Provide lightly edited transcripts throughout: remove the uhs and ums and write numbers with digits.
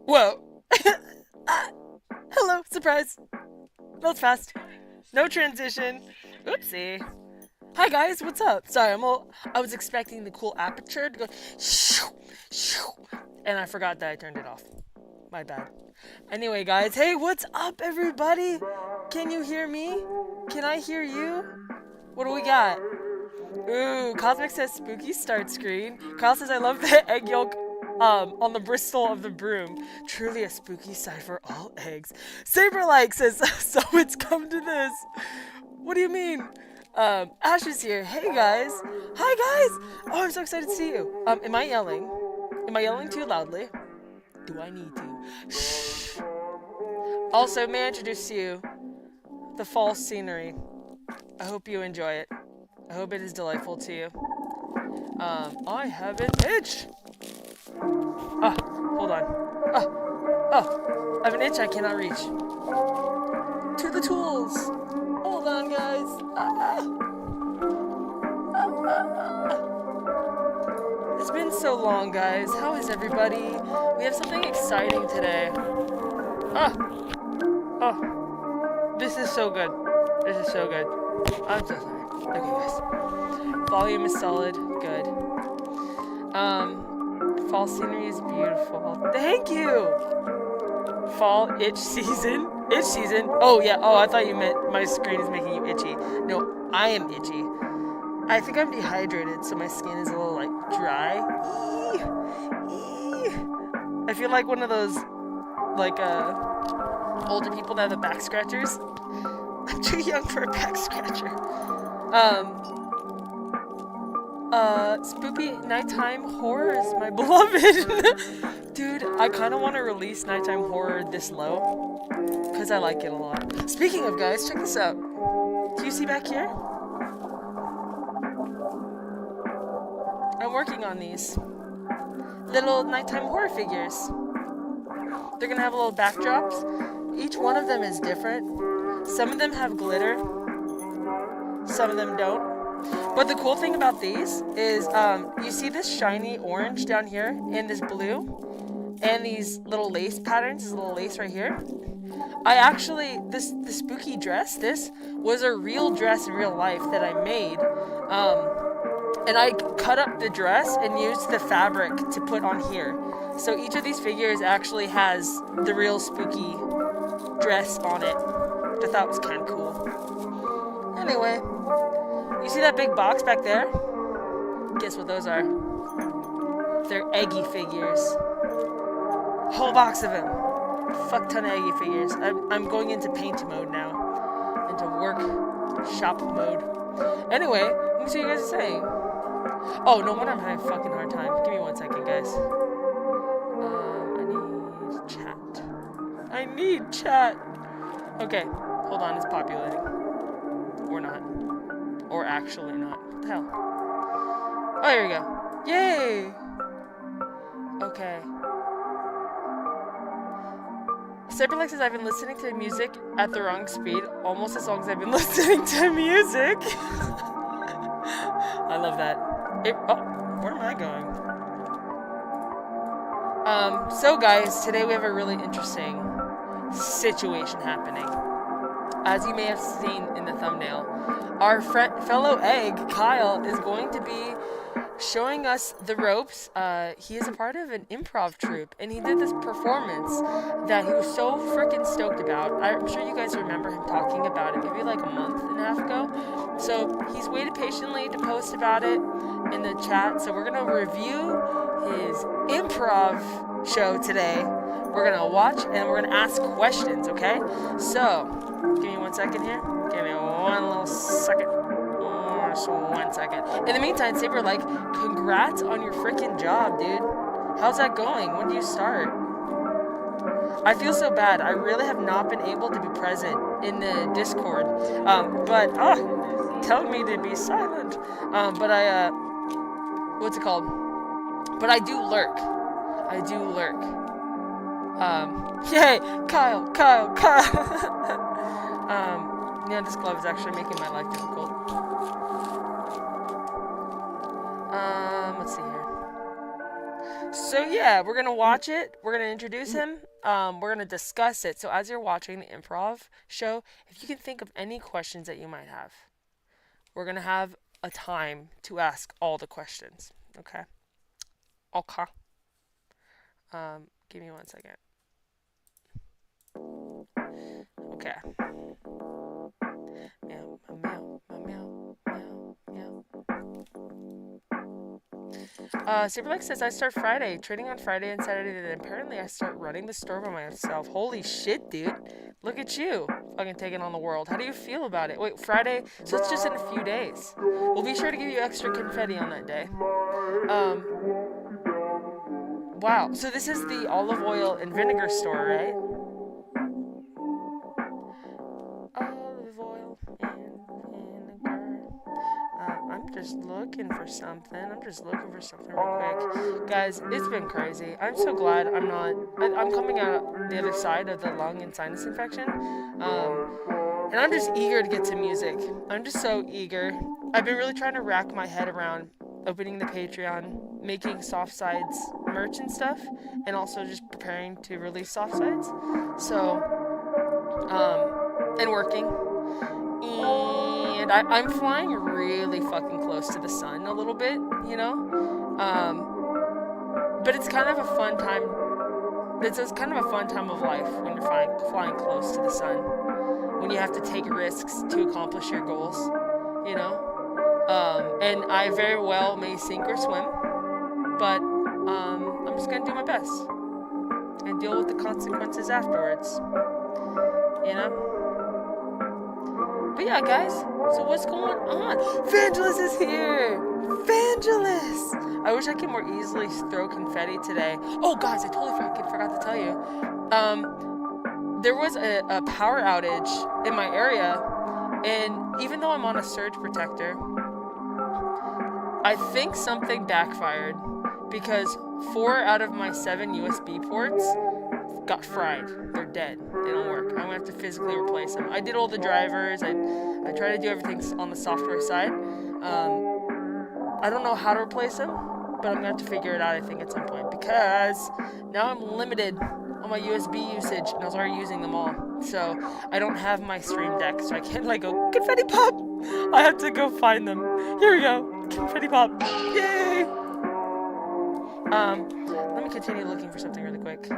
Whoa. Ah, hello, surprise. That was fast. No transition. Oopsie. Hi guys, what's up? Sorry, I was expecting the cool aperture to go shoo, shoo, and I forgot that I turned it off. My bad. Anyway, guys, hey, what's up, everybody? Can you hear me? Can I hear you? What do we got? Ooh, Cosmic says spooky start screen. Kyle says I love the egg yolk on the bristle of the broom. Truly a spooky sight for all eggs. Saberlike says so it's come to this. What do you mean? Ash is here. Hey guys. Hi guys. Oh, I'm so excited to see you. Am I yelling? Am I yelling too loudly? Do I need to? Shh. Also, may I introduce to you the fall scenery. I hope you enjoy it. I hope it is delightful to you. I have an itch. Ah, hold on. Oh, I have an itch I cannot reach. To the tools. Hold on, guys. It's been so long, guys. How is everybody? We have something exciting today. Oh, this is so good. This is so good. I'm so sorry. Okay, guys. Volume is solid. Good. Fall scenery is beautiful. Thank you! Fall itch season? Itch season? Oh, yeah. Oh, I thought you meant my screen is making you itchy. No, I am itchy. I think I'm dehydrated, so my skin is a little, like, dry. I feel like one of those, like, older people that have the back scratchers. I'm too young for a back scratcher. Spooky nighttime horror is my beloved. Dude, I kind of want to release nighttime horror this low, because I like it a lot. Speaking of, guys, check this out. Do you see back here? I'm working on these little nighttime horror figures. They're gonna have little backdrops. Each one of them is different. Some of them have glitter. Some of them don't. But the cool thing about these is, you see this shiny orange down here and this blue and these little lace patterns, this little lace right here. I actually, the spooky dress, this was a real dress in real life that I made. And I cut up the dress and used the fabric to put on here. So each of these figures actually has the real spooky dress on it, which I thought was kind of cool. Anyway, you see that big box back there? Guess what those are? They're Eggi figures. Whole box of them. Fuck ton of Eggi figures. I'm going into paint mode now. Into workshop mode. Anyway, let me see what you guys are saying. Oh, no wonder I'm having a fucking hard time. Give me 1 second, guys. I need chat. I need chat. Okay, hold on. It's populating. Or not. Or actually not. What the hell? Oh, here we go. Yay! Okay. Cyberlex says I've been listening to music at the wrong speed almost as long as I've been listening to music. I love that. Where am I going? So guys, today we have a really interesting situation happening. As you may have seen in the thumbnail, our fellow egg, Kyle, is going to be showing us the ropes. He is a part of an improv troupe, and he did this performance that he was so freaking stoked about. I'm sure you guys remember him talking about it maybe like a month and a half ago. So he's waited patiently to post about it in the chat. So we're going to review his improv show today. We're going to watch and we're going to ask questions, okay? So, give me 1 second here. Give me one little second. Just 1 second. In the meantime, Saber, like, congrats on your freaking job, dude. How's that going? When do you start? I feel so bad. I really have not been able to be present in the Discord. Tell me to be silent. What's it called? But I do lurk. Yay! Kyle! This glove is actually making my life difficult. Let's see here. So yeah, we're gonna watch it. We're gonna introduce him. We're gonna discuss it. So as you're watching the improv show, if you can think of any questions that you might have, we're gonna have a time to ask all the questions. Okay. Okay. Give me 1 second. Okay. Meow, meow, meow, meow, meow. Superlex says I start Friday, trading on Friday and Saturday, then apparently I start running the store by myself. Holy shit, dude. Look at you. Fucking taking on the world. How do you feel about it? Wait, Friday? So it's just in a few days. We'll be sure to give you extra confetti on that day. Wow. So this is the olive oil and vinegar store, right? Olive oil and vinegar. I'm just looking for something. Real quick. Guys, it's been crazy. I'm so glad I'm coming out the other side of the lung and sinus infection. And I'm just eager to get to music. I'm just so eager. I've been really trying to rack my head around opening the Patreon, making soft sides merch and stuff, and also just preparing to release soft sides. So, and working. And I'm flying really fucking close to the sun a little bit, you know? But it's kind of a fun time. It's kind of a fun time of life when you're flying close to the sun. When you have to take risks to accomplish your goals, you know? And I very well may sink or swim, but I'm just gonna do my best and deal with the consequences afterwards, you know? But yeah, guys, so what's going on? Vangelis is here! Vangelis! I wish I could more easily throw confetti today. Oh, guys, I totally forgot to tell you. There was a power outage in my area, and even though I'm on a surge protector, I think something backfired because 4 out of my 7 USB ports got fried. They're dead. They don't work. I'm gonna have to physically replace them. I did all the drivers. I try to do everything on the software side. I don't know how to replace them, but I'm gonna have to figure it out, I think, at some point, because now I'm limited on my USB usage, and I was already using them all. So I don't have my Stream Deck, so I can't like go confetti pop. I have to go find them. Here we go, confetti pop. Yay! Let me continue looking for something really quick.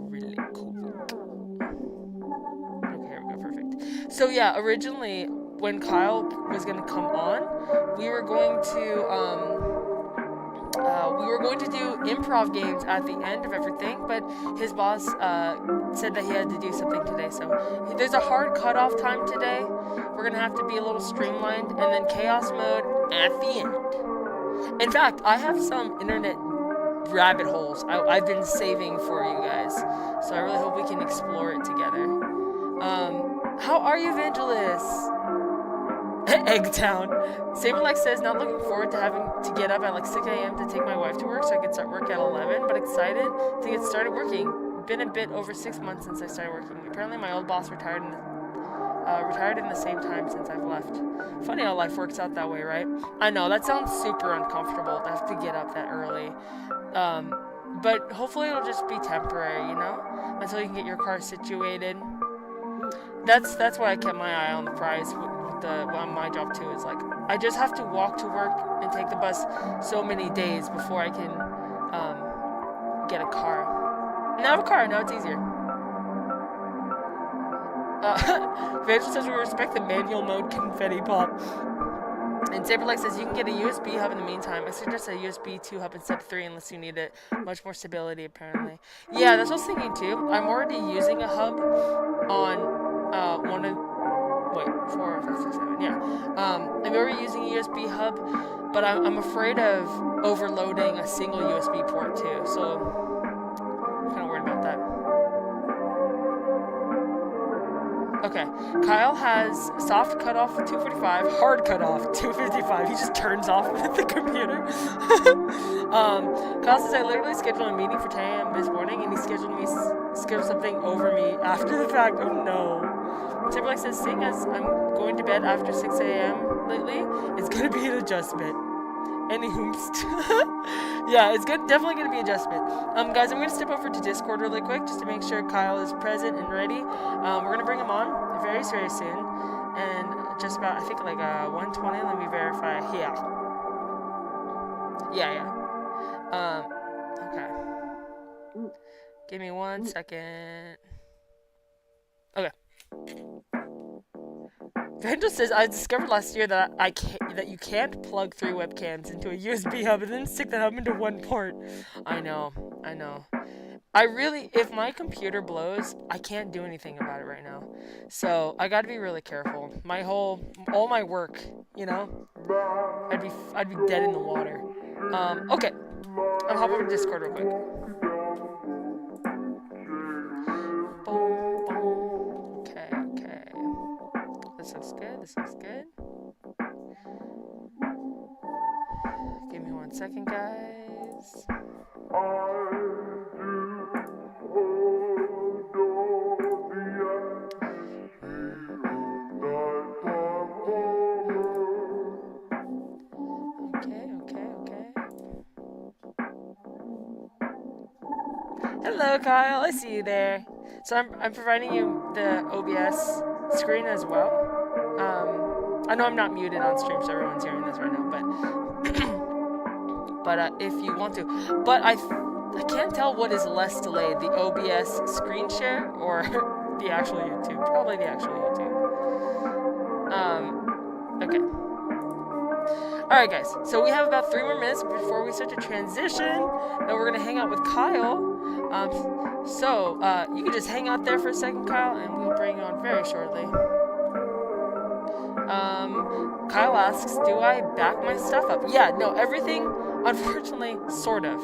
Really cool. Okay, here we go, perfect. So yeah, originally when Kyle was gonna come on, we were going to do improv games at the end of everything, but his boss said that he had to do something today, so there's a hard cutoff time today. We're gonna have to be a little streamlined, and then chaos mode at the end. In fact, I have some internet rabbit holes I've been saving for you guys, so I really hope we can explore it together. How are you, Vangelis? Eggtown. Saberlex says, not looking forward to having to get up at like 6 a.m. to take my wife to work so I could start work at 11, but excited to get started working. Been a bit over 6 months since I started working. Apparently my old boss retired in the same time since I've left. Funny how life works out that way, right? I know, that sounds super uncomfortable to have to get up that early. But hopefully it'll just be temporary, you know? Until you can get your car situated. That's why I kept my eye on the prize on my job too. Is like, I just have to walk to work and take the bus so many days before I can get a car. Now I have a car, now it's easier. Vangel says we respect the manual mode confetti pop. And Saberlex says you can get a USB hub in the meantime. I suggest a USB 2 hub instead of 3 unless you need it. Much more stability, apparently. Yeah, that's what I was thinking too. I'm already using a hub on one of... Wait, 4, 5, 6, 7, yeah. I'm already using a USB hub, but I'm afraid of overloading a single USB port too. So, I'm kind of worried about that. Okay, Kyle has soft cutoff 245, hard cutoff 255. He just turns off the computer. Kyle says I literally scheduled a meeting for 10 a.m. this morning, and he scheduled something over me after the fact. Oh no. Timberlake says, seeing as I'm going to bed after 6 a.m. lately, it's gonna be an adjustment. Any hoomst. Yeah, it's definitely gonna be adjustment. Guys, I'm gonna step over to Discord really quick just to make sure Kyle is present and ready. We're gonna bring him on very, very soon. And just about, I think like 120. Let me verify. Yeah. Okay. Give me 1 second. Okay. Vandal says, I discovered last year that that you can't plug 3 webcams into a USB hub and then stick the hub into one port. I know. If my computer blows, I can't do anything about it right now. So I gotta be really careful. All my work, I'd be dead in the water. Okay. I'm hopping over to Discord real quick. Okay. This looks good. Give me 1 second, guys. Okay. Hello, Kyle. I see you there. So I'm providing you the OBS screen as well. I know I'm not muted on stream, so everyone's hearing this right now. But if you want to, but I can't tell what is less delayed: the OBS screen share or the actual YouTube. Probably the actual YouTube. Okay. Alright, guys, so we have about 3 more minutes before we start to transition, and we're going to hang out with Kyle. So you can just hang out there for a second, Kyle, and we'll bring you on very shortly. Kyle asks, do I back my stuff up? Yeah, no, everything, unfortunately, sort of.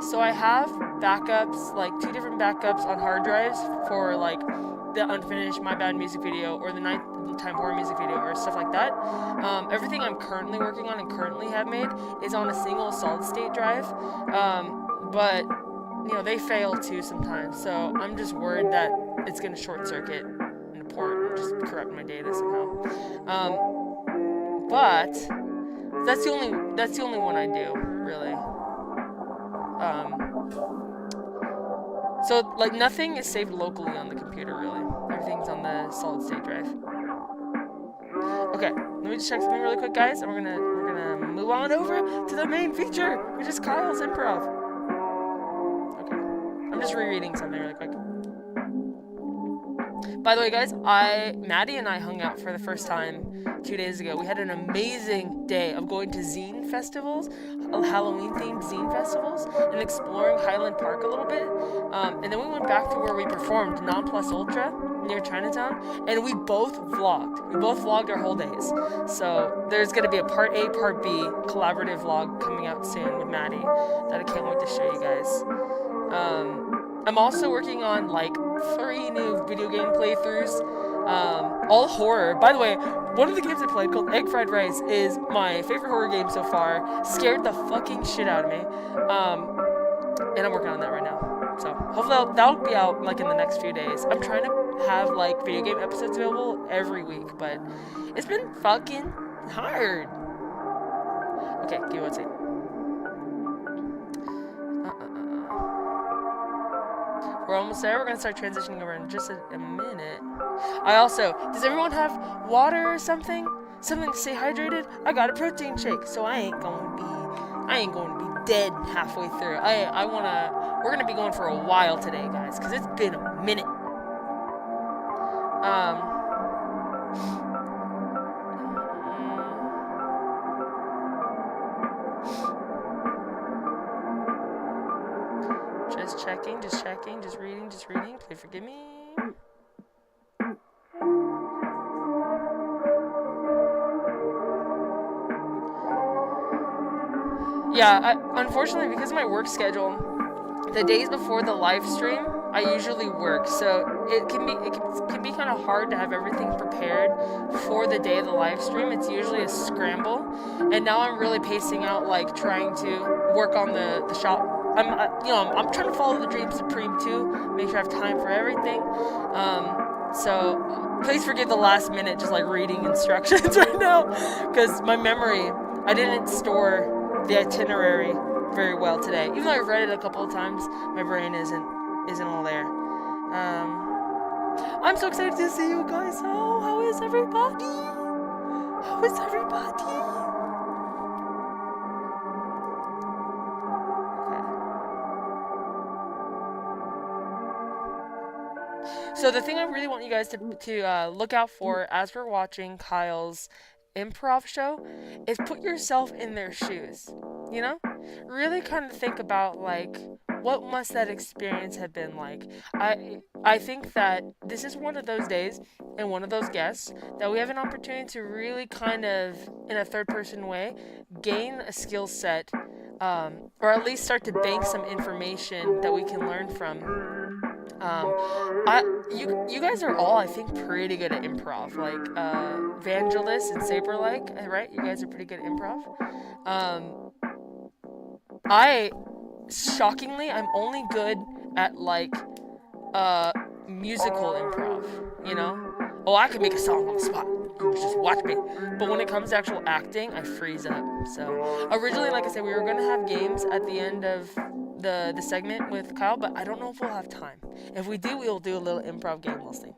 So I have backups, like 2 different backups on hard drives for, like, the unfinished My Bad music video or the Nighttime Horror music video or stuff like that. Everything I'm currently working on and currently have made is on a single solid state drive. But they fail too sometimes, so I'm just worried that it's gonna short circuit in a port and just corrupt my data somehow. But that's the only one I do, really. So like nothing is saved locally on the computer, really. Everything's on the solid state drive. Okay, let me just check something really quick, guys, and we're gonna move on over to the main feature, which is Kyle's improv. Okay, I'm just rereading something really quick. By the way, guys, Maddie and I hung out for the first time 2 days ago. We had an amazing day of going to zine festivals, Halloween-themed zine festivals, and exploring Highland Park a little bit. And then we went back to where we performed, Non Plus Ultra, near Chinatown, and we both vlogged. We both vlogged our whole days. So there's going to be a Part A, Part B collaborative vlog coming out soon with Maddie that I can't wait to show you guys. I'm also working on like 3 new video game playthroughs, all horror. By the way, one of the games I played called Egg Fried Rice is my favorite horror game so far. Scared the fucking shit out of me. And I'm working on that right now. So hopefully that'll be out like in the next few days. I'm trying to have like video game episodes available every week, but it's been fucking hard. Okay, give me 1 second. We're almost there. We're going to start transitioning over in just a minute. Does everyone have water or something? Something to stay hydrated? I got a protein shake, so I ain't going to be dead halfway through. We're going to be going for a while today, guys, because it's been a minute. Just checking, just reading. Please forgive me. Yeah, unfortunately, because of my work schedule, the days before the live stream, I usually work, so it can be kind of hard to have everything prepared for the day of the live stream. It's usually a scramble, and now I'm really pacing out, like trying to work on the shop. I'm trying to follow the Dream Supreme too, make sure I have time for everything. So please forgive the last minute just like reading instructions right now, because my memory, I didn't store the itinerary very well today. Even though I've read it a couple of times, my brain isn't all there. I'm so excited to see you guys. Oh, how is everybody? How is everybody? So the thing I really want you guys to look out for as we're watching Kyle's improv show is put yourself in their shoes. You know, really kind of think about like what must that experience have been like. I think that this is one of those days and one of those guests that we have an opportunity to really kind of in a third person way gain a skill set, or at least start to bank some information that we can learn from. You guys are all, I think, pretty good at improv. Like, Vangelis and Saber, like, right? You guys are pretty good at improv. Um, I, shockingly, I'm only good at, like, uh, musical improv, you know? Oh, I can make a song on the spot. You just watch me. But when it comes to actual acting, I freeze up. So, originally, like I said, we were going to have games at the end of the segment with Kyle, but I don't know if we'll have time. If we do, we'll do a little improv game. We'll see.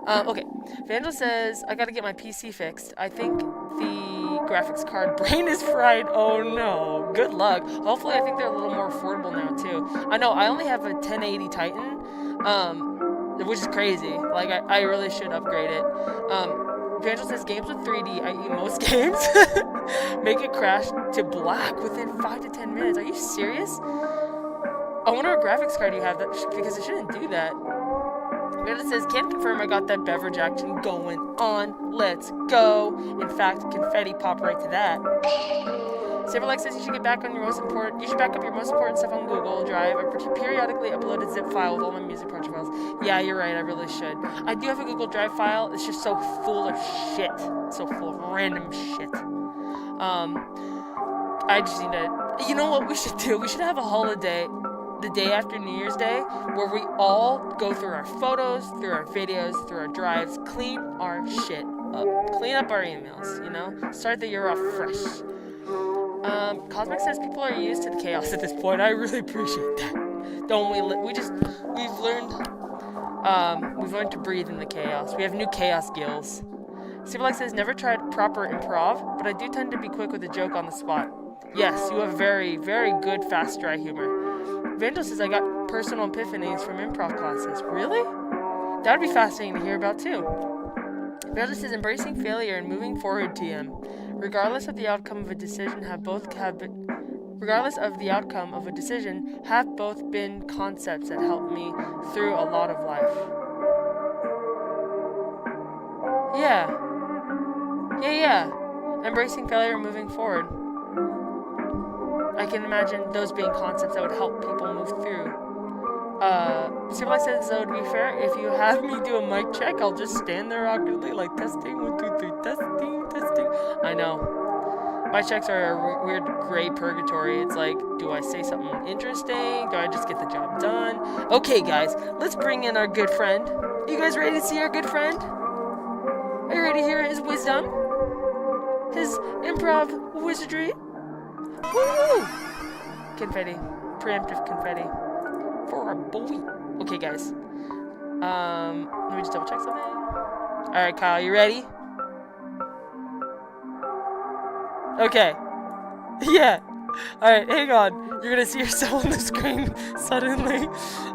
Okay. Vandal says, I gotta get my PC fixed. I think the graphics card brain is fried. Oh no. Good luck. Hopefully, I think they're a little more affordable now, too. I know, I only have a 1080 Titan, which is crazy. Like, I really should upgrade it. Vandal says, games with 3D, i.e. most games, make it crash to black within 5 to 10 minutes. Are you serious? I wonder what graphics card you have, because it shouldn't do that. It says, can't confirm I got that beverage action going on. Let's go. In fact, confetti pop right to that. Saberlike says you should back up your most important stuff on Google Drive. I periodically upload a zip file with all my music project files. Yeah, you're right, I really should. I do have a Google Drive file. It's just so full of shit. So full of random shit. I just need to... You know what we should do? We should have a holiday the day after New Year's Day, where we all go through our photos, through our videos, through our drives, clean our shit up. Clean up our emails, you know? Start the year off fresh. Cosmic says people are used to the chaos at this point. I really appreciate that. Don't we? We've learned to breathe in the chaos. We have new chaos gills. Superlike says, never tried proper improv, but I do tend to be quick with a joke on the spot. Yes, you have very, very good fast dry humor. Vandal says, I got personal epiphanies from improv classes. Really? That would be fascinating to hear about, too. Vandal says, embracing failure and moving forward, TM. Regardless of the outcome of a decision, have both been concepts that helped me through a lot of life. Yeah. Embracing failure and moving forward. I can imagine those being concepts that would help people move through. Superlight says, so to be fair, if you have me do a mic check, I'll just stand there awkwardly, like testing, 1, 2, 3, testing. I know. My checks are a weird gray purgatory. It's like, do I say something interesting? Do I just get the job done? Okay, guys, let's bring in our good friend. You guys ready to see our good friend? Are you ready to hear his wisdom? His improv wizardry? Woo! Confetti. Preemptive confetti. For our boy. Okay, guys. Let me just double check something. Alright, Kyle, you ready? Okay. Yeah. Alright, hang on. You're gonna see yourself on the screen suddenly.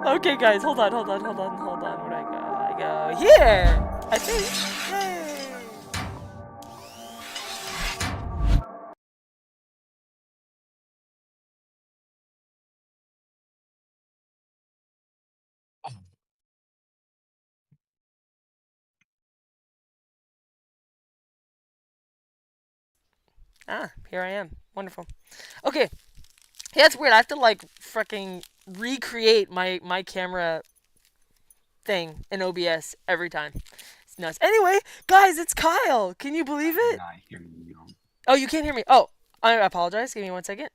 Okay, guys, hold on. Where'd I go? Here! I think. Yay! Ah, here I am. Wonderful. Okay. Yeah, it's weird. I have to like freaking recreate my camera thing in OBS every time. It's nuts. Anyway, guys, it's Kyle. Can you believe it? I hear you. Oh, you can't hear me. Oh, I apologize. Give me 1 second.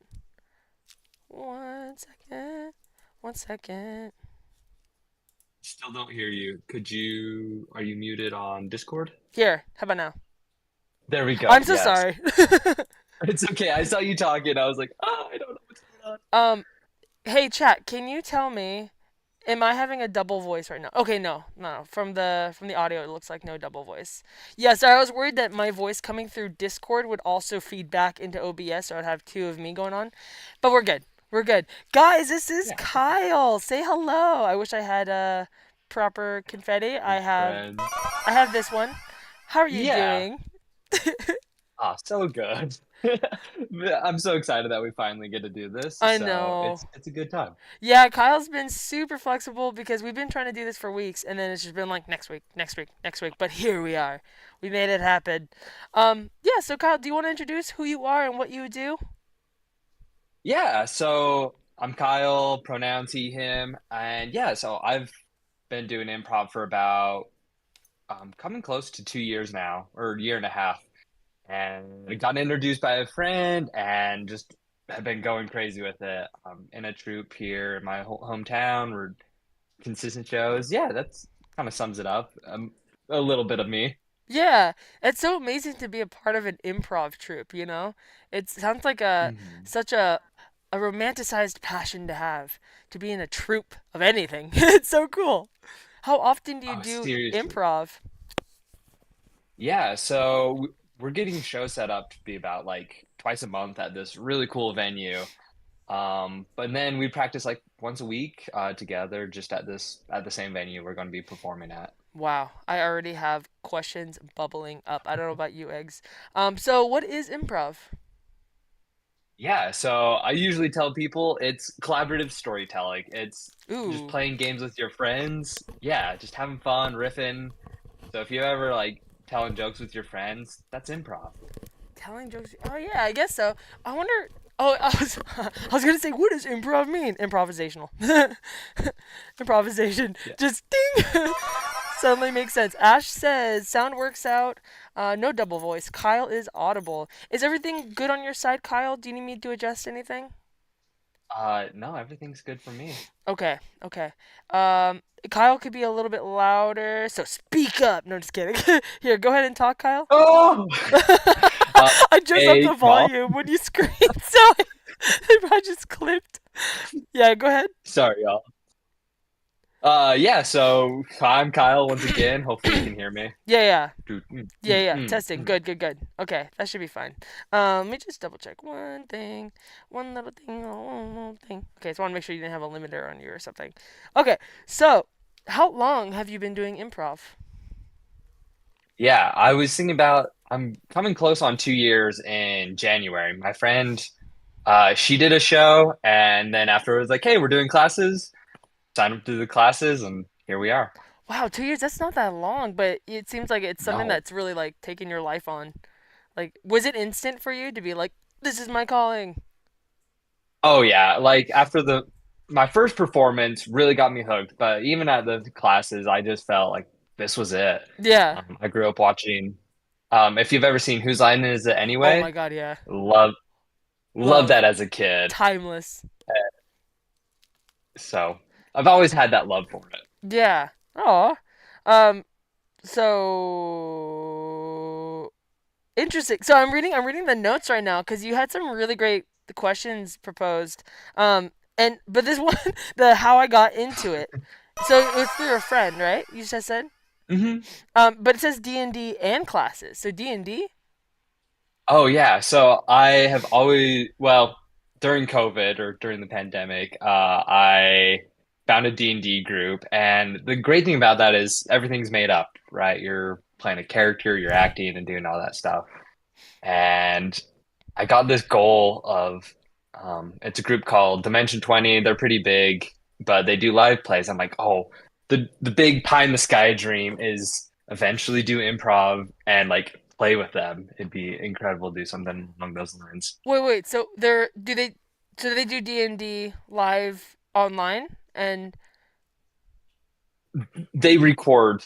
1 second. 1 second. Still don't hear you. Are you muted on Discord? Here. How about now? There we go. I'm so Yes. sorry. It's okay. I saw you talking. I was like, oh, I don't know what's going on. Um, hey chat, can you tell me, am I having a double voice right now? Okay, no, no. From the audio, it looks like no double voice. Yeah, so I was worried that my voice coming through Discord would also feed back into OBS, so I'd have two of me going on. But we're good. We're good. Guys, this is Yeah. Kyle. Say hello. I wish I had proper confetti. Hey, friend. I have this one. How are you Yeah. doing? Ah, so good. I'm so excited that we finally get to do this. I So know. it's a good time. Yeah, Kyle's been super flexible because we've been trying to do this for weeks, and then it's just been like next week, next week, next week. But here we are. We made it happen. Yeah. So Kyle, do you want to introduce who you are and what you do? Yeah. So I'm Kyle, pronouns he, him. And yeah, so I've been doing improv for about coming close to 2 years now, or a year and a half. And I got introduced by a friend and just have been going crazy with it. In a troupe here in my hometown. We're consistent shows. Yeah, that's kind of sums it up. A little bit of me. Yeah, it's so amazing to be a part of an improv troupe. It sounds like a Mhm. such a romanticized passion to have to be in a troupe of anything. It's so cool. How often do you Oh, do seriously. improv? Yeah, so we're getting shows set up to be about like twice a month at this really cool venue. But then we practice like once a week together just at the same venue we're going to be performing at. Wow, I already have questions bubbling up. I don't know about you, eggs. So what is improv? Yeah, so I usually tell people it's collaborative storytelling. It's just Ooh, playing games with your friends. Yeah, just having fun, riffing. So if you ever like telling jokes with your friends, that's improv. telling jokes. Oh yeah, I guess so. I wonder. Oh, I was gonna say, what does improv mean? Improvisational. Improvisation. Yeah. Just ding. Suddenly makes sense. Ash says sound works out. No double voice. Kyle is audible. Is everything good on your side, Kyle? Do you need me to adjust anything? No, everything's good for me. Okay, okay. Kyle could be a little bit louder, so speak up. No, just kidding. Here, go ahead and talk, Kyle. Oh, uh, I just upped hey, the call. volume when you screamed, so I probably just clipped. Yeah, go ahead. Sorry, y'all. Yeah, so I'm Kyle once again. Hopefully you can hear me. Yeah, yeah, Doot, mm, yeah, mm, yeah. mm, Testing. mm. Good, good, good. Okay, that should be fine. Let me just double check one thing, one little thing, one little thing. Okay, so I want to make sure you didn't have a limiter on you or something. Okay, so how long have you been doing improv? Yeah, I was thinking about I'm coming close on 2 years in January. My friend, she did a show, and then afterwards, like, hey, we're doing classes. Sign up to the classes, and here we are. Wow, 2 years, that's not that long, but it seems like it's something No. that's really like taking your life on. Like, was it instant for you to be like, this is my calling? Oh yeah, like after the my first performance really got me hooked, but even at the classes, I just felt like this was it. Yeah. I grew up watching. If you've ever seen Whose Line Is It Oh my Anyway? God, yeah. Love love Love. that as a kid. Timeless. So I've always had that love for it. Yeah. Oh. Um, so interesting. So I'm reading the notes right now because you had some really great questions proposed. But this one, the how I got into it. So it was through a friend, right? You just said. Hmm. But it says D&D and classes. So D&D? Oh yeah, so I have always well during COVID or during the pandemic, I found a D&D group, and the great thing about that is everything's made up, right? You're playing a character, you're acting and doing all that stuff. And I got this goal of it's a group called Dimension 20. They're pretty big, but they do live plays. I'm like, oh, the big pie in the sky dream is eventually do improv and like play with them. It'd be incredible to do something along those lines. Wait, wait. So they're do they do D&D live online? And They record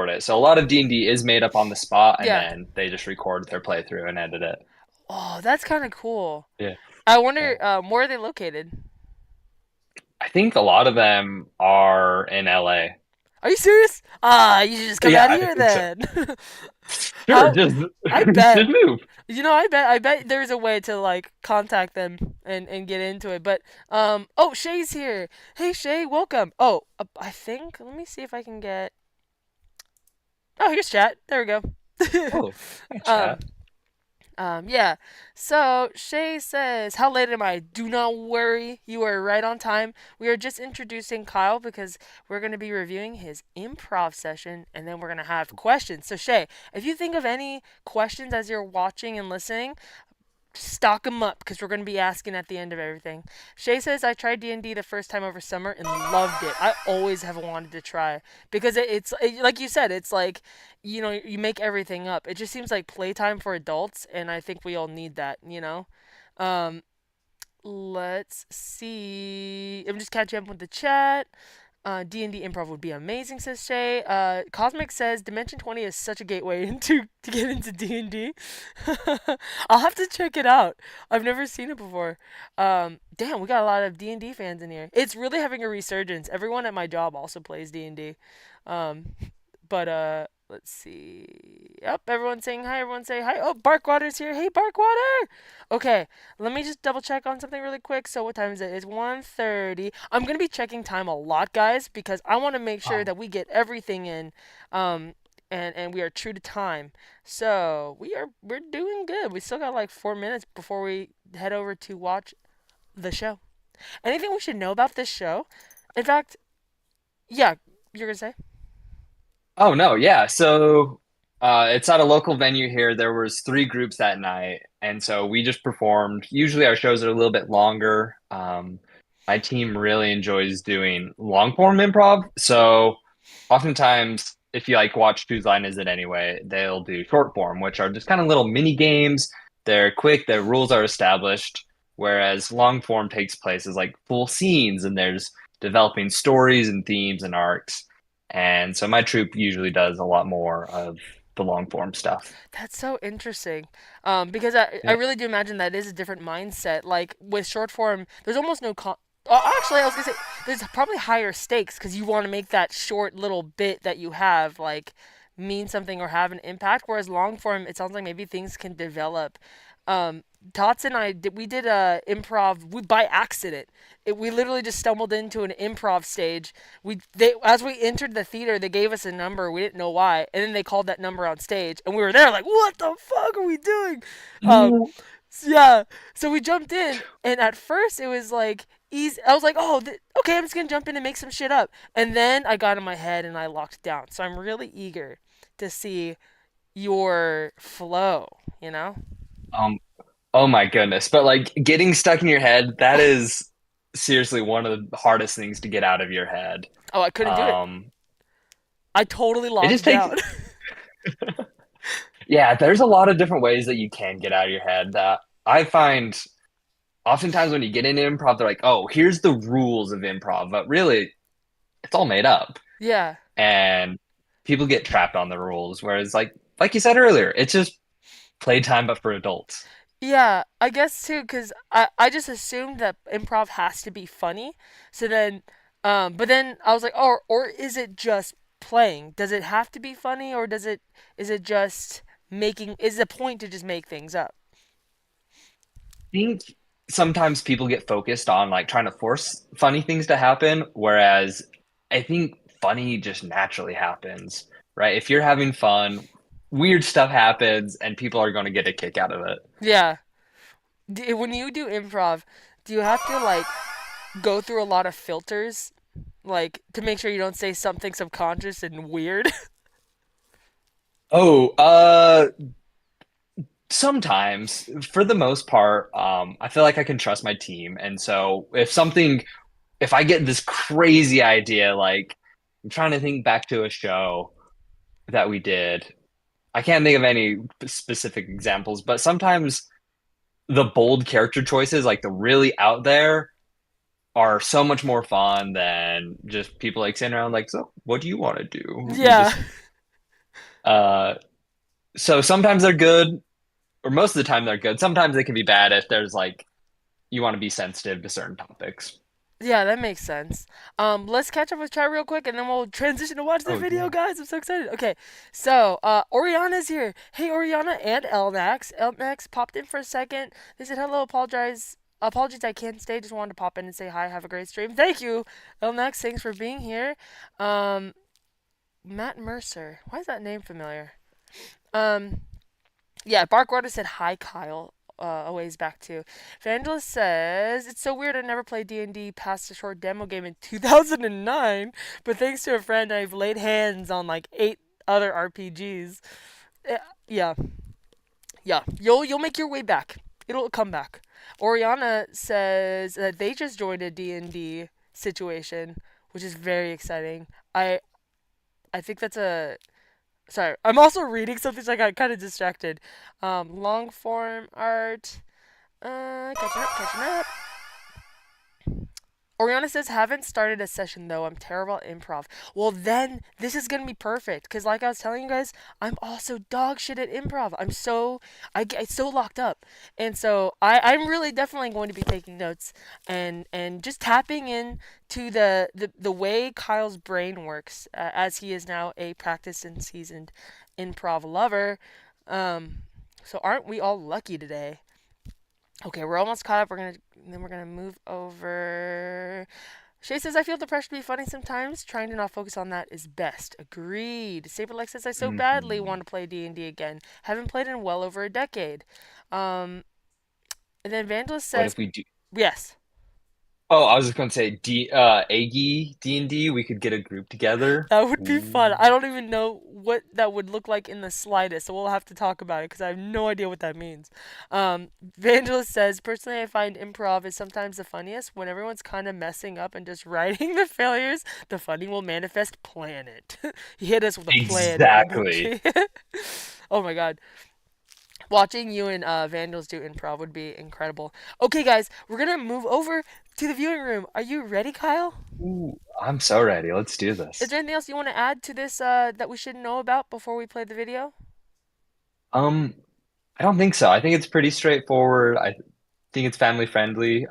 it. So a lot of D&D is made up on the spot and yeah. then they just record their playthrough and edit it. Oh, that's kind of cool. Yeah. I Yeah. wonder where are they located? I think a lot of them are in LA. Are you serious? Ah, you should just come Yeah, out I here think so. then. Sure, How? just I bet. just move. I bet there's a way to like contact them and get into it. But oh, Shay's here. Hey Shay, welcome. Oh, I think let me see if I can get. Oh, here's chat. There we go. Oh, hi, um chat. yeah. So Shay says, "How late am I? Do not worry, you are right on time. We are just introducing Kyle because we're going to be reviewing his improv session, and then we're going to have questions. So Shay, if you think of any questions as you're watching and listening, stock them up because we're going to be asking at the end of everything." Shay says, "I tried D&D the first time over summer and loved it. I always have wanted to try because like you said, it's like, you make everything up. It just seems like playtime for adults, and I think we all need that. Um, let's see. I'm just catching up with the chat. D&D improv would be amazing, says Shay. Cosmic says Dimension 20 is such a gateway to get into D&D. I'll have to check it out. I've never seen it before. Damn, we got a lot of D&D fans in here. It's really having a resurgence. Everyone at my job also plays D&D. Um, but let's see. Yep, everyone's saying hi. Everyone say hi. Oh, Barkwater's here. Hey, Barkwater. Okay, let me just double check on something really quick. So what time is it? It's 1:30. I'm going to be checking time a lot, guys, because I want to make sure Oh, that we get everything in um and we are true to time. So, we're doing good. We still got like 4 minutes before we head over to watch the show. Anything we should know about this show? In fact, yeah, you're going to say? oh no, yeah. So it's at a local venue here. There was three groups that night, and so we just performed. Usually our shows are a little bit longer. My team really enjoys doing long form improv. So oftentimes, if you like watch Whose Line Is It Anyway, they'll do short form, which are just kind of little mini games. They're quick, the rules are established, whereas long form takes place as like full scenes, and there's developing stories and themes and arcs. And so my troupe usually does a lot more of the long form stuff. That's so interesting. Because I Yeah. really do imagine that is a different mindset. Like with short form, there's almost no Oh, actually, I was gonna say there's probably higher stakes because you want to make that short little bit that you have like mean something or have an impact. Whereas long form, it sounds like maybe things can develop. Um, Tots and we did a improv by accident. We literally just stumbled into an improv stage. As we entered the theater, they gave us a number. We didn't know why, and then they called that number on stage, and we were there like, "What the fuck are we doing?" Um, yeah. So we jumped in, and at first it was like easy. I was like, "Oh, okay, I'm just gonna jump in and make some shit up." And then I got in my head and I locked down. So I'm really eager to see your flow. You know? Um, oh my goodness. But like getting stuck in your head, that is seriously one of the hardest things to get out of your head. Oh, I couldn't do it. Um, I totally it just locked takes, down. yeah, there's a lot of different ways that you can get out of your head that I find oftentimes when you get into improv, they're like, oh, here's the rules of improv. But really, it's all made up. Yeah. And people get trapped on the rules. Whereas like you said earlier, it's just playtime but for adults. Yeah, I guess too, because I just assumed that improv has to be funny. So then, but then I was like, oh, or is it just playing? Does it have to be funny, or is it just is the point to just make things up? Think sometimes people get focused on like trying to force funny things to happen, whereas I think funny just naturally happens, right? If you're having fun, weird stuff happens and people are going to get a kick out of it. Yeah. When you do improv, do you have to like go through a lot of filters, like to make sure you don't say something subconscious and weird? Oh, sometimes for the most part, I feel like I can trust my team. And so if I get this crazy idea, like I'm trying to think back to a show that we did. I can't think of any specific examples, but sometimes the bold character choices, like the really out there, are so much more fun than just people like sitting around like, so what do you want to do? You Yeah. just uh so sometimes they're good, or most of the time they're good. Sometimes they can be bad if there's like you want to be sensitive to certain topics. Yeah, that makes sense. Let's catch up with chat real quick, and then we'll transition to watch the Oh video, yeah. guys. I'm so excited. Okay, so Oriana's here. Hey, Oriana and Elnax. Elnax popped in for a second. They said hello. Apologies, I can't stay. Just wanted to pop in and say hi. Have a great stream. Thank you, Elnax. Thanks for being here. Um, Matt Mercer. Why is that name familiar? Um, yeah, Barkwater said hi, Kyle. A ways back too. Evangelist says it's so weird. I never played D&D past a short demo game in 2009, but thanks to a friend, I've laid hands on like 8 other RPGs. Eh, Yeah, yeah. You'll make your way back. It'll come back. Oriana says that they just joined a D&D situation, which is very exciting. I think that's a Sorry, I'm also reading something, so I got kind of distracted. Long form art. Catching up. Oriana says, haven't started a session though. I'm terrible at improv. Well, then this is gonna be perfect because, like I was telling you guys, I'm also dog shit at improv. I get so locked up, and so I'm really definitely going to be taking notes and just tapping in to the way Kyle's brain works, as he is now a practiced and seasoned improv lover. Um, so aren't we all lucky today? Okay, we're almost caught up. We're gonna move over. Shay says I feel the pressure to be funny sometimes. Trying to not focus on that is best. Agreed. Saberlex says I so badly Hmm. want to play D&D again. Haven't played in well over a decade. Um, and then Evangelist What says if we do? yes. Oh, I was just going to say Eggi D&D. We could get a group together. That would be fun. Ooh. I don't even know what that would look like in the slightest, so we'll have to talk about it because I have no idea what that means. Vangelist says, personally, I find improv is sometimes the funniest when everyone's kind of messing up and just writing the failures. The funny will manifest. Plan it. He hit us with a plan Exactly. emoji. Oh my god. Watching you and Vandals do improv would be incredible. Okay, guys, we're gonna move over to the viewing room. Are you ready, Kyle? Ooh, I'm so ready. Let's do Is this. there anything else you want to add to this that we should know about before we play the video? Um, I don't think so. I think it's pretty straightforward. I think it's family friendly.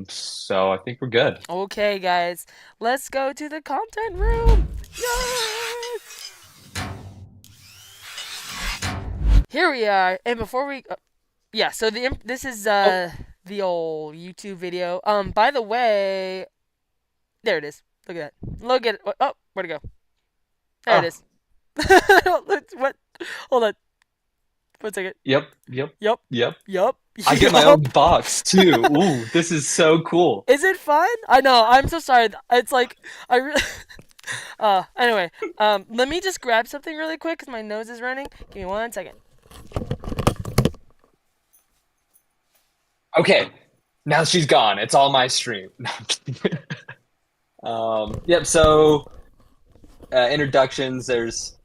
So I think we're good. Okay, guys, let's go to the content room. Yes! Here we are. And before we, yeah, so this is Oh, the old YouTube video. By the way, there it is. Look at that. Look at it. Oh, where'd it go? There it oh, is. What? Hold on. 1 second. yep, yep, Yup. yep. Yup. I get my own Yup. box too. Ooh, this is so cool. Is it fun? I know. I'm so sorry. It's like I. Anyway. Let me just grab something really quick because my nose is running. Give me 1 second. Okay, now she's gone. It's all my stream. No, I'm kidding. Yep. So introductions. There's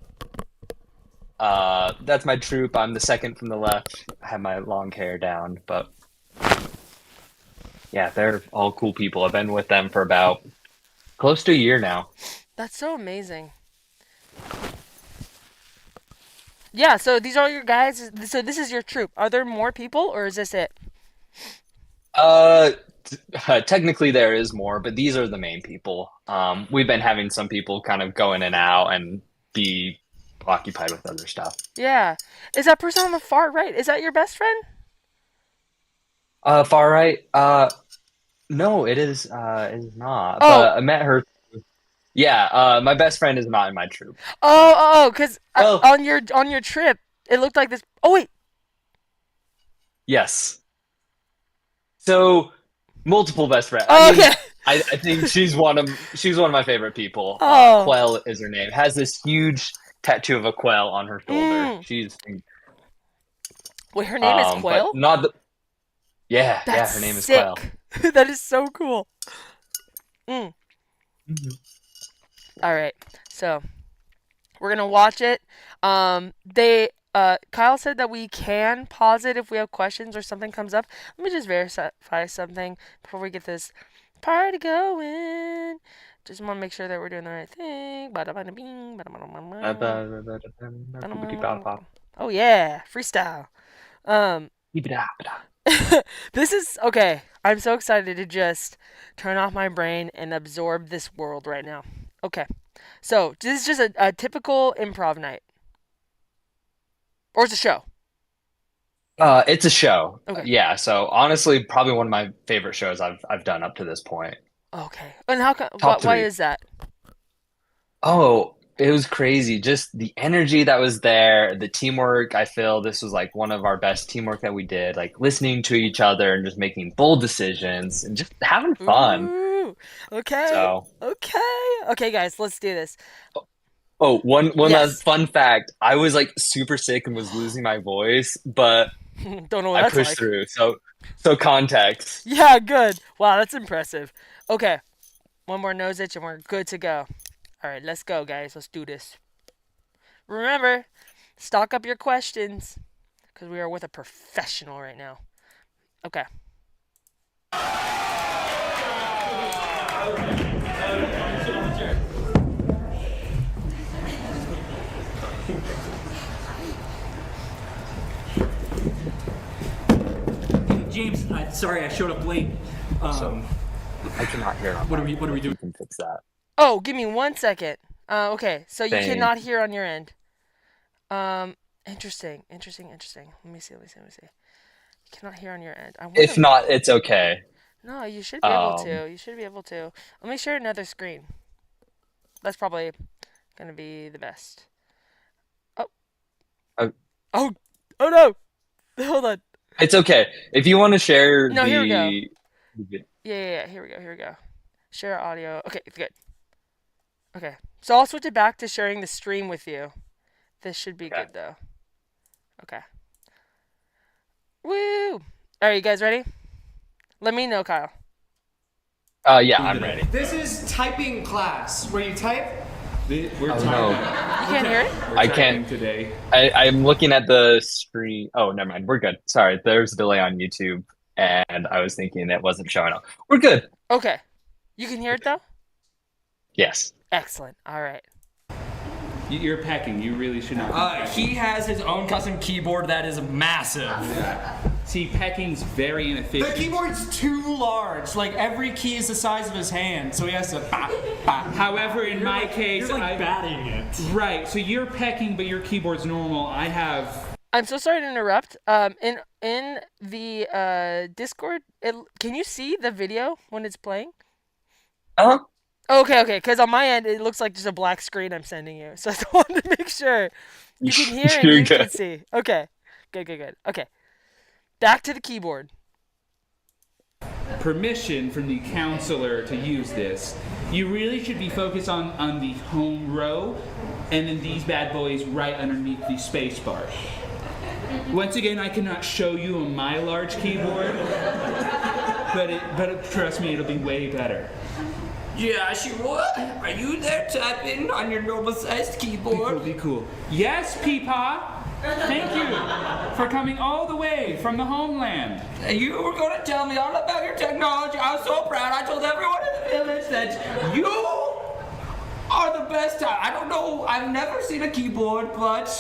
that's my troupe. I'm the second from the left. I have my long hair down, but yeah, they're all cool people. I've been with them for about close to a year now. That's so amazing. Yeah. So these are your guys. So this is your troop. Are there more people or is this it? Uh, Technically there is more, but these are the main people. We've been having some people kind of go in and out and be occupied with other stuff. Yeah. Is that person on the far right? Is that your best friend? Far right. No, it is. It is not. Oh. But I met her. Yeah. My best friend is not in my troop. Oh. So, Oh. Because well, on your trip, it looked like this. Oh wait. yes. So multiple best friends. I Oh, mean, okay. I think she's one of my favorite people. Oh. Quell is her name. Has this huge tattoo of a quail on her shoulder. Mm. She's Wait, her name is but Quail? not the yeah, That's yeah, her name is Quell. sick. That is so cool. Mm. Mhm. All right. So we're gonna watch it. They Kyle said that we can pause it if we have questions or something comes up. Let me just verify something before we get this party going. Just want to make sure that we're doing the right thing. Bada bada bing, bada bada bada bada bada bada. Oh yeah, freestyle. Um, This is okay. I'm so excited to just turn off my brain and absorb this world right now. Okay. So, this is just a typical improv night. Or it's a show. It's a show. Okay. Yeah, so honestly, probably one of my favorite shows I've done up to this point. Okay. And how come, Top why three. is that? Oh, it was crazy. Just the energy that was there, the teamwork. I feel this was like one of our best teamwork that we did, like listening to each other and just making bold decisions and just having fun. Ooh. Okay. So, Okay. Okay, guys, let's do this. oh, one last Yes. fun fact. I was like super sick and was losing my voice, but Don't know what I that's pushed like. through. So context. Yeah, good. Wow, that's impressive. Okay. One more nose itch and we're good to go. All right, let's go, guys. Let's do this. Remember, stock up your questions because we are with a professional right now. Okay. James, sorry I showed up late. So I cannot hear on What are my we end. doing? You can fix that. Oh, give me 1 second. Okay, so you Thank cannot hear on your end. Interesting. Let me see. You cannot hear on your end. I If wonder. not, it's okay. No, you should be able Um, to. You should be able to. Let me share another screen. That's probably gonna be the best. Oh. Oh. Oh. Oh no. Hold on. it's okay. If you want to share No, here we go. the Yeah. Here we go. Share audio. Okay, it's good. Okay. So I'll switch it back to sharing the stream with you. This should be okay. good though. Okay. Woo! Are you guys ready? Let me know, Kyle. Yeah, I'm ready. This is typing class, where you type. We're Oh, typing. no. You can't hear it? We're I typing can't. today. I'm looking at the screen. Oh, never mind. We're good. Sorry, there's a delay on YouTube, and I was thinking it wasn't showing up. We're good. Okay. You can hear it though? Yes. Excellent. All right. You're pecking. You really should not. Be pecking. He has his own custom keyboard that is massive. See, pecking's very The inefficient. keyboard's too large. Like every key is the size of his hand, so he has to. Bah, bah. However, in my case, You're like batting it. right. So you're pecking, but your keyboard's normal. I have. I'm so sorry to interrupt. In the Discord, can you see the video when it's playing? Uh-huh. Okay. Because on my end, it looks like just a black screen I'm sending you. So I just wanted to make sure you can hear and You're you can good. see. Okay. Good. Okay. Back to the keyboard. Permission from the counselor to use this. You really should be focused on the home row, and then these bad boys right underneath the space bar. Once again, I cannot show you on my large keyboard, but trust me, it'll be way better. Yeah, what? Are you there typing on your normal-sized Be cool, keyboard? be cool. Yes, Peepaw. Thank you for coming all the way from the homeland. You were going to tell me all about your technology. I was so proud. I told everyone in the village that you are the best. I don't know. I've never seen a keyboard, but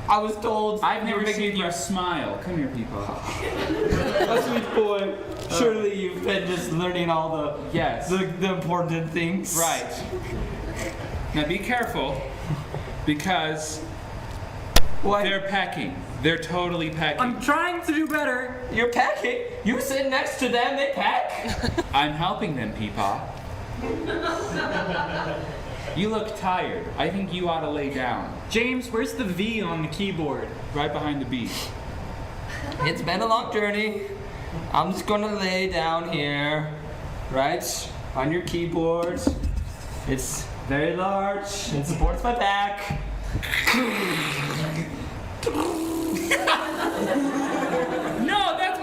I was told I've you never were making seen you me smile. Come here, Peepaw. a sweet boy. Surely you've been just learning all the Yes. the important things. Right. Now be careful, because Why? they're pecking. They're totally pecking. I'm trying to do better. You're packing. You sit next to them. They pack. I'm helping them, Peepaw. You look tired. I think you ought to lay down. James, where's the V on the keyboard? Right behind the B. It's been a long journey. I'm just gonna lay down here, right on your keyboard. It's very large. It supports my back. No, that's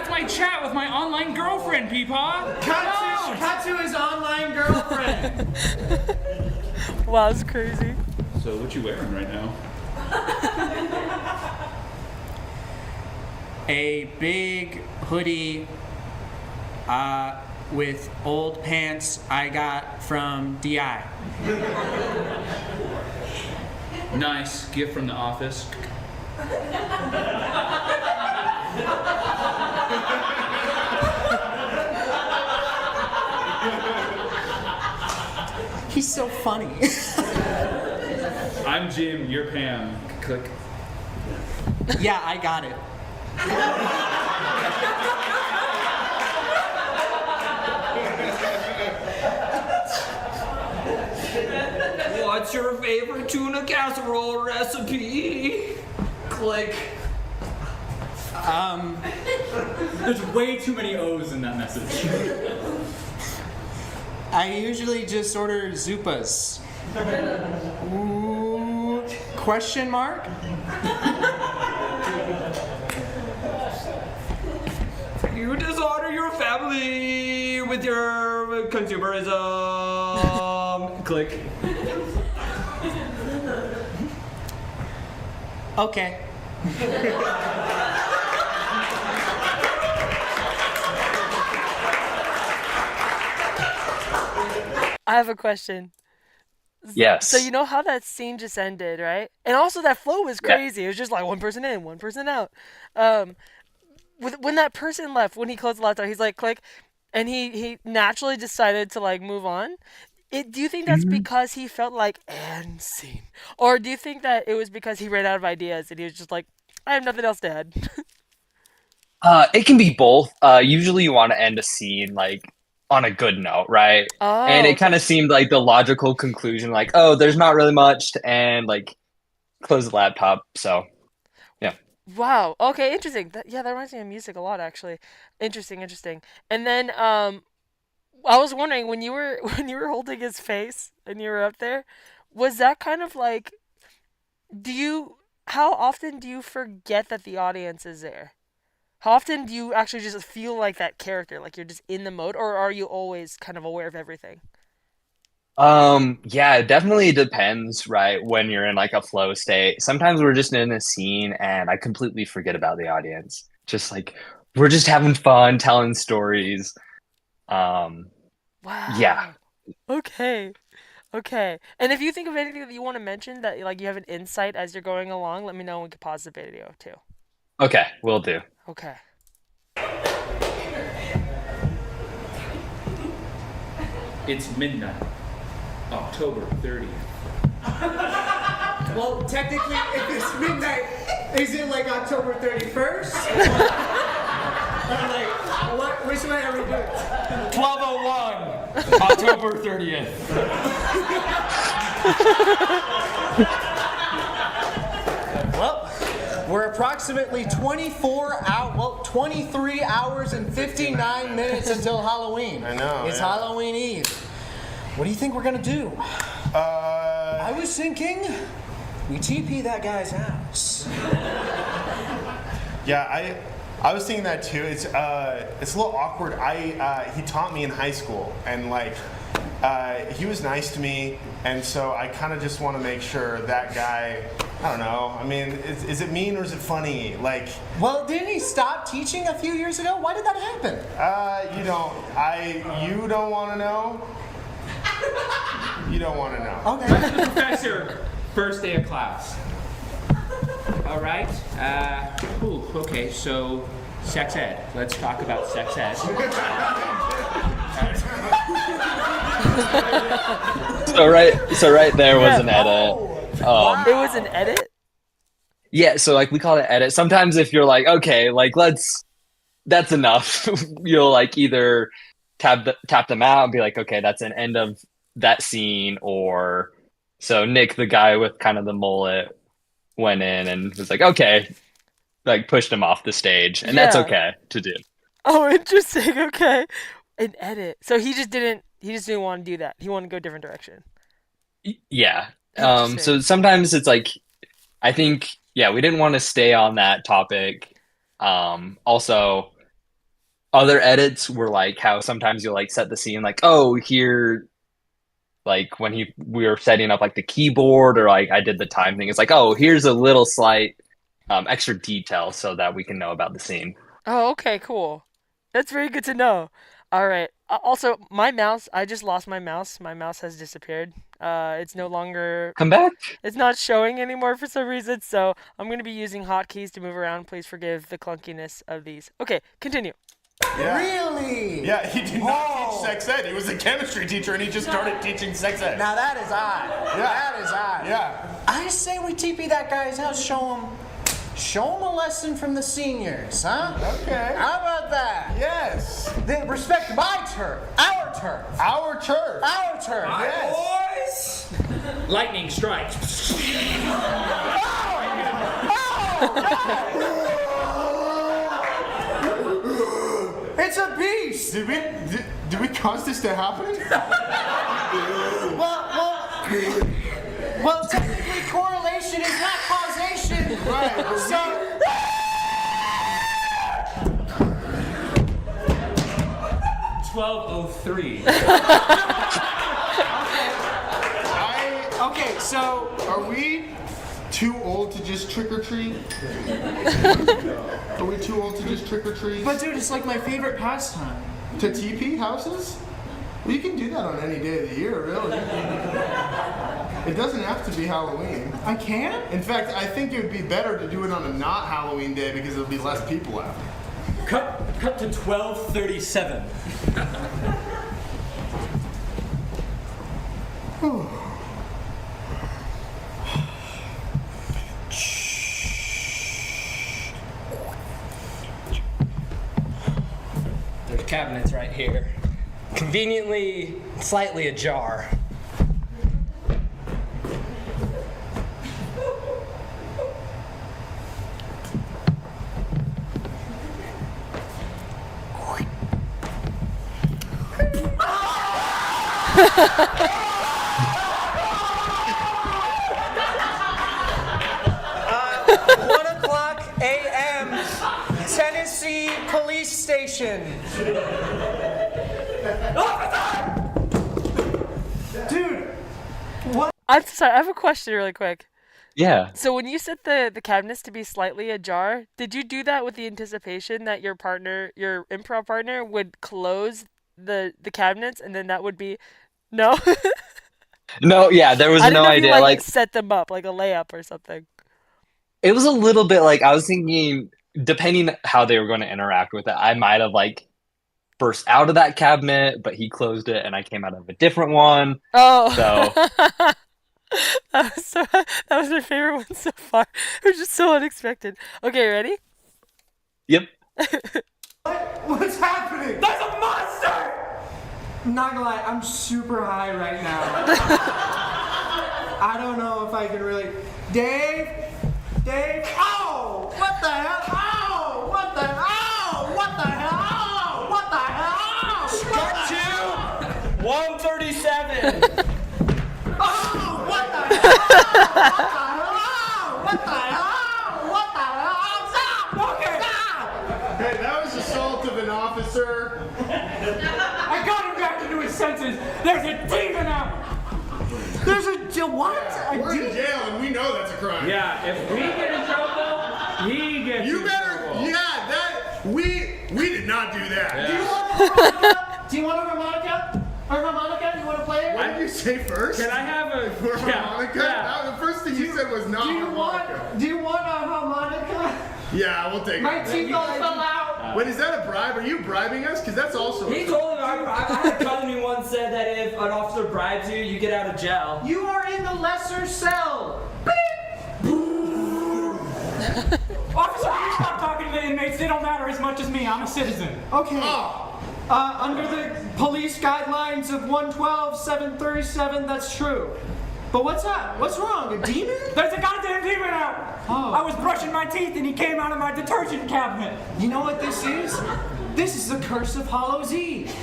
my chat with my online girlfriend, Peepaw. Cut to his online girlfriend. Wow, that's crazy. So what you wearing right now? A big hoodie with old pants I got from DI. Nice gift from the office. He's so funny. I'm Jim, you're Pam. Click. Yeah, I got it. What's your favorite tuna casserole recipe? Click. There's way too many O's in that message. I usually just order Zupas. Ooh, question mark? You dishonor your family with your consumerism. Click. Okay. I have a question. Yes. So you know how that scene just ended, right? And also that flow was Yeah. crazy. It was just like one person in, one person out. When that person left, when he closed the laptop, he's like, click, and he naturally decided to like move on. Do you think that's because he felt like and scene, or do you think that it was because he ran out of ideas and he was just like, I have nothing else to add? It can be both. Usually you want to end a scene like on a good note, right? Oh, And it okay. kind of seemed like the logical conclusion, like, oh, there's not really much to end, like close the laptop. So yeah. Wow. Okay, interesting. That reminds me of music a lot, actually. Interesting. And then I was wondering when you were when you were holding his face and you were up there, was that kind of like do you how often do you forget that the audience is there? How often do you actually just feel like that character, like you're just in the mode, or are you always kind of aware of everything? Yeah, it definitely depends, right? When you're in like a flow state. Sometimes we're just in a scene and I completely forget about the audience. Just like we're just having fun, telling stories. Um, yeah. Wow. Okay. Okay. And if you think of anything that you want to mention that like you have an insight as you're going along, let me know and we can pause the video too. Okay, will do. Okay. It's midnight, October 30th. Well, technically, if it's midnight, is it like October 31st? Or like, what? Which way are we doing? 12:01, October 30th. Well, we're approximately 23 hours and 59 minutes until Halloween. I know, It's yeah. Halloween Eve. What do you think we're gonna do? I was thinking we TP that guy's house. Yeah, I was thinking that too. It's a little awkward. He taught me in high school, and like he was nice to me, and so I kind of just want to make sure that guy. I don't know. I mean, is it mean or is it funny? Like, Well, didn't he stop teaching a few years ago? Why did that happen? you don't want to know. You don't want to know. Okay. Professor, first day of class. All right. Okay, so sex ed. Let's talk about sex ed. So right there was an edit. It was an edit? Yeah, so like we call it edit. Sometimes if you're like, okay, like that's enough, you'll like either tap them out and be like, okay, that's an end of that scene, or so Nick, the guy with kind of the mullet, went in and was like, okay, like pushed him off the stage, and that's Yeah. okay to do. Oh, interesting. Okay. An edit. So he just didn't want to do that. He wanted to go a different direction. Yeah. Interesting. So sometimes it's like, I think, yeah, we didn't want to stay on that topic. Also, other edits were like how sometimes you'll like set the scene like, oh, here, like when we were setting up like the keyboard, or like I did the time thing. It's like, oh, here's a little slight extra detail so that we can know about the scene. Oh, okay, cool. That's very good to know. All right. Also, my mouse. I just lost my mouse. My mouse has disappeared. It's no longer. Come back. It's not showing anymore for some reason. So I'm gonna be using hotkeys to move around. Please forgive the clunkiness of these. Okay, continue. Yeah. Really? Yeah, he did not Whoa. teach sex ed. He was a chemistry teacher and he just started teaching sex ed. Now that is odd. Yeah. That is odd. Yeah. I say we TP that guy's house, show him a lesson from the seniors, huh? Okay. How about that? Yes. Then respect my turf, our turf, Our church. our turf. Yes. Boys! Lightning strikes. It's a beast. Did we cause this to happen? Well, technically correlation is not causation. Right. So. 12:03. Okay, so Are we too old to just trick or treat? Are we too old to just trick or treat? but dude, it's like my favorite pastime. To TP houses? Well, you can do that on any day of the year, really. It doesn't have to be Halloween. I can? In fact, I think it would be better to do it on a not Halloween day because there'll be less people out. Cut to 12:37. There's cabinets right here. Conveniently, slightly ajar. A.M. Tennessee Police Station. Dude, what? I'm sorry. I have a question really quick. Yeah. So when you set the cabinets to be slightly ajar, did you do that with the anticipation that your partner, your improv partner, would close the cabinets and then that would be no? No, yeah, there was I didn't no know if you idea. like Like, set them up like a layup or something. it was a little bit like I was thinking, depending how they were going to interact with it, I might have like burst out of that cabinet, but he closed it and I came out of a different one. Oh. So that was my favorite one so far. It was just so unexpected. Okay, ready? yep. What's happening? There's a monster! I'm not gonna lie, I'm super high right now. I don't know if I can really. Dave? Oh! What the hell? Oh! What the hell? What the hell? What the hell? Cut to 137. Oh! What the hell? What the hell? What the hell? Stop! Okay! Stop! Hey, that was assault of an officer. I got him back into his senses. There's a demon out. There's a what? We're in jail and we know that's a crime. Yeah, if we get in trouble, he gets You in better, trouble. yeah, that, we did not do that. Do you want a harmonica? Do you want a harmonica? A harmonica? You want to play it? What did you say first? Can I have a For harmonica? Yeah. The first thing you said was not harmonica. Do you want a harmonica? Yeah, we'll take My it. teeth all fell out. Wait, is that a bribe? Are you bribing us? Because that's also He told me, I had a cousin who once said that if an officer bribes you, you get out of jail. You are in the lesser cell. Officer, you stop talking to the inmates. They don't matter as much as me. I'm a citizen. Okay. Oh. Under the police guidelines of 112-737, that's true. But what's up? What's wrong? A demon? There's a goddamn demon out. Oh. I was brushing my teeth and he came out of my detergent cabinet. You know what this is? This is the curse of Hallows Eve.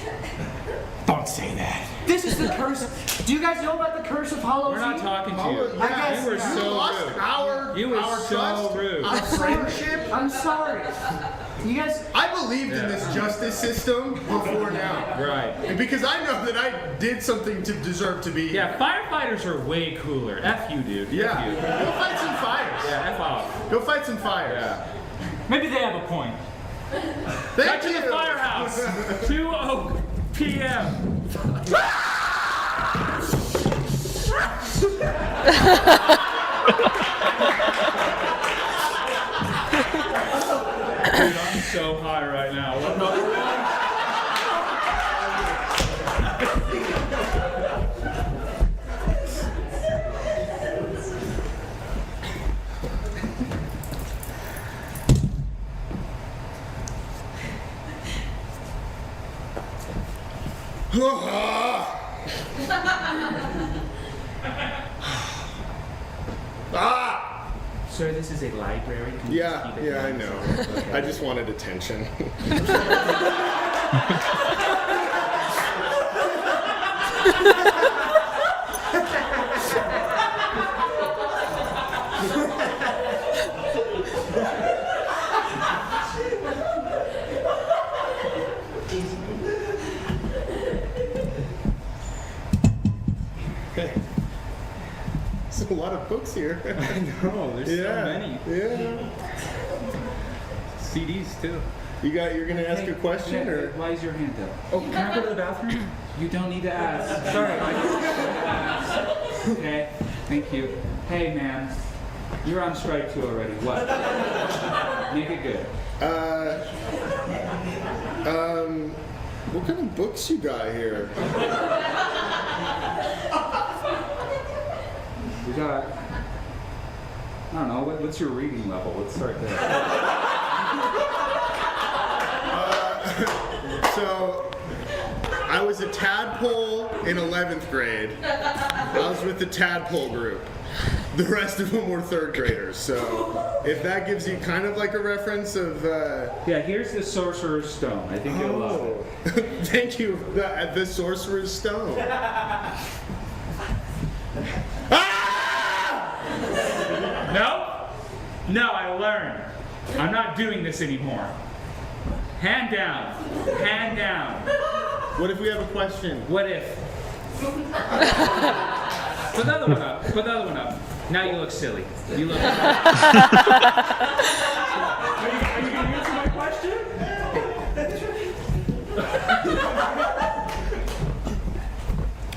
Don't say that. This is the curse. Do you guys know about the curse of Hallows We're not Eve? talking to you. Yeah, I guess- You were you so lost rude. our, You were our so trust, rude. our friendship. I'm sorry. You guys. I believed in this justice system before now. Right. Because I know that I did something to deserve to be here. Yeah, firefighters are way cooler. F you, dude. Yeah. F you. Go fight some fires. Yeah, F off. Go fight some fires. Yeah. Maybe they have a point. Back to the firehouse. 2:00 p.m. Dude, I'm so high right now. Sir, this is a library. Can you just keep it Yeah, I down? know. Okay. I just wanted attention. There's a lot of books here. I know, there's so many. Yeah. CDs too. You're gonna ask a question Yeah, or? why is your hand up? Oh, can I go to the bathroom? You don't need to ask. Sorry, I don't need to ask. Okay, thank you. Hey, man, you're on strike 2 already. What? Make it good. What kind of books you got here? We got. I don't know. What's your reading level? Let's start there. So, I was a tadpole in 11th grade. I was with the tadpole group. The rest of them were 3rd graders. So, if that gives you kind of like a reference of. Yeah, here's the Sorcerer's Stone. I think you'll love it. Thank you. The Sorcerer's Stone. No, I learned. I'm not doing this anymore. Hand down. Hand down. What if we have a question? What if? Put the other one up. Put the other one up. Now you look silly. You look. Are you going to answer my question?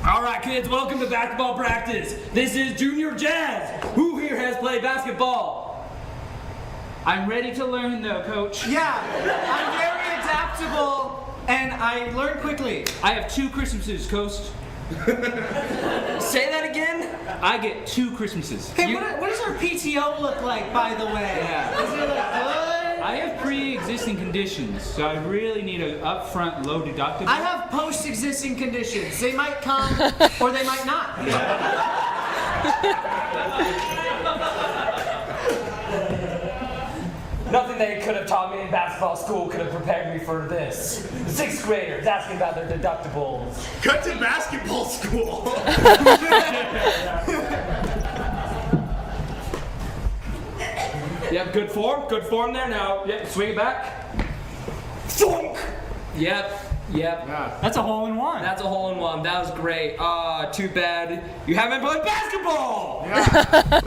All right, kids, welcome to basketball practice. This is Junior Jazz. Who here has played basketball? I'm ready to learn, though, Coach. Yeah, I'm very adaptable and I learn quickly. I have 2 Christmases, Coach. Say that again? I get 2 Christmases. Hey, what does our PTO look like, by the way? Yeah. Does it look good? I have pre-existing conditions, so I really need an upfront low deductible. I have post-existing conditions. They might come or they might not. Nothing they could have taught me in basketball school could have prepared me for this. 6th graders asking about their deductibles. Cut to basketball school. Yep, good form there. Now, yep, swing it back. Thunk! Yep. That's a hole in one. That's a hole in one. That was great. Too bad you haven't played basketball. Yeah.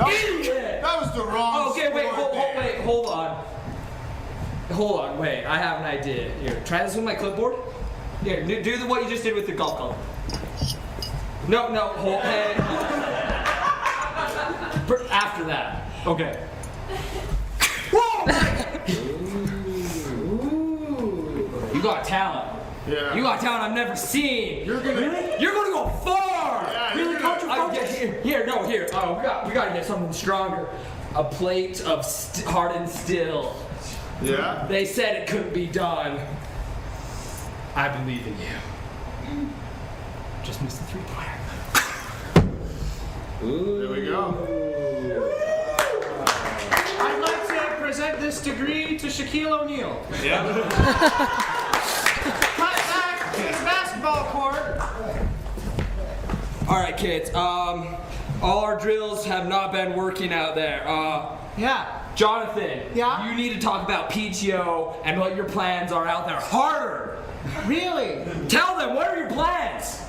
Idiot. That was the wrong. Okay, wait, sport there. hold on. Hold on, wait. I have an idea. Here, try this with my clipboard. Here, do what you just did with the golf club. No, hold. Hey. After that. Okay. Whoa! Ooh. You got talent. Yeah. You got talent I've never seen. You're gonna. You're gonna go far. Yeah, Really, you're coach? gonna- Here. Oh, we got to get something stronger. A plate of hardened steel. Yeah. They said it couldn't be done. I believe in you. Just missed the 3-pointer. There we go. I'd like to present this degree to Shaquille O'Neal. Yeah. Cut back to the basketball court. All right, kids. All our drills have not been working out there. Yeah. Jonathan. Yeah? You need to talk about PTO and what your plans are out there harder. Really? Tell them, what are your plans?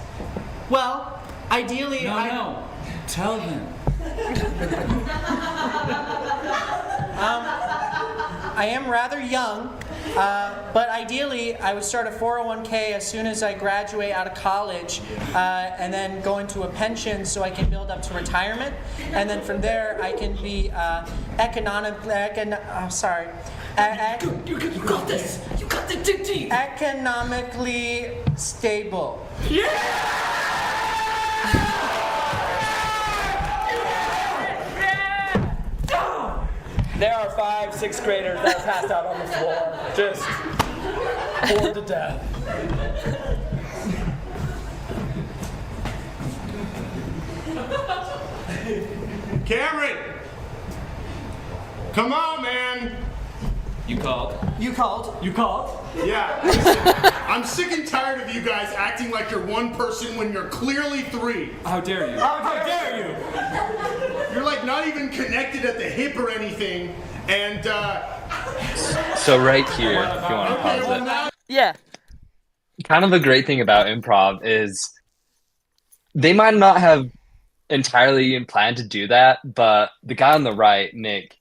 Well, ideally, No. Tell them. I am rather young, But ideally, I would start a 401k as soon as I graduate out of college, and then go into a pension so I can build up to retirement. And then from there, I can be You got this. You got the team. economically stable. There are 5 6th graders that are passed out on the floor, just bored to death. Cameron! Come on, man! You called? You called? You called? Yeah, listen, I'm sick and tired of you guys acting like you're one person when you're clearly 3. How dare you? How dare you? You're like not even connected at the hip or anything, and So right here, if you want to okay, pause well it. now Yeah. Kind of a great thing about improv is they might not have entirely planned to do that, but the guy on the right, Nick,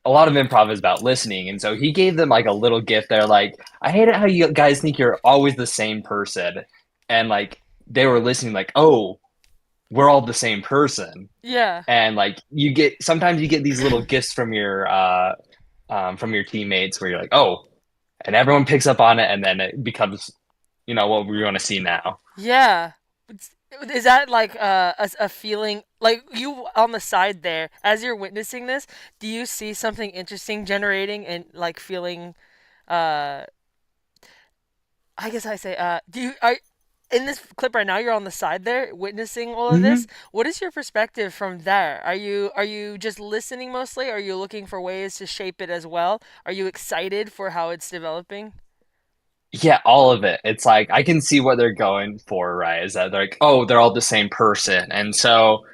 a lot of improv is about listening, and so he gave them like a little gift there, like, I hate it how you guys think you're always the same person, and like they were listening, like, oh, we're all the same person, Yeah. and like sometimes you get these little gifts from your teammates where you're like, oh, and everyone picks up on it, and then it becomes, what we want to see now. Yeah. Is that like a feeling, like you on the side there, as you're witnessing this, do you see something interesting generating and like feeling, I guess I say, in this clip right now, you're on the side there witnessing all of this. What is your perspective from there? Are you just listening mostly? Are you looking for ways to shape it as well? Are you excited for how it's developing? Yeah, all of it. It's like I can see what they're going for, right? Is that they're like, oh, they're all the same person. And so,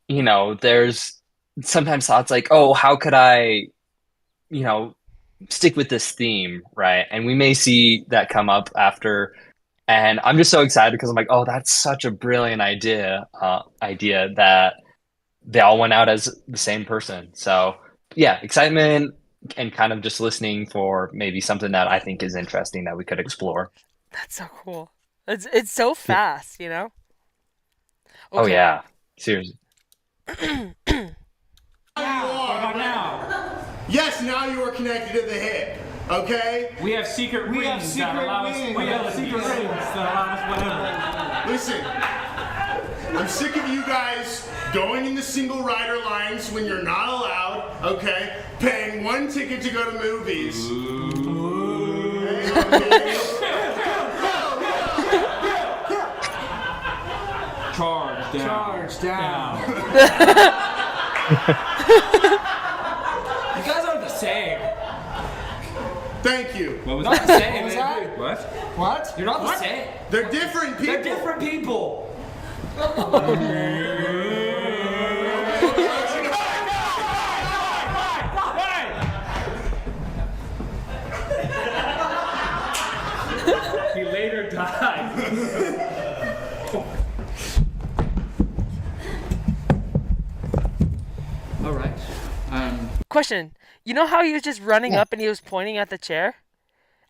there's sometimes thoughts like, oh, how could I, stick with this theme, right? And we may see that come up after. And I'm just so excited because I'm like, oh, that's such a brilliant idea that they all went out as the same person. So yeah, excitement and kind of just listening for maybe something that I think is interesting that we could explore. That's so cool. It's so fast, you know? Oh Okay. yeah, seriously. yes, now you are connected to the hip. Okay? We have secret rings that allow us whatever. Listen, I'm sick of you guys going in the single rider lines when you're not allowed, okay? Paying 1 ticket to go to movies. Charge down. Charge down. You guys are the same. Thank you. What was Not that? the same. was that? What? What? You're not the same. They're different people. They're different people. He later died. All right. Question. You know how he was just running up and he was pointing at the chair?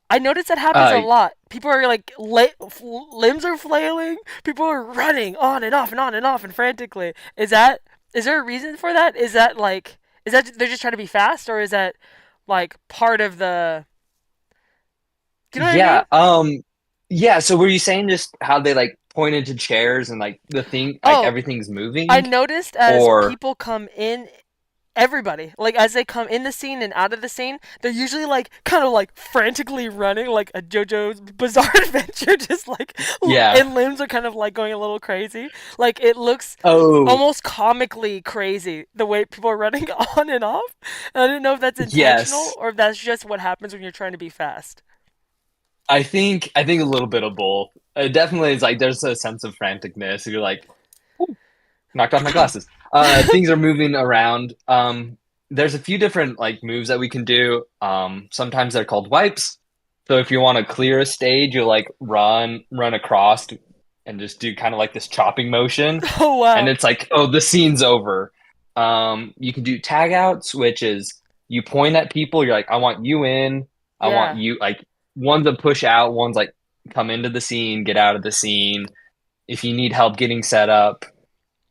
I noticed that happens a lot. People are like, limbs are flailing. People are running on and off and on and off and frantically. Is there a reason for that? Is that they're just trying to be fast, or is that like part of the? Do you know what I mean? Yeah. So were you saying just how they like pointed to chairs and like the thing, like everything's moving? I noticed as Or- people come in, everybody, like as they come in the scene and out of the scene, they're usually like kind of like frantically running like a JoJo's Bizarre Adventure, just like Yeah. and limbs are kind of like going a little crazy. Like it looks Oh, almost comically crazy the way people are running on and off. And I didn't know if that's intentional Yes. or if that's just what happens when you're trying to be fast. I think a little bit of both. It definitely is like there's a sense of franticness. You're like, "Ooh, knocked off my glasses. Things are moving around. There's a few different like moves that we can do. Sometimes they're called wipes. So if you want to clear a stage, you like run across and just do kind of like this chopping motion. Oh wow. And it's like, oh, the scene's over. You can do tag outs, which is you point at people, you're like, I want you in, I want Yeah. you like one's a push out, one's like come into the scene, get out of the scene. If you need help getting set up,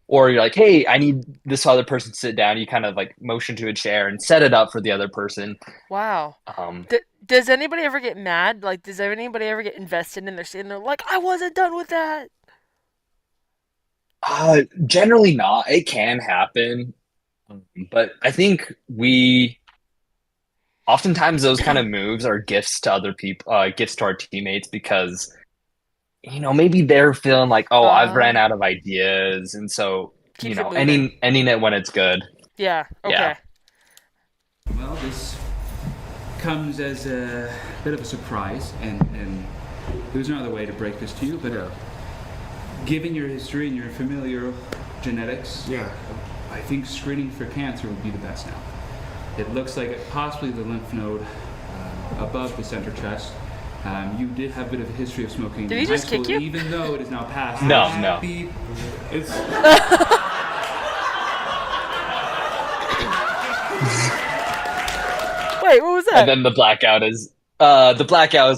or you're like, hey, I need this other person to sit down, you kind of like motion to a chair and set it up for the other person. Wow. Um, Does anybody ever get mad? Like, does anybody ever get invested in their scene? They're like, I wasn't done with that. Generally not. It can happen, but I think we oftentimes those kind of moves are gifts to other people, gifts to our teammates because maybe they're feeling like, oh, I've ran Uh, out of ideas, and so keeps it moving. ending it when it's good. Yeah. Yeah. Okay. Well, this comes as a bit of a surprise, and there's no other way to break this to you, but given your history and your familial genetics, Yeah. I think screening for cancer would be the best now. It looks like possibly the lymph node above the center chest. You did have a bit of a history of smoking Did in he high just kick school, you? even though it is now past. No. Happy- It's Wait, what was that? And then the blackout is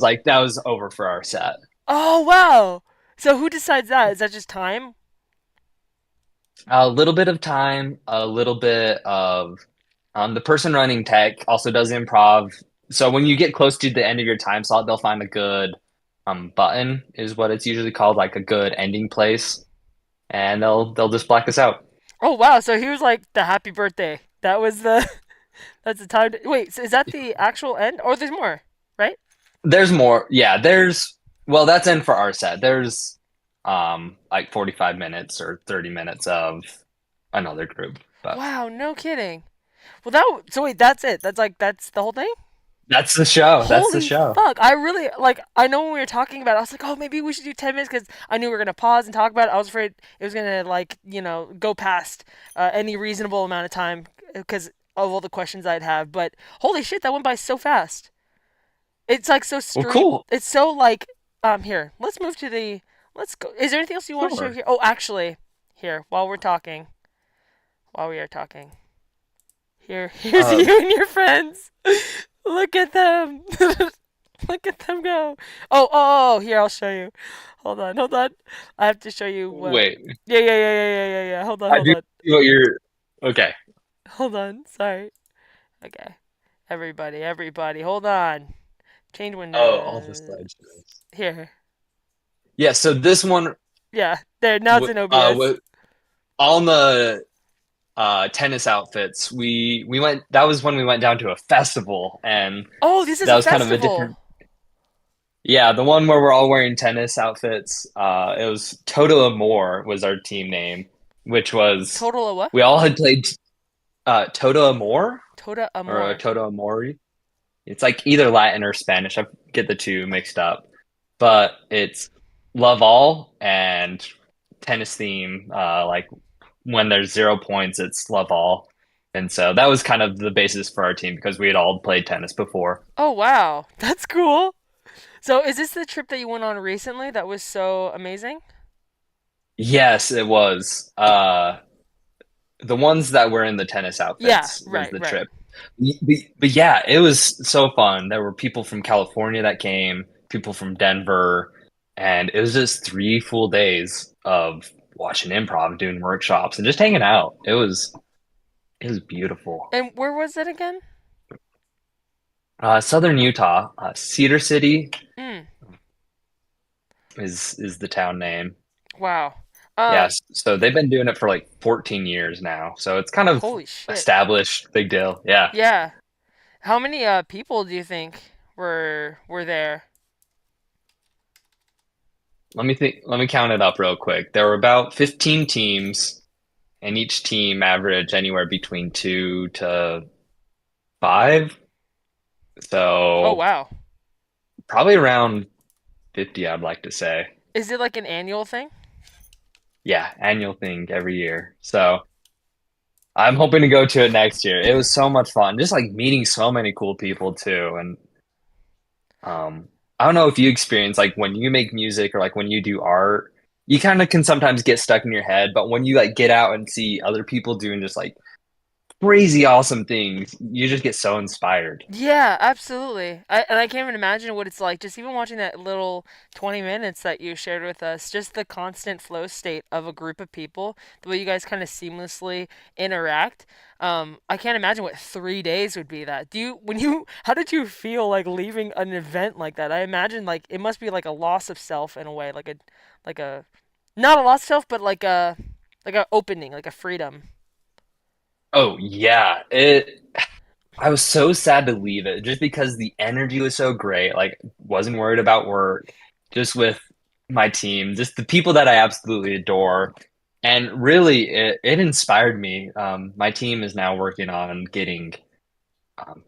like that was over for our set. Oh, wow. So who decides that? Is that just time? A little bit of time, a little bit of the person running tech also does improv. So when you get close to the end of your time slot, they'll find a good button is what it's usually called, like a good ending place, and they'll just black us out. Oh, wow. So he was like the happy birthday. That was the that's the time. Wait, so is that the actual end? Or there's more, right? There's more. Yeah, well, that's in for our set. There's like 45 minutes or 30 minutes of another group. But Wow, no kidding. Well, so wait, that's it. That's the whole thing? that's the show. That's the Holy show. fuck. I really like I know when we were talking about it, I was like, "Oh, maybe we should do 10 minutes cuz I knew we were going to pause and talk about it. I was afraid it was going to go past any reasonable amount of time because of all the questions I'd have, but holy shit, that went by so fast. It's like so Well, street. cool. It's so like here. Let's move to the let's go. Is there anything else you want to show Sure. here? Oh, actually, here while we are talking. Here's Uh, you and your friends. Look at them. Look at them go. Oh, here, I'll show you. Hold on. I have to show you what. Wait, Yeah. Hold I do on. see what you're. Okay. Hold on. Sorry. Okay. Everybody, hold on. Change Oh, all the windows. slideshows. Here. Yeah. So this one, Yeah. There. Now it's in OBS. on the tennis outfits, we went. That was when we went down to a festival, and Oh, this is that a was kind of a festival. different. Yeah, the one where we're all wearing tennis outfits. It was Toto Amor was our team name, which was Total of what? we all had played Toto Amor Toda or Amor. Toto Amori. It's like either Latin or Spanish. I get the two mixed up, but it's love all and tennis theme. Like when there's 0 points, it's love all, and so that was kind of the basis for our team because we had all played tennis before. Oh, wow. That's cool. So, is this the trip that you went on recently that was so amazing? Yes, it was. The ones that were in the tennis Yeah, outfits was right, the right. trip. But yeah, it was so fun. There were people from California that came, people from Denver, and it was just 3 full days of watching improv, doing workshops, and just hanging out. It was beautiful. And where was it again? Southern Utah, Cedar City Mm, is the town name. wow. Yes, so they've been doing it for like 14 years now. So it's kind of Holy shit. established, big deal. Yeah. Yeah. How many people do you think were there? Let me think. Let me count it up real quick. There were about 15 teams, and each team averaged anywhere between 2 to 5. Oh, So wow. probably around 50, I'd like to say. Is it like an annual thing? Yeah, annual thing every year. So I'm hoping to go to it next year. It was so much fun. Just like meeting so many cool people too. And I don't know if you experience like when you make music or like when you do art, you kind of can sometimes get stuck in your head, but when you like get out and see other people doing just like crazy awesome things. You just get so inspired. Yeah, absolutely. And I can't even imagine what it's like just even watching that little 20 minutes that you shared with us, just the constant flow state of a group of people, the way you guys kind of seamlessly interact. I can't imagine what 3 days would be that. How did you feel like leaving an event like that? I imagine like it must be like a loss of self in a way, like a, not a loss of self, but like a opening, like a freedom. Oh yeah, it. I was so sad to leave it just because the energy was so great. Like, wasn't worried about work, just with my team, just the people that I absolutely adore. And really, it inspired me. My team is now working on getting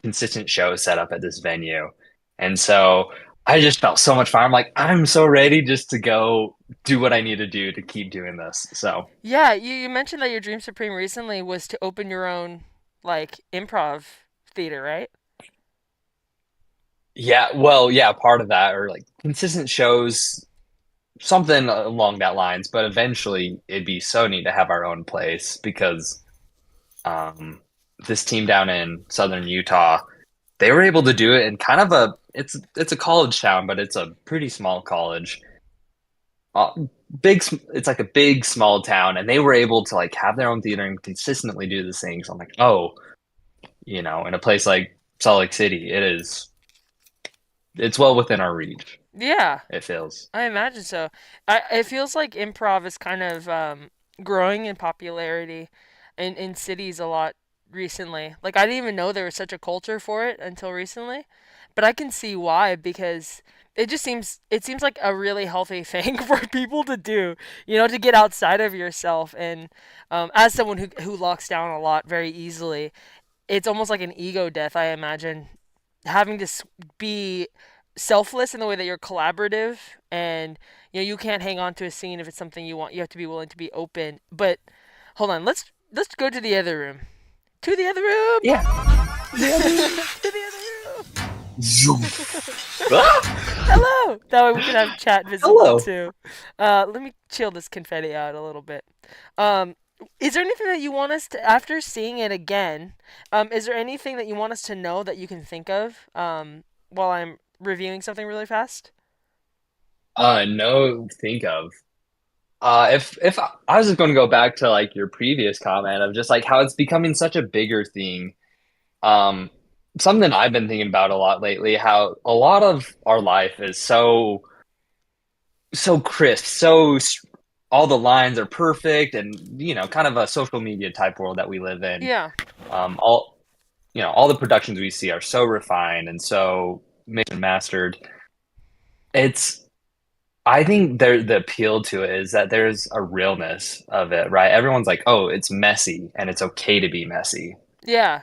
consistent shows set up at this venue. And so I just felt so much fire. I'm like, I'm so ready just to go do what I need to do to keep doing this. So, Yeah, you mentioned that your dream supreme recently was to open your own like improv theater, right? yeah, well, yeah, part of that or like consistent shows something along that lines. But eventually, it'd be so neat to have our own place because um, this team down in southern Utah, they were able to do it in kind of a it's a college town, but it's a pretty small college. Uh, it's like a big small town, and they were able to like have their own theater and consistently do this thing. So I'm like, oh, in a place like Salt Lake City, it's well within our reach. Yeah, It feels. I imagine so. It feels like improv is kind of growing in popularity in cities a lot recently. Like I didn't even know there was such a culture for it until recently, but I can see why because it seems like a really healthy thing for people to do, to get outside of yourself and as someone who locks down a lot very easily, it's almost like an ego death, I imagine, having to be selfless in the way that you're collaborative and you can't hang on to a scene if it's something you want. You have to be willing to be open. But hold on, let's go to the other room. To the other room. Yeah. To the other room. Zoom. Ah! Hello. That way we can have chat visible Hello. too. Let me chill this confetti out a little bit. Um, is there anything that you want us to, after seeing it again, is there anything that you want us to know that you can think of while I'm reviewing something really fast? No, think of. If I was just going to go back to like your previous comment of just like how it's becoming such a bigger thing. Um, Something I've been thinking about a lot lately, how a lot of our life is so crisp, all the lines are perfect, and kind of a social media type world that we live in. Yeah. All all the productions we see are so refined and so mixed and mastered. It's I think the appeal to it is that there's a realness of it, right? Everyone's like, oh, it's messy and it's okay to be messy. Yeah.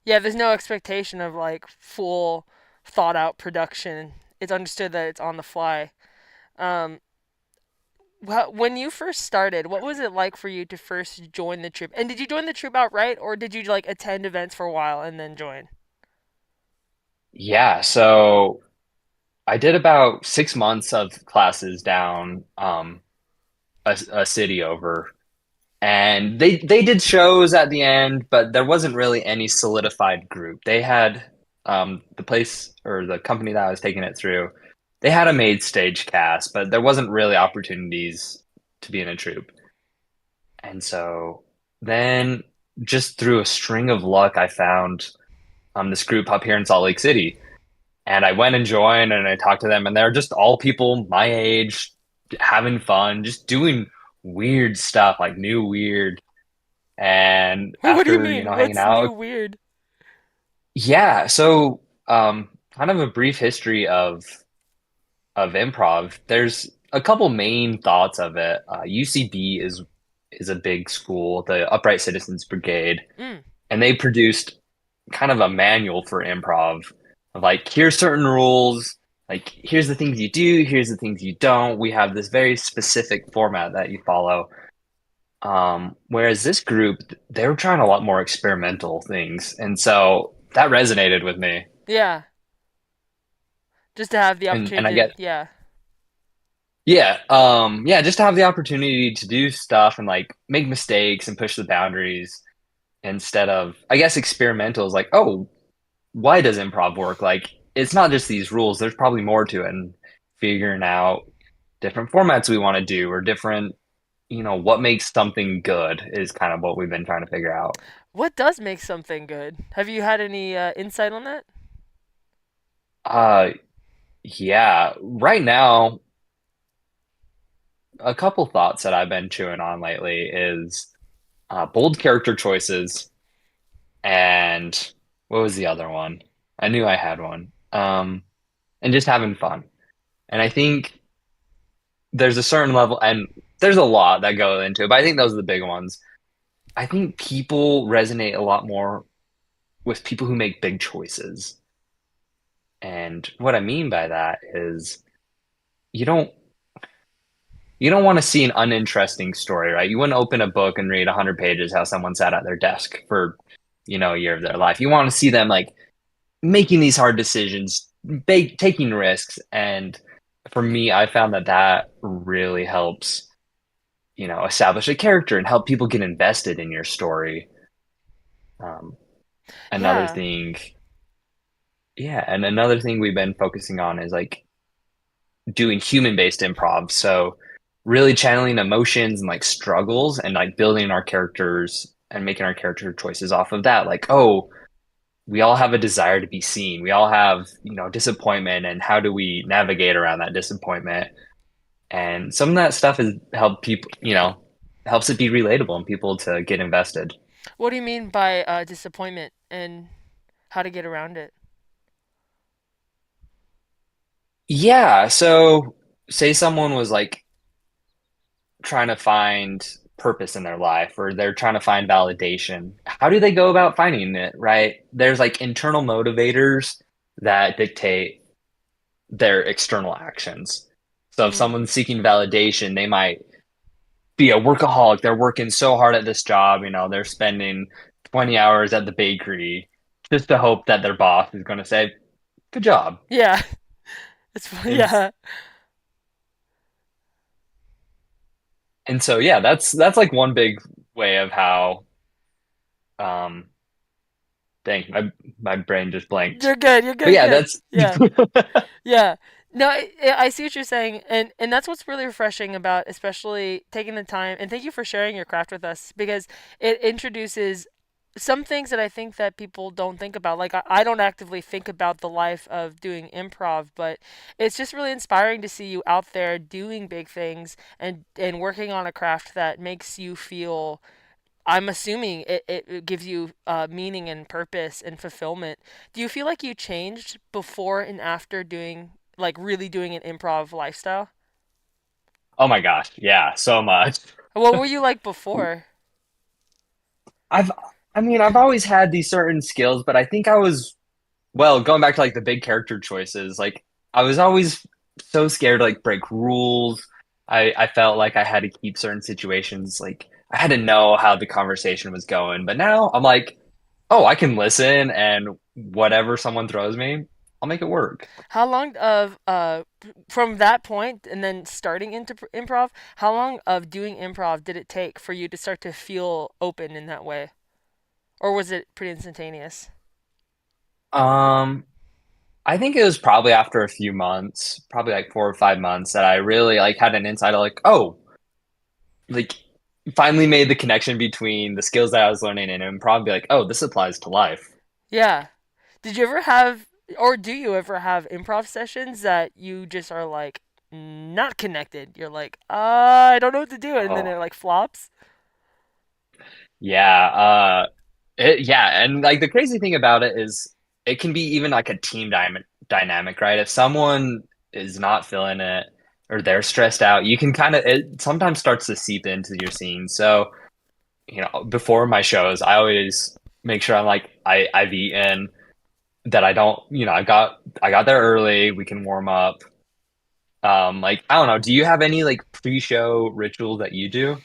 Yeah, there's no expectation of like full thought out production. It's understood that it's on the fly. Um, when you first started, what was it like for you to first join the troupe? And did you join the troupe outright, or did you like attend events for a while and then join? Yeah, so I did about 6 months of classes down a city over, and they did shows at the end, but there wasn't really any solidified group. They had the place or the company that I was taking it through. They had a made stage cast, but there wasn't really opportunities to be in a troupe. And so then, just through a string of luck, I found this group up here in Salt Lake City. And I went and joined and I talked to them, and they're just all people my age, having fun, just doing weird stuff, like new weird. And What do you after, mean? hanging What's new out, weird? yeah. So, kind of a brief history of improv. There's a couple main thoughts of it. UCB is a big school, the Upright Citizens Brigade, Mm. and they produced kind of a manual for improv of like here's certain rules, like here's the things you do, here's the things you don't. We have this very specific format that you follow. Whereas this group, they were trying a lot more experimental things, and so that resonated with me. Yeah. Just to have the And I opportunity. get Yeah. yeah, just to have the opportunity to do stuff and like make mistakes and push the boundaries instead of, I guess, experimental is like, oh, why does improv work? Like, it's not just these rules, there's probably more to it, and figuring out different formats we want to do or different, what makes something good is kind of what we've been trying to figure out. What does make something good? Have you had any insight on that? Uh, yeah, right now, a couple thoughts that I've been chewing on lately is bold character choices and what was the other one? I knew I had one. And just having fun. And I think there's a certain level, and there's a lot that go into it, but I think those are the big ones. I think people resonate a lot more with people who make big choices. And what I mean by that is you don't you don't want to see an uninteresting story, right? You wouldn't open a book and read 100 pages how someone sat at their desk for, a year of their life. You want to see them like making these hard decisions, taking risks. And for me, I found that that really helps, establish a character and help people get invested in your story. Um, another Yeah. thing, yeah, and another thing we've been focusing on is like doing human-based improv. So really channeling emotions and like struggles and like building our characters and making our character choices off of that. Like, oh, we all have a desire to be seen. We all have, disappointment, and how do we navigate around that disappointment? And some of that stuff has helped people, helps it be relatable and people to get invested. What do you mean by disappointment and how to get around it? Yeah, so say someone was like trying to find purpose in their life or they're trying to find validation. How do they go about finding it, right? There's like internal motivators that dictate their external actions. So if Mm. someone's seeking validation, they might be a workaholic. They're working so hard at this job, they're spending 20 hours at the bakery just to hope that their boss is going to say, "Good job." Yeah. It's It's yeah. and so yeah, that's like one big way of how um dang, my brain just blanked. You're good. You're But good. yeah, Good. that's Yeah. Yeah. No, I see what you're saying, and that's what's really refreshing about especially taking the time. And thank you for sharing your craft with us because it introduces some things that I think that people don't think about. Like I don't actively think about the life of doing improv, but it's just really inspiring to see you out there doing big things and working on a craft that makes you feel. I'm assuming it gives you meaning and purpose and fulfillment. Do you feel like you changed before and after doing, like, really doing an improv lifestyle? oh my gosh, yeah, so much. What were you like before? I've I mean, I've always had these certain skills, but I think I was well, going back to like the big character choices, like I was always so scared to like break rules. I felt like I had to keep certain situations like I had to know how the conversation was going. But now I'm like, oh, I can listen and whatever someone throws me, I'll make it work. How long of from that point and then starting into improv, how long of doing improv did it take for you to start to feel open in that way? Or was it pretty instantaneous? Um, I think it was probably after a few months, probably like 4 or 5 months, that I really like had an insight of like, oh, like finally made the connection between the skills that I was learning in improv, be like, oh, this applies to life. Yeah. Did you ever have, or do you ever have improv sessions that you just are like not connected? You're like, I don't know what to do, and then Oh, it like flops. yeah. Yeah. And like the crazy thing about it is it can be even like a team dynamic, right? If someone is not feeling it or they're stressed out, you can kind of, it sometimes starts to seep into your scene. So, before my shows, I always make sure I'm like, I've eaten, that I don't, I got there early, we can warm up. Like, I don't know, do you have any like pre-show rituals that you do?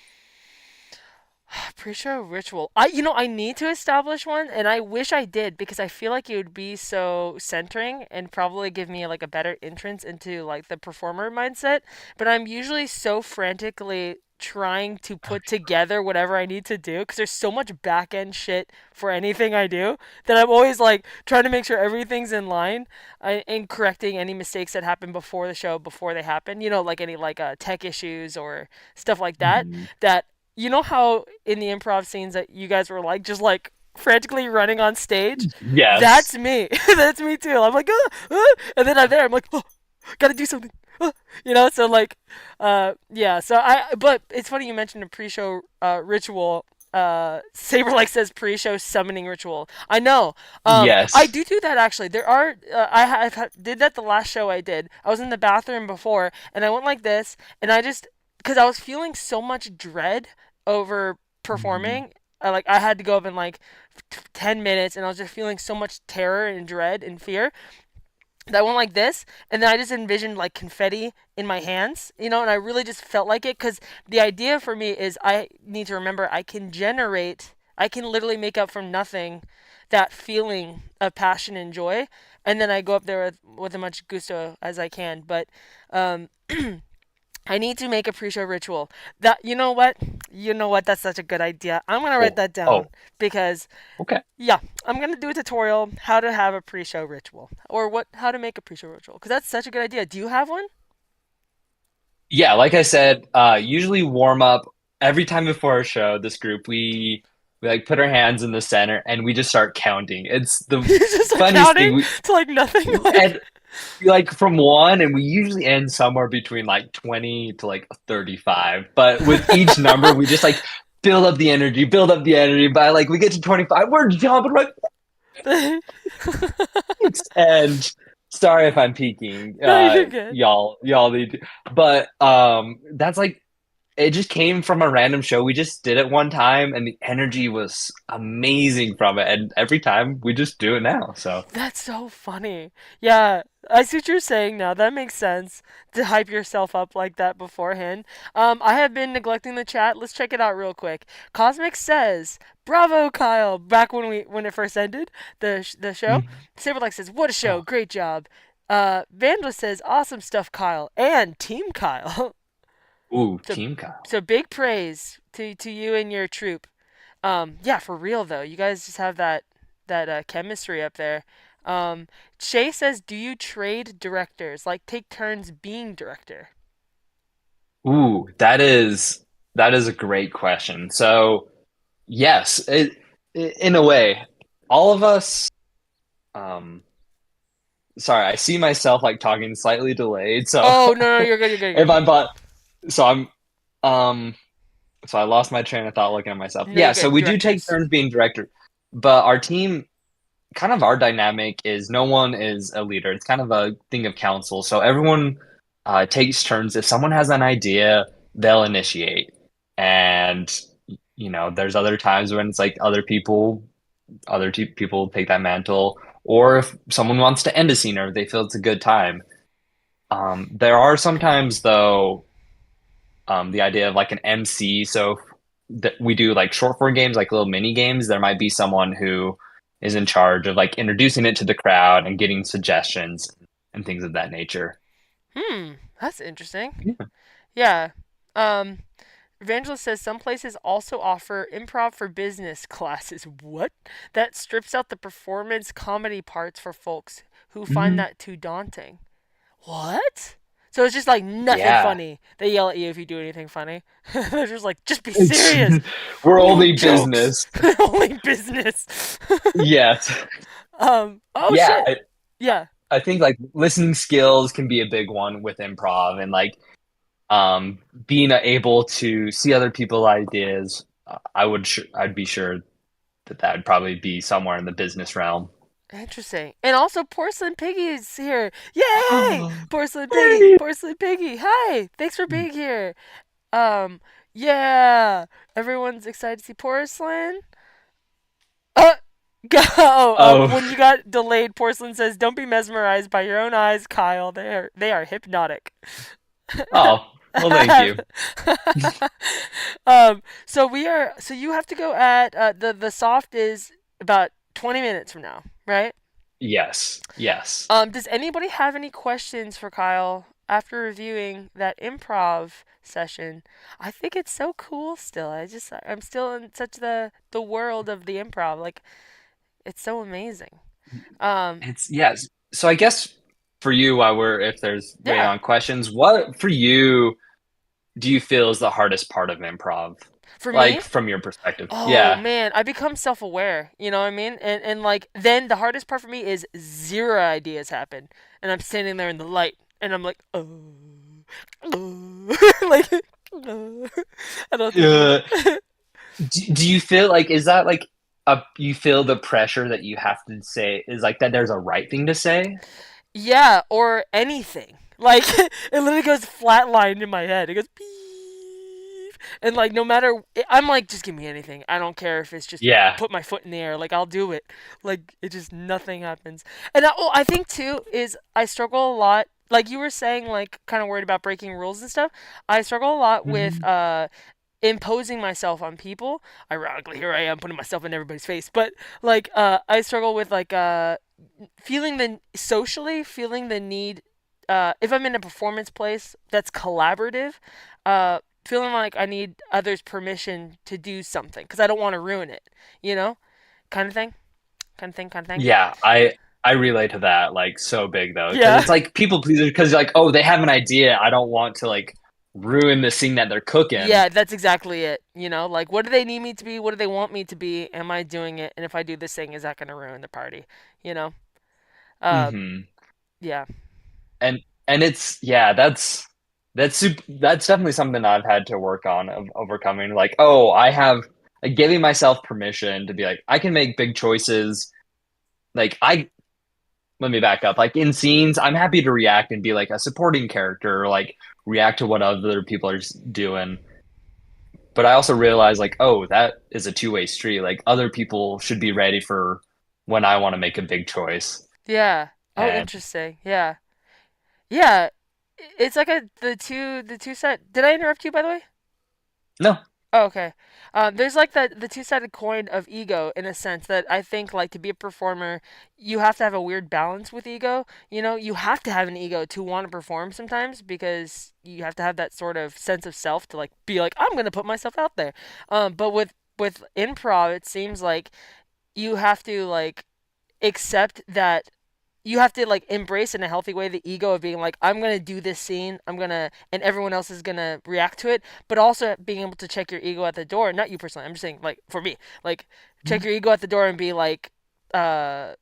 Pre-show ritual. I need to establish one, and I wish I did because I feel like it would be so centering and probably give me like a better entrance into like the performer mindset. But I'm usually so frantically trying to put together whatever I need to do because there's so much back end shit for anything I do that I'm always like trying to make sure everything's in line and correcting any mistakes that happen before the show before they happen. Like any like tech issues or stuff like that. That you know how in the improv scenes that you guys were like just like frantically running on stage. Yes. That's me. That's me too. I'm like, and then I'm there. I'm like, oh, gotta do something. So like, yeah. But it's funny you mentioned a pre-show ritual. Saber like says pre-show summoning ritual. I know. Yes. I do that actually. There are. Did that the last show I did. I was in the bathroom before, and I went like this, and I just because I was feeling so much dread over performing. I had to go up in like 10 minutes, and I was just feeling so much terror and dread and fear. That went like this, and then I just envisioned like confetti in my hands, and I really just felt like it because the idea for me is I need to remember I can literally make up from nothing that feeling of passion and joy, and then I go up there with as much gusto as I can. But I need to make a pre-show ritual. You know what? That's such a good idea. I'm gonna write that down because okay. Yeah, I'm gonna do a tutorial how to have a pre-show ritual or how to make a pre-show ritual because that's such a good idea. Do you have one? Yeah, like I said, usually warm up every time before a show. This group we like put our hands in the center and we just start counting. It's the just funniest thing. To like nothing. And like from 1, and we usually end somewhere between like 20 to like 35. But with each number, we just like build up the energy. By like we get to 25, we're jumping like. And sorry if I'm peeking, No, you're good. y'all need to, but that's like. It just came from a random show. We just did it one time, and the energy was amazing from it. And every time we just do it now. So that's so funny. Yeah, I see what you're saying now. That makes sense to hype yourself up like that beforehand. I have been neglecting the chat. Let's check it out real quick. Cosmic says, "Bravo, Kyle!" Back when it first ended the show. Saberlike says, "What a show! Great job." Vandal says, "Awesome stuff, Kyle," and Team Kyle. Ooh, Team Kyle. So big praise to you and your troupe. Yeah, for real though. You guys just have that chemistry up there. Shay says, "Do you trade directors? Like take turns being director?" Ooh, that is a great question. So, yes, in a way, all of us. Sorry, I see myself like talking slightly delayed. So. Oh no, you're good. You're good. If I'm So I'm, so I lost my train of thought looking at myself. No, yeah, so we directors. do take turns being director, but our team, kind of our dynamic is no one is a leader. It's kind of a thing of council. So everyone takes turns. If someone has an idea, they'll initiate. And, there's other times when it's like other people take that mantle. Or if someone wants to end a scene or they feel it's a good time. There are sometimes, though, the idea of like an MC. So we do like short form games, like little mini games. There might be someone who is in charge of like introducing it to the crowd and getting suggestions and things of that nature. That's interesting. Yeah. Evangelist says some places also offer improv for business classes. What? That strips out the performance comedy parts for folks who find that too daunting. What? So it's just like nothing funny. They yell at you if you do anything funny. They're just like, just be serious. We're only business. Only business. Yes. Shit. Yeah. I think like listening skills can be a big one with improv, and like being able to see other people's ideas. I'd be sure that would probably be somewhere in the business realm. Interesting. And also Porcelain Piggy is here. Yay! Porcelain Piggy. Hi. Thanks for being here. Yeah. Everyone's excited to see Porcelain. When you got delayed, Porcelain says, "Don't be mesmerized by your own eyes, Kyle. They are hypnotic." Oh, well, thank you. So you have to go at the soft is about 20 minutes from now, right? Yes. Does anybody have any questions for Kyle after reviewing that improv session, I think it's so cool still. I'm still in such the world of the improv. Like it's so amazing. Um, It's yes. So I guess for you, while we're if there's waiting yeah. on questions, what for you do you feel is the hardest part of improv? For Like me, from your perspective. oh Yeah. man, I become self-aware, you know what I mean? And like then the hardest part for me is zero ideas happen and I'm standing there in the light and I'm like, oh, like I don't think Uh, do you feel like is that like you feel the pressure that you have to say is like that there's a right thing to say? yeah, or anything. Like it literally goes flatlined in my head. It goes beep. And like no matter I'm like just give me anything. I don't care if it's just Yeah. put my foot in the air. Like I'll do it. Like it just nothing happens. And I think too is I struggle a lot. Like you were saying like kind of worried about breaking rules and stuff. I struggle a lot with Mhm. imposing myself on people. Ironically, here I am putting myself in everybody's face. But like I struggle with like feeling the socially feeling the need if I'm in a performance place that's collaborative, feeling like I need others' permission to do something because I don't want to ruin it, you know, kind of thing, kind of thing, kind of thing. Yeah, I relate to that like so big though because Yeah, it's like people pleaser because like oh they have an idea I don't want to like ruin the scene that they're cooking. yeah, that's exactly it. You know, like what do they need me to be? What do they want me to be? Am I doing it? And if I do this thing, is that going to ruin the party? You know, uh, Hmm. yeah, And it's yeah that's definitely something I've had to work on of overcoming like oh I have like giving myself permission to be like I can make big choices like I let me back up. Like in scenes, I'm happy to react and be like a supporting character, or like react to what other people are doing. But I also realize like, oh, that is a two-way street. Like other people should be ready for when I want to make a big choice. yeah. Oh, And interesting. Yeah, yeah. It's like the two set. Did I interrupt you by the way? no, Oh, okay. There's like the two-sided coin of ego in a sense that I think like to be a performer, you have to have a weird balance with ego. You know, you have to have an ego to want to perform sometimes because you have to have that sort of sense of self to like be like I'm gonna put myself out there. But with improv, it seems like you have to like accept that you have to like embrace in a healthy way the ego of being like I'm gonna do this scene, I'm gonna and everyone else is gonna react to it, but also being able to check your ego at the door. Not you personally, I'm just saying like for me, like check your ego at the door and be like uh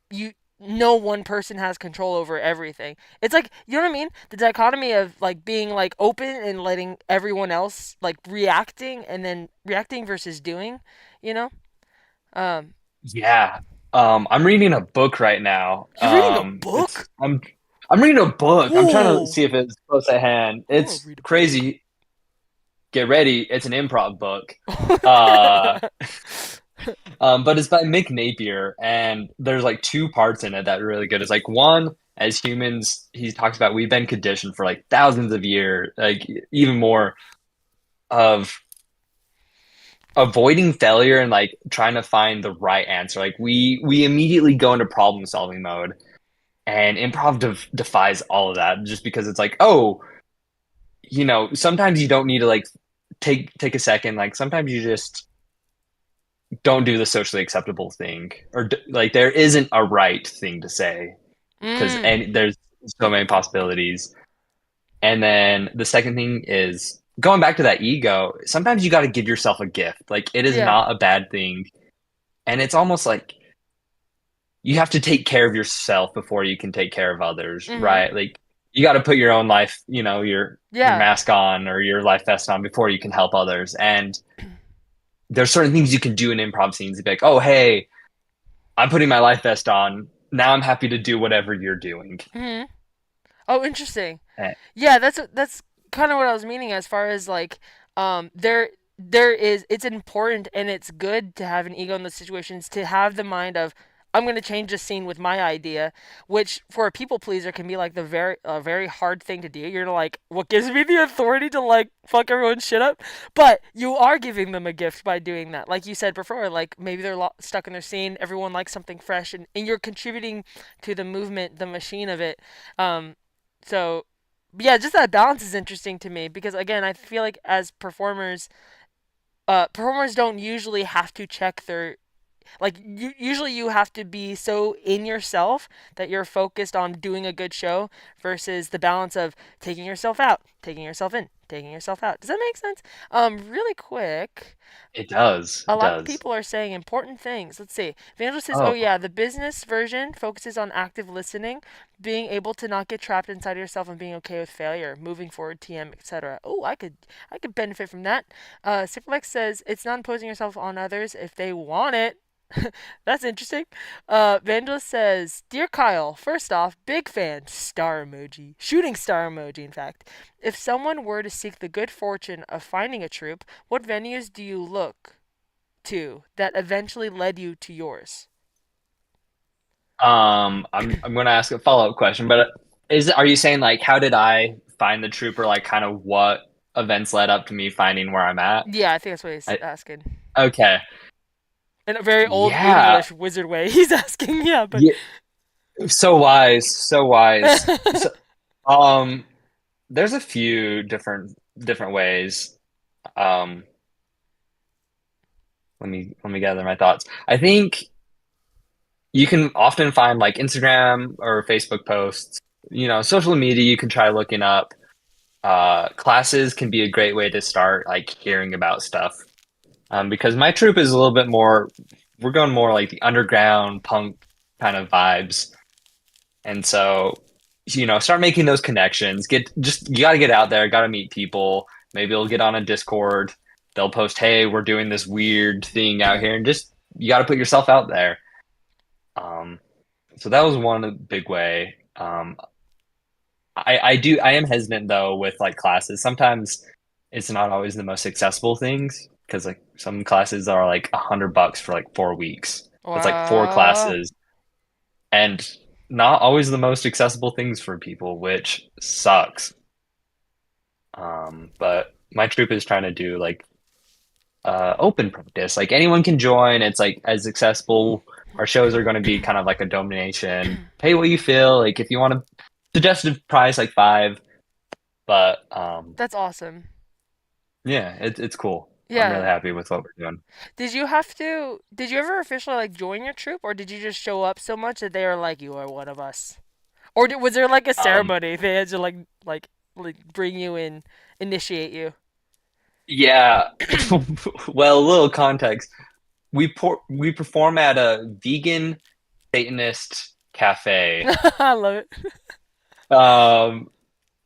you no one person has control over everything. It's like you know what I mean? The dichotomy of like being like open and letting everyone else like reacting and then reacting versus doing, you know? Um yeah. I'm reading a book right now. you're reading a It's book? I'm reading a book. I'm trying to Whoa. see if it's close at hand. I wanna It's read a crazy. Get ready. It's an improv book. Uh, book. but it's by Mick Napier, and there's like two parts in it that are really good. It's like one, as humans, he talks about we've been conditioned for like thousands of years, like even more of avoiding failure and like trying to find the right answer. Like we immediately go into problem solving mode, and improv defies all of that just because it's like, oh, sometimes you don't need to like take a second. Like sometimes you just don't do the socially acceptable thing or like there isn't a right thing to say because Mm, and there's so many possibilities and then the second thing is going back to that ego sometimes you got to give yourself a gift like it is yeah. not a bad thing and it's almost like you have to take care of yourself before you can take care of others Mhm. right like you got to put your own life your Yeah. mask on or your life vest on before you can help others and there's certain things you can do in improv scenes to be like, oh, hey, I'm putting my life vest on. Now I'm happy to do whatever you're doing. Mhm. Oh, interesting. Eh, Yeah, that's kind of what I was meaning as far as like there is it's important and it's good to have an ego in those situations to have the mind of I'm going to change the scene with my idea, which for a people pleaser can be like the very hard thing to do. You're like, what gives me the authority to like fuck everyone's shit up? But you are giving them a gift by doing that. Like you said before, like maybe they're stuck in their scene, everyone likes something fresh and you're contributing to the movement, the machine of it. Um so yeah, just that balance is interesting to me because again, I feel like as performers, performers don't usually have to check their like usually you have to be so in yourself that you're focused on doing a good show versus the balance of taking yourself out, taking yourself in, taking yourself out. Does that make sense? Really quick, It does. a It lot of does. people are saying important things. Let's see. Evangelist says, "Oh Oh, yeah, the business version focuses on active listening, being able to not get trapped inside yourself and being okay with failure, moving forward, TM, etc." Oh, I could benefit from that. Superlex says it's not imposing yourself on others if they want it. That's interesting. Vangelist says, "Dear Kyle, first off, big fan, star emoji, shooting star emoji, in fact. If someone were to seek the good fortune of finding a troupe, what venues do you look to that eventually led you to yours?" I'm gonna ask a follow-up question, but are you saying like how did I find the trooper? Like kind of what events led up to me finding where I'm at? Yeah, I think that's what he's I, asking. okay. In a very old Yeah. English wizard way, he's asking. Yeah, but Yeah. So wise. So wise. So, um, there's a few different ways. Um, let me gather my thoughts. I think you can often find like Instagram or Facebook posts. Social media. You can try looking up. Classes can be a great way to start like hearing about stuff. Because my troupe is a little bit more. We're going more like the underground punk kind of vibes, and so start making those connections. You got to get out there, got to meet people. Maybe they'll get on a Discord. They'll post, "Hey, we're doing this weird thing out here," and just you got to put yourself out there. Um, so that was one big way. I am hesitant though with like classes. Sometimes it's not always the most accessible things because like some classes are like $100 for like 4 weeks. It's like four wow, classes and not always the most accessible things for people, which sucks. But my troupe is trying to do like open practice. Like anyone can join. It's like as accessible. Our shows are going to be kind of like a donation. Pay what you feel. Like if you want to suggested price like five, but that's awesome. yeah, it's cool. I'm really Yeah. happy with what we're doing. Did you ever officially like join your troop, or did you just show up so much that they were like, "You are one of us"? Or was there like a Um, ceremony they had to like bring you in, initiate you? yeah. Well, a little context. We perform at a vegan Satanist cafe. I love it. Um,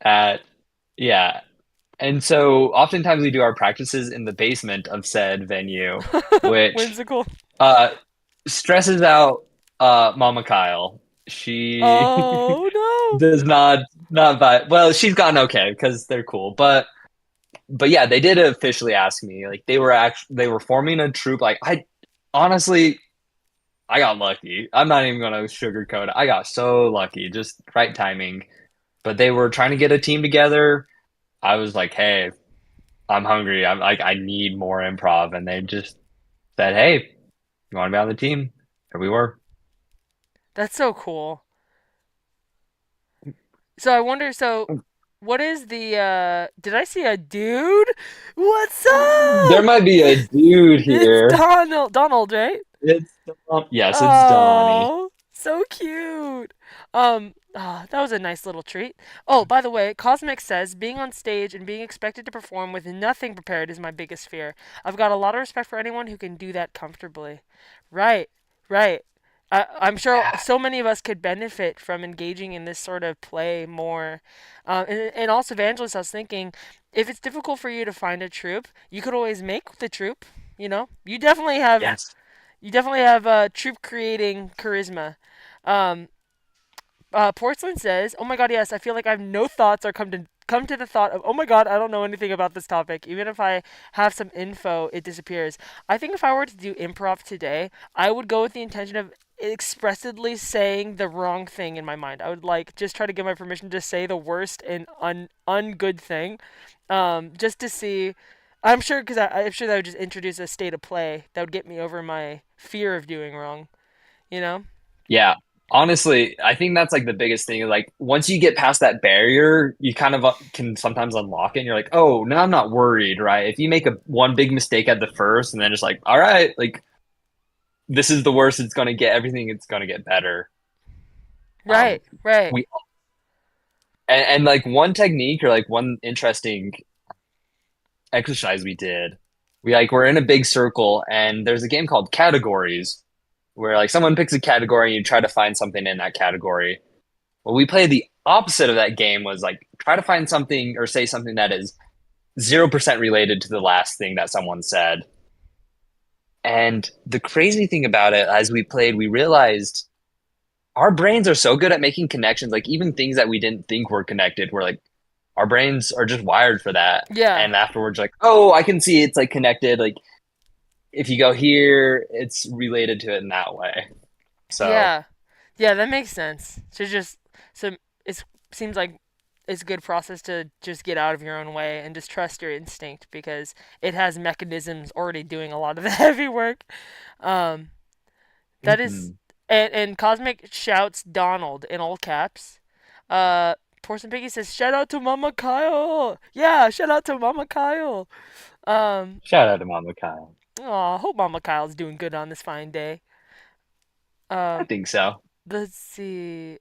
at yeah, and so oftentimes we do our practices in the basement of said venue, which Whimsical. uh stresses out Mama Kyle. She Oh no. does not vibe. Well, she's gotten okay because they're cool, but yeah, they did officially ask me. Like they were forming a troupe. Like I honestly I got lucky. I'm not even gonna sugarcoat it. I got so lucky, just right timing. But they were trying to get a team together. I was like, hey, I'm hungry. I'm like I need more improv, and they just said, hey, you want to be on the team? Here we were. That's so cool. So I wonder, so what is the did I see a dude? What's There up? might be a dude It's here. Donald, right? It's yes, it's Donnie. Oh, so cute. That was a nice little treat. Oh, by the way, Cosmic says being on stage and being expected to perform with nothing prepared is my biggest fear. I've got a lot of respect for anyone who can do that comfortably. Right, right. I'm sure Yeah. so many of us could benefit from engaging in this sort of play more. And also, Evangelist, I was thinking, if it's difficult for you to find a troupe, you could always make the troupe. You know, Yes. you definitely have troop creating charisma. Um, Porcelain says, "Oh my God, yes! I feel like I have no thoughts or come to the thought of, oh my God, I don't know anything about this topic. Even if I have some info, it disappears." I think if I were to do improv today, I would go with the intention of expressly saying the wrong thing in my mind. I would like just try to get my permission to say the worst and ungood thing, just to see. I'm sure because I'm sure that would just introduce a state of play that would get me over my fear of doing wrong. You know? Yeah. Honestly, I think that's like the biggest thing. Like once you get past that barrier, you kind of can sometimes unlock it. And you're like, oh, now I'm not worried, right? If you make a one big mistake at the first, and then just like, all right, like this is the worst it's going to get. Everything it's going to get better. Um, Right, right. we and like one technique or like one interesting exercise we did. We like we're in a big circle, and there's a game called Categories, where like someone picks a category and you try to find something in that category. Well, we played the opposite of that game was like try to find something or say something that is 0% related to the last thing that someone said. And the crazy thing about it, as we played, we realized our brains are so good at making connections, like even things that we didn't think were connected, we're like, our brains are just wired for that. Yeah. And afterwards, like, oh, I can see it's like connected. Like if you go here, it's related to it in that way. So Yeah. Yeah, that makes sense. So it seems like it's a good process to just get out of your own way and just trust your instinct because it has mechanisms already doing a lot of the heavy work. Um, that is, mhm. and Cosmic shouts Donald in all caps. Uh, Porson Piggy says, "Shout out to Mama Kyle." Yeah, shout out to Mama Kyle. Um, Shout out to Mama Kyle. aw, hope Mama Kyle's doing good on this fine day. I Um, think so. let's see.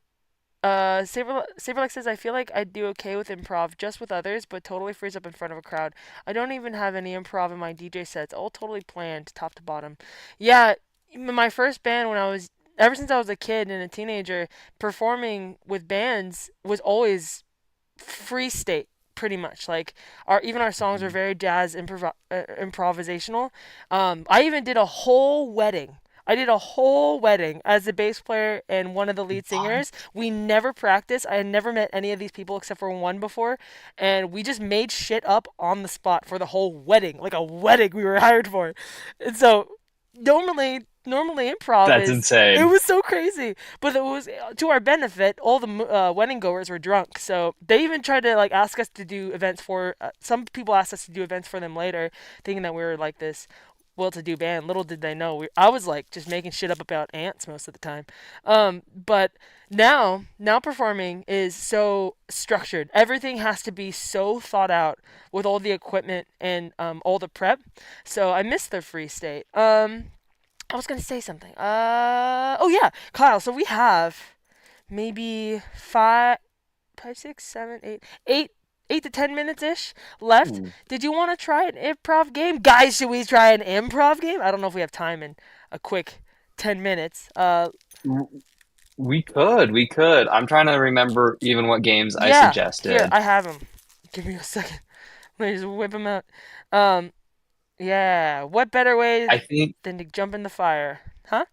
Saberlex says, I feel like I'd do okay with improv just with others, but totally freeze up in front of a crowd. I don't even have any improv in my DJ sets, all totally planned, top to bottom. Yeah, my first band ever since I was a kid and a teenager, performing with bands was always free state, pretty much. Like, even our songs are Mhm. very improvisational. I even did a whole wedding. I did a whole wedding as the bass player and one of the lead What? singers. We never practiced. I had never met any of these people except for one before, and we just made shit up on the spot for the whole wedding, like a wedding we were hired for. And so normally improv That's is it insane. was so crazy, but it was to our benefit. All the wedding goers were drunk, so they even tried to like ask us to do events for. Some people asked us to do events for them later, thinking that we were like this well-to-do band. Little did they know I was like just making shit up about ants most of the time. But now performing is so structured. Everything has to be so thought out with all the equipment and all the prep. So I miss the free state. I was gonna say something. Oh yeah, Kyle. So we have maybe five, 6, 7, 8 to 10 minutes ish left. Ooh. Did you want to try an improv game, guys? Should we try an improv game? I don't know if we have time in a quick 10 minutes. W- We could, we could. I'm trying to remember even what games I Yeah. Here, suggested. I have them. Give me a second. Let me just whip them out. Um, yeah. What better way I think, than to jump in the fire? Huh?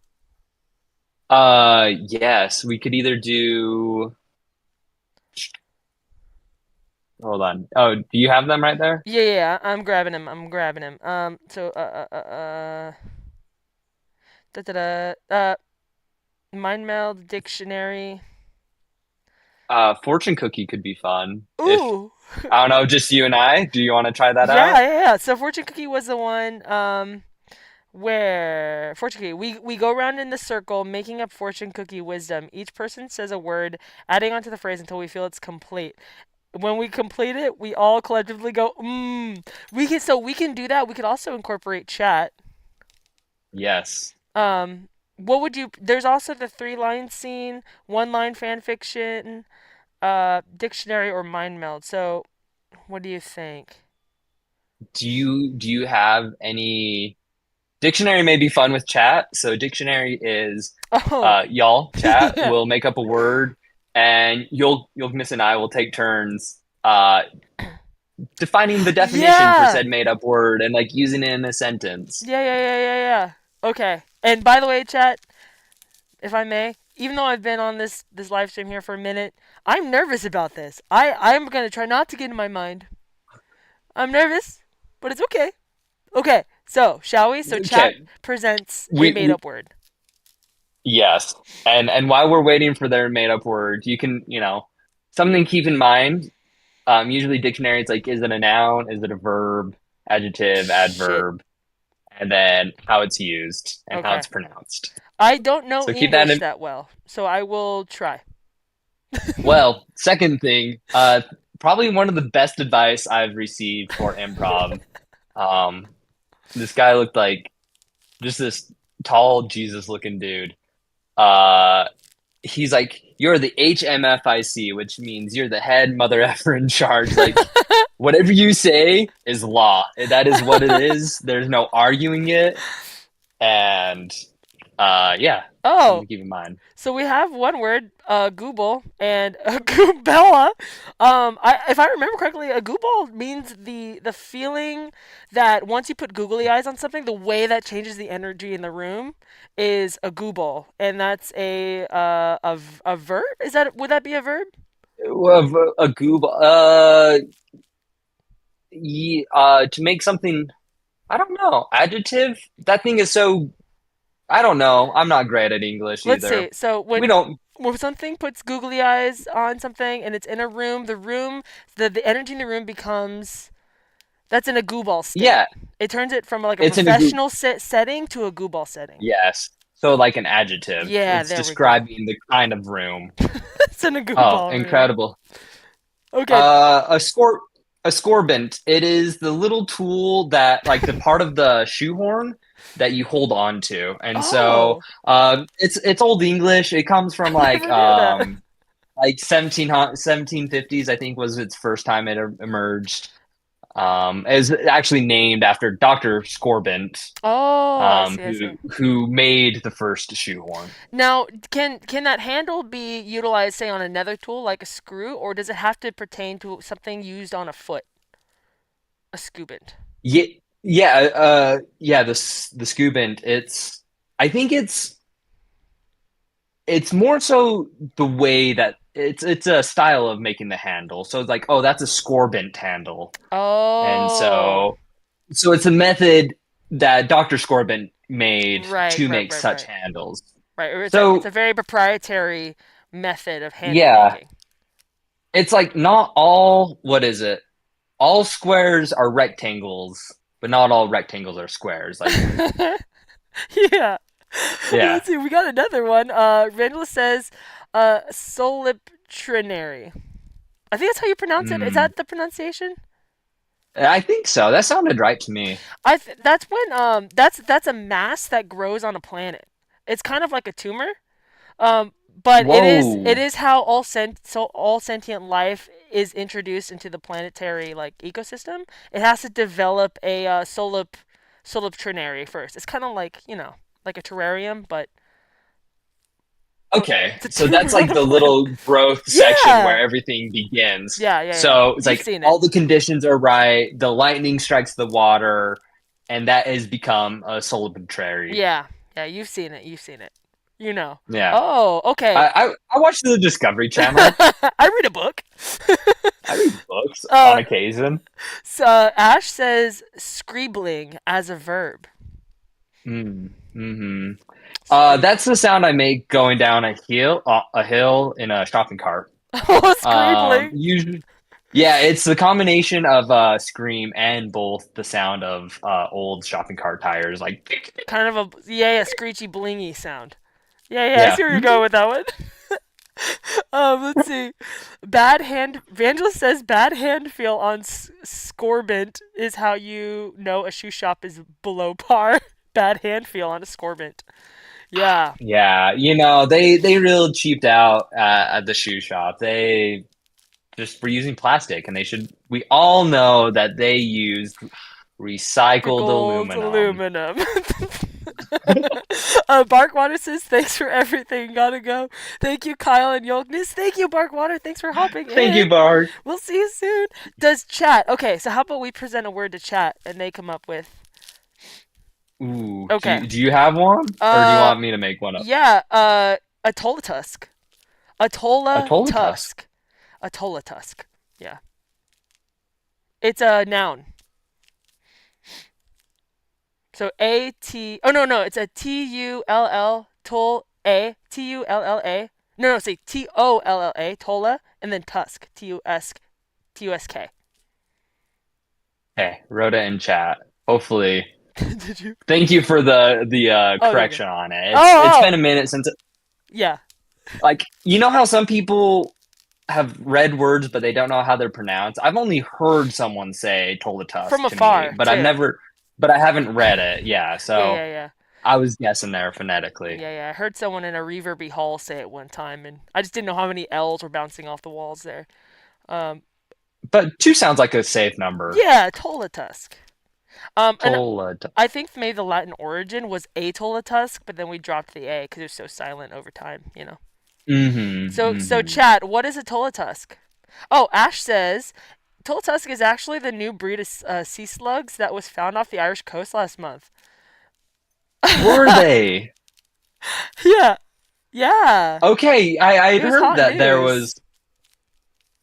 yes, we could either do, hold on. Oh, do you have them right there? Yeah, yeah, I'm grabbing him. I'm grabbing him. Da da da. Mind meld dictionary. Fortune cookie could be fun. If, Ooh. I don't know, just you and I, do you want to try that Yeah, out? yeah, yeah. So fortune cookie was the one. Where fortune cookie. We go around in the circle, making up fortune cookie wisdom. Each person says a word, adding onto the phrase until we feel it's complete. When we complete it, we all collectively go, mmm. We can do that. We could also incorporate chat. Yes. What would you? There's also the three-line scene, one-line fan fiction, dictionary or mind meld. So, what do you think? Do you have any dictionary may be fun with chat. So dictionary is Oh, y'all chat yeah, will make up a word and you'll miss and I will take turns defining the definition for yeah, said made up word and like using it in a sentence. yeah. Okay. And by the way, chat, if I may, even though I've been on this live stream here for a minute, I'm nervous about this. I'm gonna try not to get in my mind. I'm nervous, but it's okay. Okay. So, shall we? So, chat Okay. presents a We made-up word. yes. And while we're waiting for their made up word, you can, something to keep in mind. Usually dictionary it's like is it a noun, is it a verb, adjective, Shit. adverb, and then how it's used and how Okay. it's pronounced. I don't know So keep that English in. that well, so I will try. Well, second thing, probably one of the best advice I've received for improv. Um, this guy looked like just this tall Jesus-looking dude. Uh, he's like, "You're the HMFIC, which means you're the head mother effer in charge. Like, whatever you say is law. That is what it is. There's no arguing it." And yeah, something Oh, to keep in mind. so we have one word, Google, and Goobella. If I remember correctly, a Google means the feeling that once you put googly eyes on something, the way that changes the energy in the room is a Google, and that's a verb. Would that be a verb? Well, a goob, to make something, I don't know, adjective. That thing is so. I don't know. I'm not great at English Let's either. see. So We don't. when something puts googly eyes on something and it's in a room, the energy in the room becomes that's in a gooball state. Yeah, It turns it from like a it's in a goob. professional setting to a gooball setting. Yes. So like an adjective. Yeah, It's there we go. describing the kind of room. It's in a Oh, gooball room. incredible. Okay. A scorbint. It is the little tool that, like, the part of the shoehorn that you hold on to, and so Oh, it's Old English. It comes from I never knew that. like 1750s. I think was its first time it emerged. Is actually named after Dr. Scorbint, Oh, I see, I see. who made the first shoehorn. Now, can that handle be utilized, say, on another tool like a screw, or does it have to pertain to something used on a foot? A scoobant. Yeah, yeah. The Scoobint. I think it's more so the way that it's a style of making the handle. So it's like, oh, that's a Scorbint handle, and Oh, so it's a method that Dr. Scorbint made right, to right, make right, such right. handles. Right. Or it's a So very proprietary method of handle yeah, making. it's like not all. What is it? All squares are rectangles, but not all rectangles are squares. Like, Yeah. yeah. Let's see. We got another one. Randall says, soliptrinary. I think that's how you pronounce it. Is Hmm. that the pronunciation? I think so. That sounded right to me. That's when that's a mass that grows on a planet. It's kind of like a tumor. But it Whoa. is how all sentient life is introduced into the planetary like ecosystem. It has to develop a soliptrinary first. It's kind of like like a terrarium, but Okay. it's a So that's tumor on like a the planet. little growth section where Yeah, everything begins. yeah, yeah, yeah. So it's You've like seen it. all the conditions are right, the lightning strikes the water, and that has become a solidarity. Yeah, yeah. You've seen it. You've seen it. You know. Yeah. Oh, okay. I watch the Discovery Channel. I read a book. I read books on uh, occasion. so Ash says scribbling as a verb. Mm-hmm. Scribbling. That's the sound I make going down a hill in a shopping cart. Oh, scribbling. Usually, yeah, it's the combination of scream and both the sound of old shopping cart tires, like Kind of a screechy blingy sound. Yeah, yeah, I yeah. see where you're going with that one. Let's see. Bad hand. Vangelis says bad hand feel on scorbint is how you know a shoe shop is below par. Bad hand feel on a scorbint. Yeah. Yeah, they real cheaped out at the shoe shop. They just were using plastic, and we all know that they used recycled Gold aluminum. aluminum. Barkwater says, thanks for everything. Gotta go. Thank you, Kyle and YOLKNESS. Thank you, Barkwater. Thanks for hopping Thank you, in. Bart. We'll see you soon. Does chat. Okay, so how about we present a word to chat and they come up with. Ooh, Okay. do you have one, or do you Uh, want me to make one up? yeah, Atolla tusk. A Atolla tola tusk. tusk. Atolla tusk. Yeah. It's a noun. So Oh, no, it's a Tull, toll, Tulla. No, say Tolla, tolla, and then tusk, Tusk. Okay, wrote it in chat. Hopefully, Did you? Thank you for the Oh, correction on it. It's Oh, been a minute since, yeah. like, you know how some people have read words but they don't know how they're pronounced. I've only heard someone say From Tolatusk to me, afar but too. I haven't read it. Yeah, Yeah, so yeah, yeah. I was guessing there phonetically. Yeah, yeah. I heard someone in a reverby hall say it one time, and I just didn't know how many L's were bouncing off the walls there. Um, But two sounds like a safe number. yeah, Tolatusk. And Tolat. I think maybe the Latin origin was Atolatusk, but then we dropped the A because it was so silent over time, you know. So Mm-hmm. chat, what is a Tolatusk? Oh, Ash says Tolatusk is actually the new breed of sea slugs that was found off the Irish coast last month. Were they? Yeah, yeah. Okay, I'd It was heard hot that there news. was.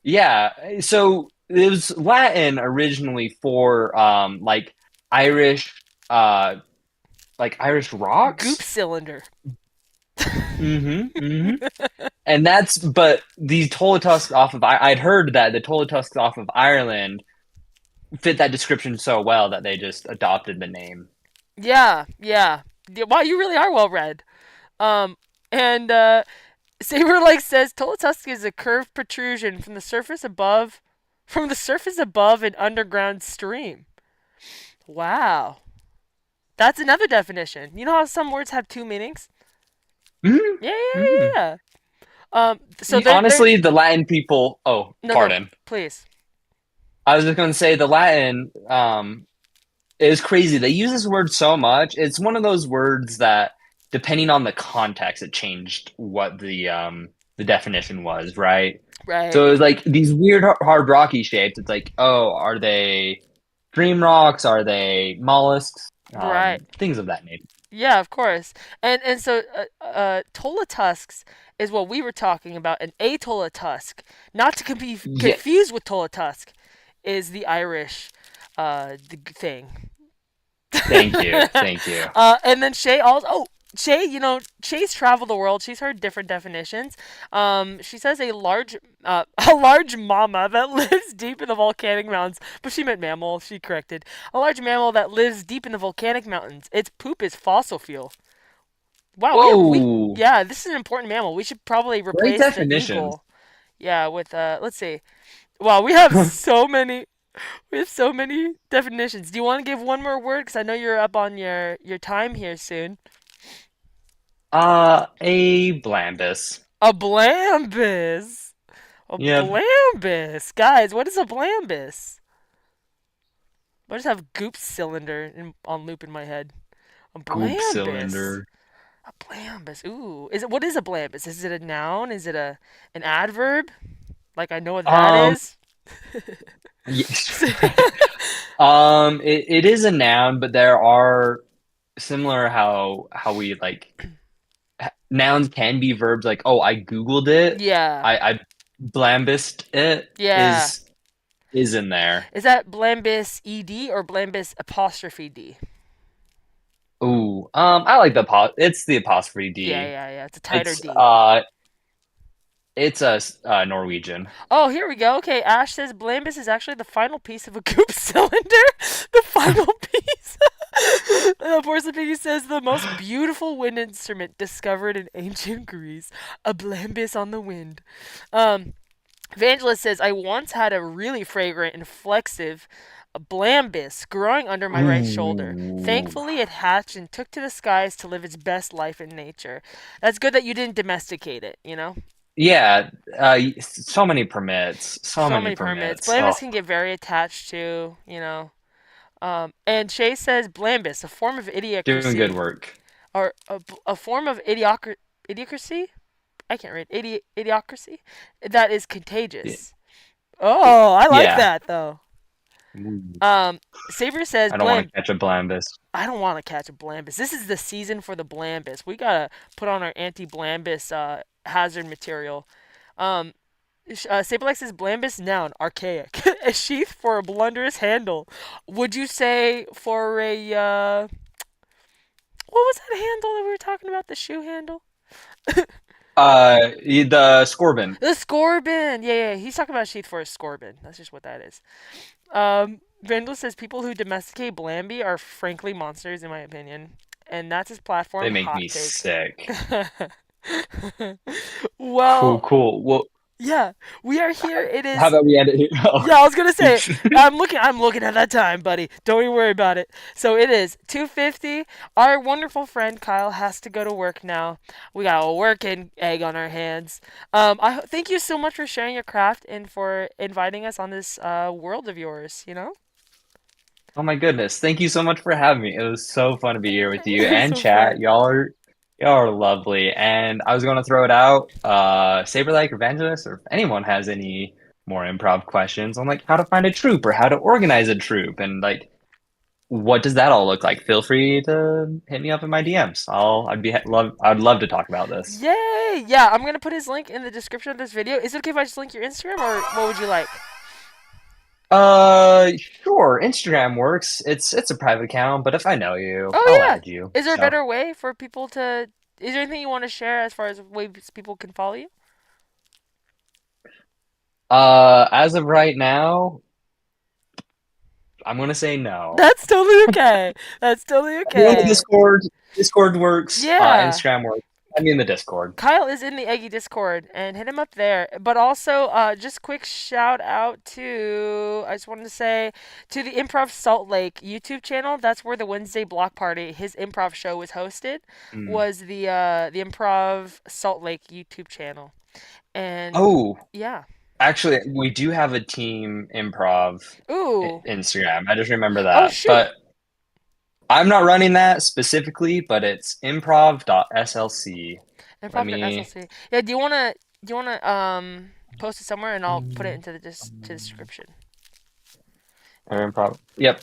Yeah, so it was Latin originally for like Irish Irish Goop rocks. cylinder. And but these Tolatusks off of I'd heard that the Tolatusks off of Ireland fit that description so well that they just adopted the name. Yeah, yeah. Wow, you really are well read. Um, and Saber like says Tolatusk is a curved protrusion from the surface above an underground stream. Wow. That's another definition. You know how some words have two meanings? Mhm. Yeah, yeah, yeah, Mhm. yeah. So they're Honestly, the Latin people. Oh, no, no, pardon. please. I was just going to say the Latin is crazy. They use this word so much. It's one of those words that, depending on the context, it changed what the definition was, right? Right, So it was like these weird hard rocky shapes. It's like, oh, are they dream rocks? Are they mollusks? right. Things of that nature. Yeah, of course. And so Tolatusks is what we were talking about. An Atolatusk, not to be Yeah. confused with Tolatusk, is the Irish thing. Thank you. Thank you. And then Shay also. Oh, Shay, Shay's traveled the world. She's heard different definitions. She says a large mama that lives deep in the volcanic mountains. But she meant mammal. She corrected. A large mammal that lives deep in the volcanic mountains. Its poop is fossil fuel. Wow, Whoa. yeah, this is an important mammal. We should probably Great replace the definitions. eagle. Yeah, with let's see. Wow, we have so many. We have so many definitions. Do you want to give one more word? Because I know you're up on your time here soon. A blambus. A blambus. A Yep. blambus. Guys, what is a blambus? I just have goop cylinder on loop in my head. A Goop blambus. cylinder. A blambus. Ooh. What is a blambus? Is it a noun? Is it an adverb? Like I know what that is. Yes. It is a noun, but there are similar how we like nouns can be verbs. Like, oh, I Googled it. Yeah. I blambused it. Yeah. Is in there. Is that blambus ed or blambus apostrophe d? Ooh, I like it's the apostrophe D. Yeah. It's a tighter It's D. It's a Norwegian. Oh, here we go. Okay, Ash says blambus is actually the final piece of a goop cylinder. The final piece. Porcelain Piggy says the most beautiful wind instrument discovered in ancient Greece. A blambus on the wind. Evangelist says I once had a really fragrant and flexive blambus growing under my right shoulder. Ooh. Thankfully, it hatched and took to the skies to live its best life in nature. That's good that you didn't domesticate it, you know? Yeah, so many permits. So many permits. Blambus Oh, can get very attached to, and Shay says blambus, a form of idiocracy. doing good work. Or a form of idiocracy? I can't read. Idiocracy? That is contagious. Oh, I like Yeah. that, though. Ooh. Saber says I don't want to catch a blambus. I don't want to catch a blambus. This is the season for the blambus. We gotta put on our anti-blambus hazard material. Saberlex says blambus noun archaic, a sheath for a blunderous handle. Would you say for a what was that handle that we were talking about? The shoe handle. The Scorbin. The scorbin. Yeah. He's talking about a sheath for a scorbin. That's just what that is. Vandal says people who domesticate Blamby are frankly monsters, in my opinion. And that's his platform. They make Hot me take. sick. Well, Cool. Well, yeah, we are here. It is. how about we end it here? Oh. Yeah, I was gonna say. I'm looking at that time, buddy. Don't even worry about it. So it is 2:50. Our wonderful friend Kyle has to go to work now. We got a working egg on our hands. Thank you so much for sharing your craft and for inviting us on this world of yours. You know. Oh my goodness. Thank you so much for having me. It was so fun to be here with you It was and so chat. fun. Y'all are lovely. And I was going to throw it out. Saber like Evangelist, or if anyone has any more improv questions on like how to find a troupe or how to organize a troupe and like what does that all look like? Feel free to hit me up in my DMs. I'd love to talk about this. Yay! Yeah, I'm gonna put his link in the description of this video. Is it okay if I just link your Instagram, or what would you like? Sure. Instagram works. It's a private account, but if I know you, Oh I'll yeah. add you. Is there a So, better way for people to? Is there anything you want to share as far as ways people can follow you? as of right now, I'm gonna say no. That's totally okay. That's totally Be on the okay. Discord. Discord works. Yeah. Instagram works. I mean the Discord. Kyle is in the Eggy Discord and hit him up there. But also, just quick shout out to, I just wanted to say, to the Improv Salt Lake YouTube channel. That's where the Wednesday block party, his improv show was hosted, Mm. was the Improv Salt Lake YouTube channel. And Oh, yeah. actually, we do have a team improv Ooh. Instagram. I just remember Oh, that. shoot. But I'm not running that specifically, but it's improv.slc. Let Improv me. SLC. Yeah, do you wanna post it somewhere and I'll put it into the description. Improv. Yep.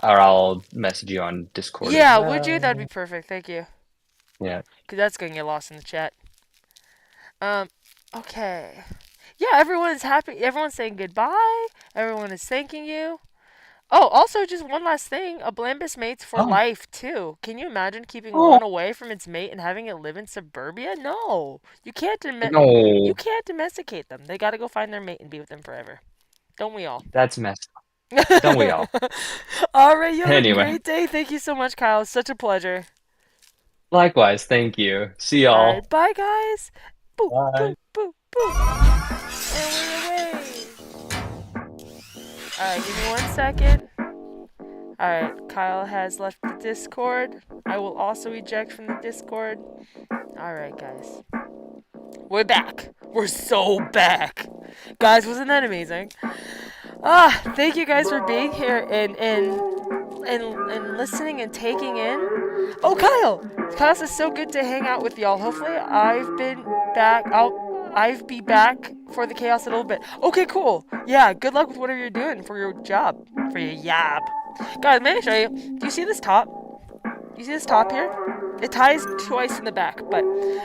Or I'll message you on Discord as Yeah, would you? well. That'd be perfect. Thank you. Yeah. Cause that's gonna get lost in the chat. Okay. Yeah, everyone's happy. Everyone's saying goodbye. Everyone is thanking you. Oh, also, just one last thing. A Blambus mate's for Oh. life, too. Can you imagine keeping Oh. one away from its mate and having it live in suburbia? No. You can't No, domesticate them. They gotta go find their mate and be with them forever. Don't we all? that's messed up. Don't we all? All right, you have a Anyway, great day. Thank you so much, Kyle. Such a pleasure. likewise, thank you. See All y'all. right, bye, guys. Boop, Bye. boop, boop, boop. And we're away. All right, give me 1 second. All right, Kyle has left the Discord. I will also eject from the Discord. All right, guys. We're back. We're so back. Guys, wasn't that amazing? Thank you guys for being here and listening and taking in. Oh, Kyle! Kyle says so good to hang out with y'all. Hopefully I've been back. I'll be back for the chaos in a little bit. Okay, cool. Yeah, good luck with whatever you're doing for your job. For your job. Guys, may I show you? Do you see this top? Do you see this top here? It ties twice in the back, but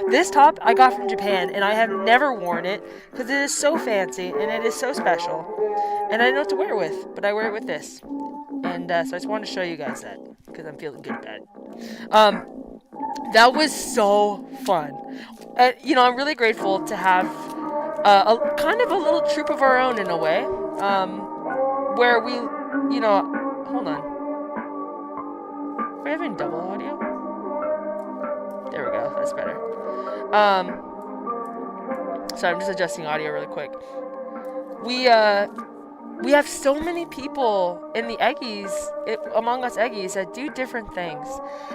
this top I got from Japan, and I have never worn it because it is so fancy and it is so special. And I don't know what to wear it with, but I wear it with this. And so I just wanted to show you guys that because I'm feeling good about it. That was so fun. And, you know, I'm really grateful to have a kind of a little troupe of our own in a way, where we, you know, hold on. Are we having double audio? There we go. That's better. Sorry, I'm just adjusting audio really quick. We have so many people in the Eggies, among us Eggies, that do different things,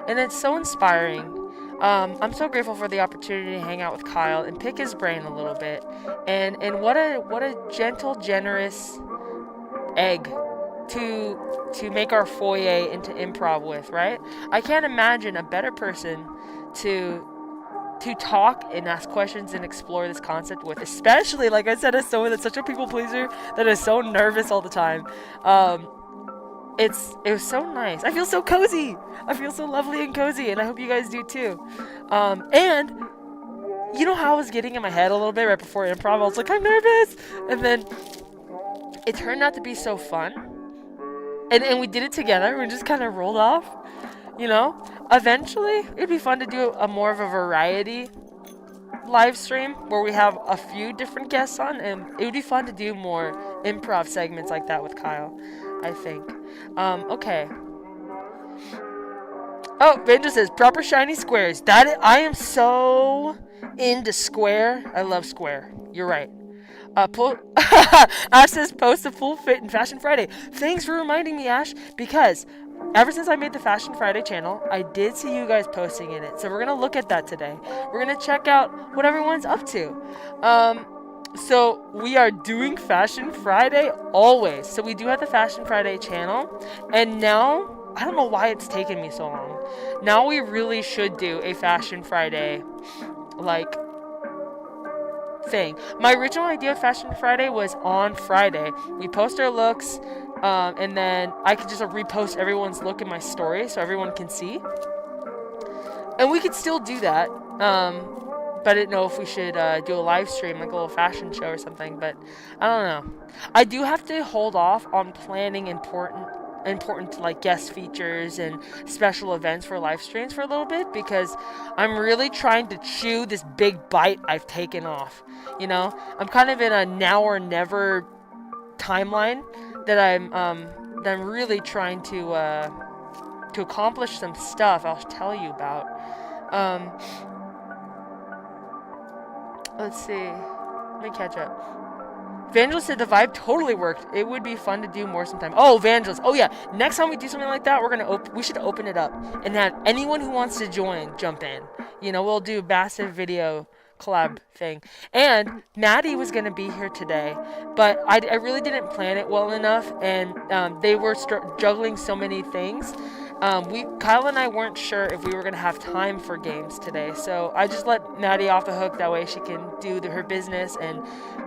and it's so inspiring. I'm so grateful for the opportunity to hang out with Kyle and pick his brain a little bit, and what a gentle, generous egg to make our foyer into improv with, right? I can't imagine a better person to talk and ask questions and explore this concept with, especially, like I said, as someone that's such a people pleaser that is so nervous all the time. It was so nice. I feel so cozy. I feel so lovely and cozy, and I hope you guys do too. And you know how I was getting in my head a little bit right before improv? I was like, I'm nervous, and then it turned out to be so fun, and we did it together. We just kind of rolled off. You know, eventually it'd be fun to do a more of a variety live stream where we have a few different guests on, and it would be fun to do more improv segments like that with Kyle. I think. Okay. Oh, Vangel says proper shiny squares. I am so into square. I love square. You're right. Ash says post a full fit in Fashion Friday. Thanks for reminding me, Ash, because ever since I made the Fashion Friday channel, I did see you guys posting in it. So we're gonna look at that today. We're gonna check out what everyone's up to. So we are doing Fashion Friday always. So we do have the Fashion Friday channel, and now I don't know why it's taken me so long. Now we really should do a Fashion Friday like thing. My original idea of Fashion Friday was on Friday. We post our looks, and then I could just repost everyone's look in my story so everyone can see. And we could still do that. But I didn't know if we should do a live stream, like a little fashion show or something. But I don't know. I do have to hold off on planning important like guest features and special events for live streams for a little bit, because I'm really trying to chew this big bite I've taken off. You know, I'm kind of in a now or never timeline that I'm really trying to accomplish some stuff I'll tell you about. Let's see. Let me catch up. Vangelis said the vibe totally worked. It would be fun to do more sometime. Oh, Vangelis. Oh yeah. Next time we do something like that, we should open it up and have anyone who wants to join jump in. You know, we'll do a massive video collab thing. And Maddie was gonna be here today, but I really didn't plan it well enough, and they were juggling so many things. Kyle and I weren't sure if we were gonna have time for games today, so I just let Maddie off the hook. That way she can do her business. And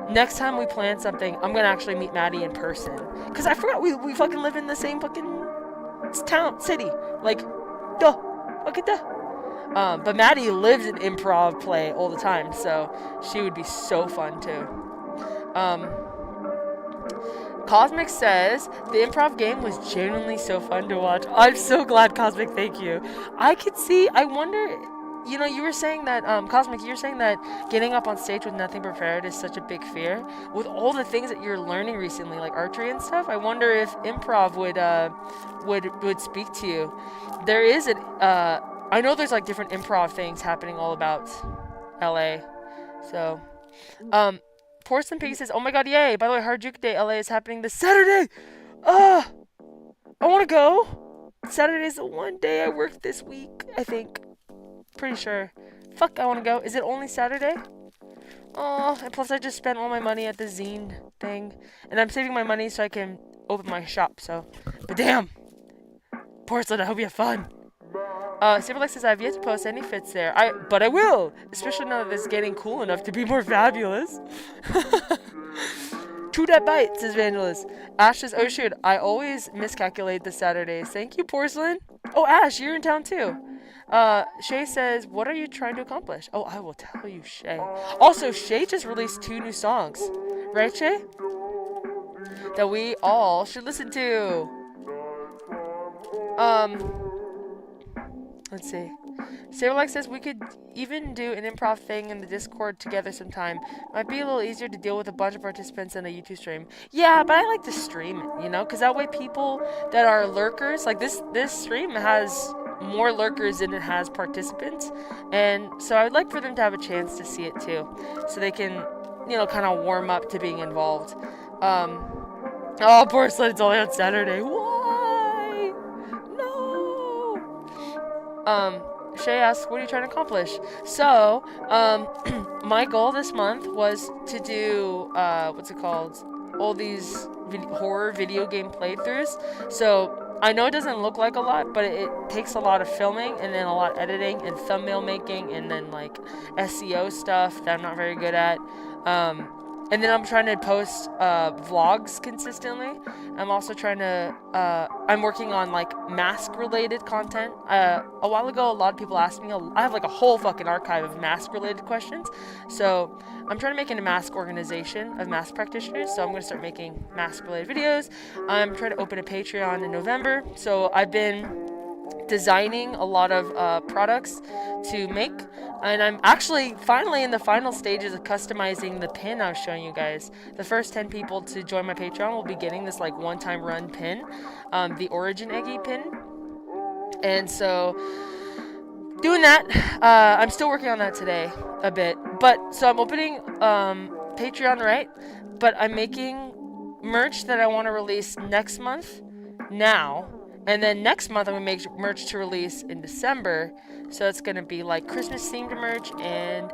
next time we plan something, I'm gonna actually meet Maddie in person, cause I forgot we fucking live in the same fucking city. Like, fucking duh. But Maddie lives in improv play all the time, so she would be so fun too. Cosmic says the improv game was genuinely so fun to watch. I'm so glad, Cosmic. Thank you. I wonder, you know, you were saying that, Cosmic, you were saying that getting up on stage with nothing prepared is such a big fear. With all the things that you're learning recently, like archery and stuff, I wonder if improv would speak to you. There is I know there's like different improv things happening all about LA. So, Porcelain Piggy says, oh my god, yay! By the way, Harajuku Day LA is happening this Saturday! I wanna go! Saturday's the one day I work this week, I think. Pretty sure. Fuck, I wanna go. Is it only Saturday? Oh, and plus I just spent all my money at the zine thing. And I'm saving my money so I can open my shop, so. But damn! Porcelain, I hope you have fun! Saberlex says, I have yet to post any fits there. But I will! Especially now that it's getting cool enough to be more fabulous. True that bite, says Vangelis. Ash says, oh shoot, I always miscalculate the Saturdays. Thank you, Porcelain. Oh, Ash, you're in town too. Shay says, what are you trying to accomplish? Oh, I will tell you, Shay. Also, Shay just released 2 new songs. Right, Shay? That we all should listen to. Let's see. Saberlike says we could even do an improv thing in the Discord together sometime. Might be a little easier to deal with a bunch of participants in a YouTube stream. Yeah, but I like to stream it, you know? Because that way people that are lurkers, like this stream has more lurkers than it has participants. And so I would like for them to have a chance to see it too. So they can, you know, kind of warm up to being involved. Oh, Porcelain, it's only on Saturday. Why? No! Shay asks, what are you trying to accomplish? So, my goal this month was to do, what's it called? All these horror video game playthroughs. So, I know it doesn't look like a lot, but it takes a lot of filming and then a lot of editing and thumbnail making and then like SEO stuff that I'm not very good at. And then I'm trying to post vlogs consistently. I'm also trying to, I'm working on like mask related content. A while ago, a lot of people asked me, I have like a whole fucking archive of mask related questions. So I'm trying to make a mask organization of mask practitioners. So I'm going to start making mask related videos. I'm trying to open a Patreon in November. So I've been designing a lot of products to make, and I'm actually finally in the final stages of customizing the pin I was showing you guys. The first 10 people to join my Patreon will be getting this like one-time run pin, the Origin Eggi pin. And so doing that, I'm still working on that today a bit, but so I'm opening Patreon, right? But I'm making merch that I want to release next month now. And then next month, I'm going to make merch to release in December. So it's going to be like Christmas-themed merch and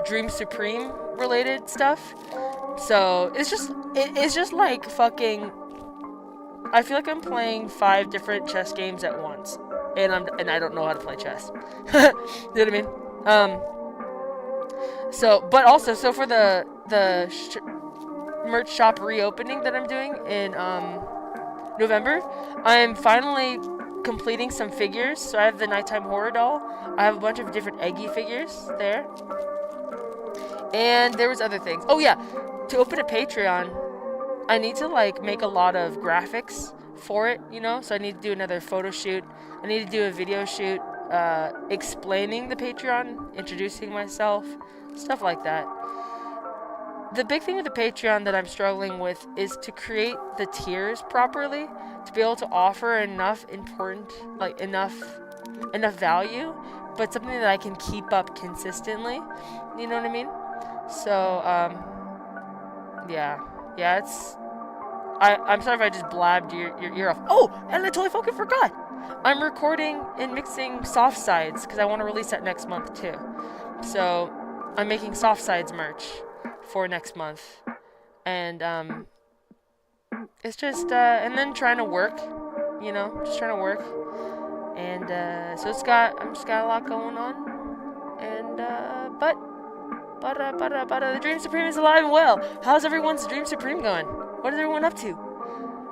Dream Supreme related stuff. So it's just like fucking... I feel like I'm playing 5 different chess games at once. And I don't know how to play chess. You know what I mean? But also, so for the merch shop reopening that I'm doing in November, I'm finally completing some figures. So I have the nighttime horror doll. I have a bunch of different Eggi figures there. And there was other things. Oh yeah, to open a Patreon, I need to like make a lot of graphics for it, you know? So I need to do another photo shoot. I need to do a video shoot explaining the Patreon, introducing myself, stuff like that. The big thing with the Patreon that I'm struggling with is to create the tiers properly, to be able to offer enough value, but something that I can keep up consistently. You know what I mean? So, yeah, it's... I'm sorry if I just blabbed your ear off. Oh, and I totally fucking forgot! I'm recording and mixing soft sides, because I want to release that next month, too. So, I'm making soft sides merch for next month. And, it's just, and then trying to work, you know, just trying to work. And, so I'm just got a lot going on. And, but the Dream Supreme is alive and well. How's everyone's Dream Supreme going? What is everyone up to?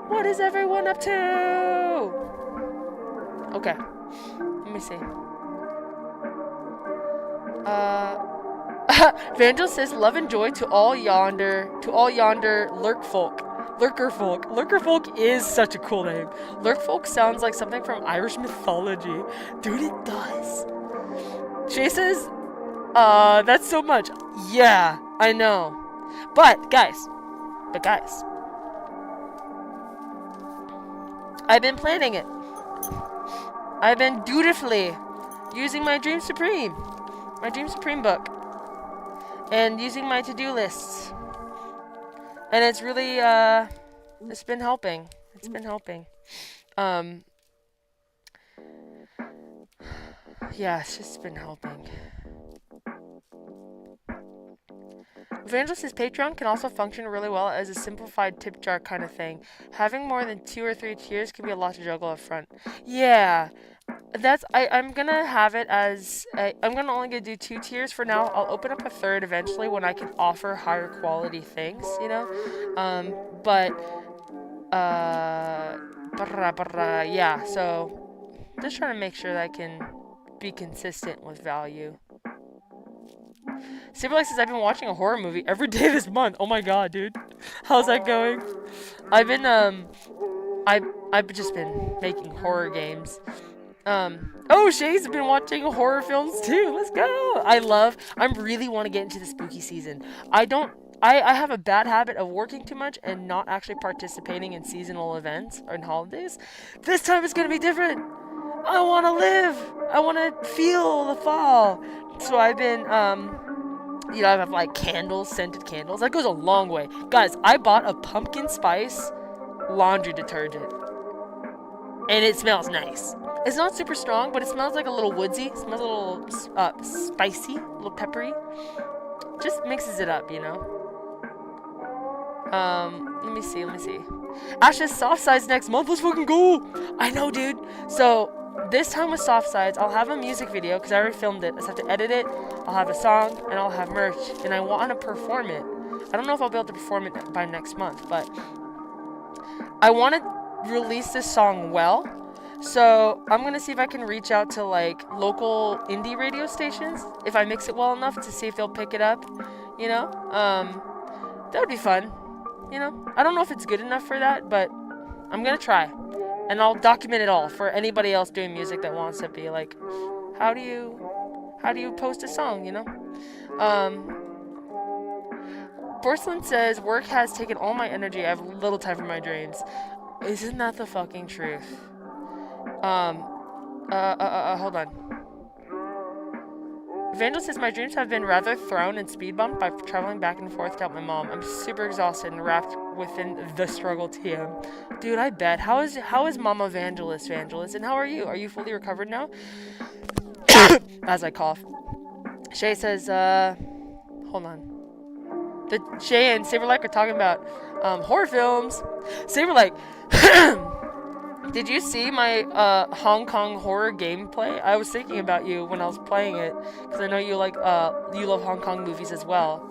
What is everyone up to? Okay. Let me see. Vandal says, love and joy to all yonder lurkfolk. Lurkerfolk. Lurkerfolk is such a cool name. Lurkfolk sounds like something from Irish mythology. Dude, it does. Shay says, that's so much. Yeah, I know. But guys, I've been planning it. I've been dutifully using my Dream Supreme book, and using my to-do lists. And it's really, it's been helping. It's been helping. Yeah, it's just been helping. Evangelist's Patreon can also function really well as a simplified tip jar kind of thing. Having more than 2 or 3 tiers can be a lot to juggle up front. Yeah, I'm gonna have it as I'm only gonna do 2 tiers for now. I'll open up a 3rd eventually when I can offer higher quality things, you know. Yeah. So just trying to make sure that I can be consistent with value. Saberlight says, I've been watching a horror movie every day this month. Oh my god, dude. How's that going? I've been, I've just been making horror games. Oh, Shay's been watching horror films too. Let's go. I really want to get into the spooky season. I have a bad habit of working too much and not actually participating in seasonal events or in holidays. This time it's going to be different. I want to live. I want to feel the fall. So I've been, I have like candles, scented candles. That goes a long way. Guys, I bought a pumpkin spice laundry detergent. And it smells nice. It's not super strong, but it smells like a little woodsy. It smells a little spicy, a little peppery. Just mixes it up, you know. Let me see. Ash's soft sides next month. Let's fucking go. I know, dude. So this time with soft sides, I'll have a music video because I already filmed it. I just have to edit it. I'll have a song and I'll have merch, and I want to perform it. I don't know if I'll be able to perform it by next month, but I want to release this song well. So I'm gonna see if I can reach out to like local indie radio stations if I mix it well enough to see if they'll pick it up. You know, that would be fun. You know, I don't know if it's good enough for that, but I'm gonna try. And I'll document it all for anybody else doing music that wants to be like, how do you post a song, you know? Porcelain says, work has taken all my energy. I have little time for my dreams. Isn't that the fucking truth? Hold on. Evangelist says, my dreams have been rather thrown and speed bumped by traveling back and forth to help my mom. I'm super exhausted and wrapped within the struggle TM. Dude, I bet. How is Mama Evangelist? And how are you? Are you fully recovered now? As I cough. Shay says, hold on. Shay and Saberlike are talking about horror films. Saberlike, did you see my Hong Kong horror gameplay? I was thinking about you when I was playing it because I know you like you love Hong Kong movies as well.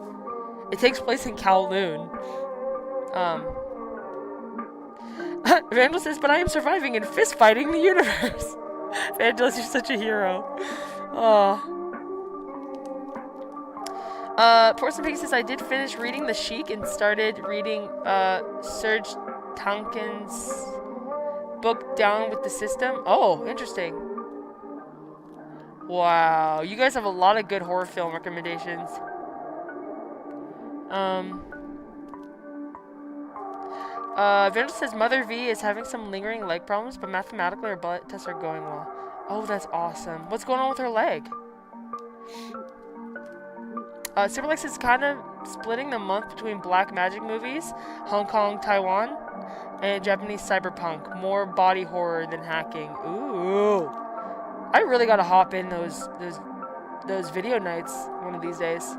It takes place in Kowloon. Evangelist says, but I am surviving and fist fighting the universe. Evangelist, you're such a hero. Oh. Porcelain Pig says, I did finish reading The Sheik and started reading Serge Tankin's book Down with the System. Oh, interesting. Wow, you guys have a lot of good horror film recommendations. Evangelist says, Mother V is having some lingering leg problems, but mathematically her blood tests are going well. Oh, that's awesome. What's going on with her leg? Superlex is kind of splitting the month between black magic movies, Hong Kong, Taiwan, and Japanese cyberpunk. More body horror than hacking. Ooh. I really gotta hop in those video nights one of these days.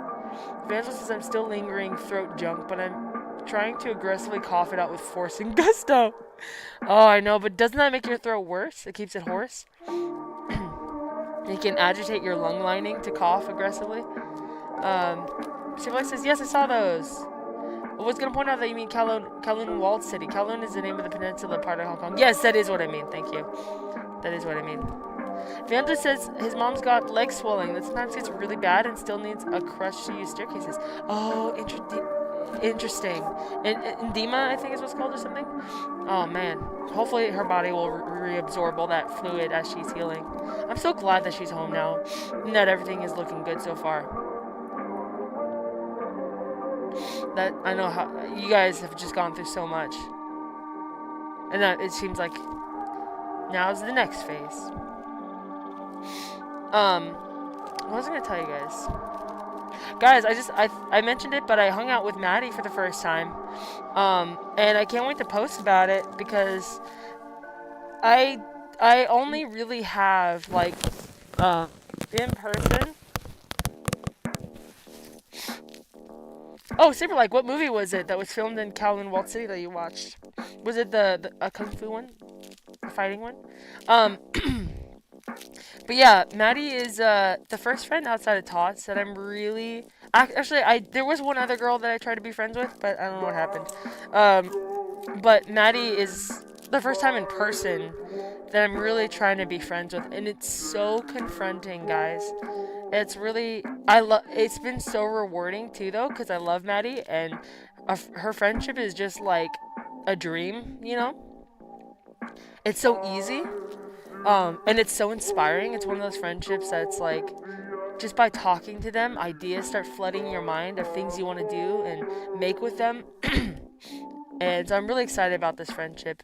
Evangelist says, I'm still lingering throat junk, but I'm trying to aggressively cough it out with force and gusto. Oh, I know, but doesn't that make your throat worse? It keeps it hoarse. You can agitate your lung lining to cough aggressively. Superlex says, yes, I saw those. I was going to point out that you mean Kowloon Walled City. Kowloon is the name of the peninsula part of Hong Kong. Yes, that is what I mean. Thank you. That is what I mean. Vanda says his mom's got leg swelling that sometimes gets really bad and still needs a crutch to use staircases. Oh, interesting. Edema, I think is what's called or something. Oh, man. Hopefully her body will reabsorb all that fluid as she's healing. I'm so glad that she's home now and that everything is looking good so far. That I know how you guys have just gone through so much, and that it seems like now is the next phase. What was I gonna tell you guys? I mentioned it, but I hung out with Maddie for the first time, and I can't wait to post about it because I only really have like in person. Oh, Saberlike, what movie was it that was filmed in Kowloon Walled City that you watched? Was it the Kung Fu one? The fighting one? But yeah, Maddie is the first friend outside of Tots that I'm really... Actually, there was one other girl that I tried to be friends with, but I don't know what happened. But Maddie is the first time in person that I'm really trying to be friends with, and it's so confronting, guys. It's really, it's been so rewarding too though, because I love Maddie, and her friendship is just like a dream, you know? It's so easy, and it's so inspiring. It's one of those friendships that's like, just by talking to them, ideas start flooding your mind of things you want to do and make with them. And so I'm really excited about this friendship,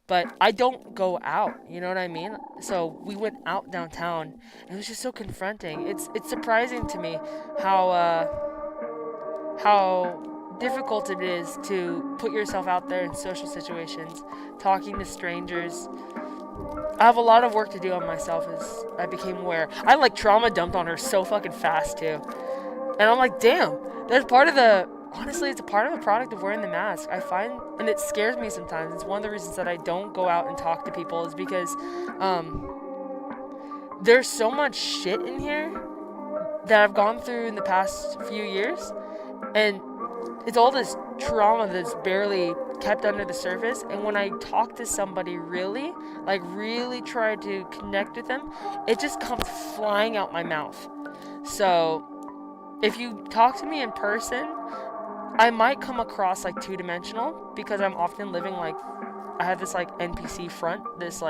but I don't go out, you know what I mean? So we went out downtown, and it was just so confronting. It's surprising to me how difficult it is to put yourself out there in social situations, talking to strangers. I have a lot of work to do on myself as I became aware. I like trauma dumped on her so fucking fast too. And I'm like, damn, that's part of the... Honestly, it's a part of the product of wearing the mask. I find, and it scares me sometimes. It's one of the reasons that I don't go out and talk to people is because there's so much shit in here that I've gone through in the past few years, and it's all this trauma that's barely kept under the surface. And when I talk to somebody really try to connect with them, it just comes flying out my mouth. So if you talk to me in person, I might come across like two-dimensional because I'm often living like I have this like NPC front, this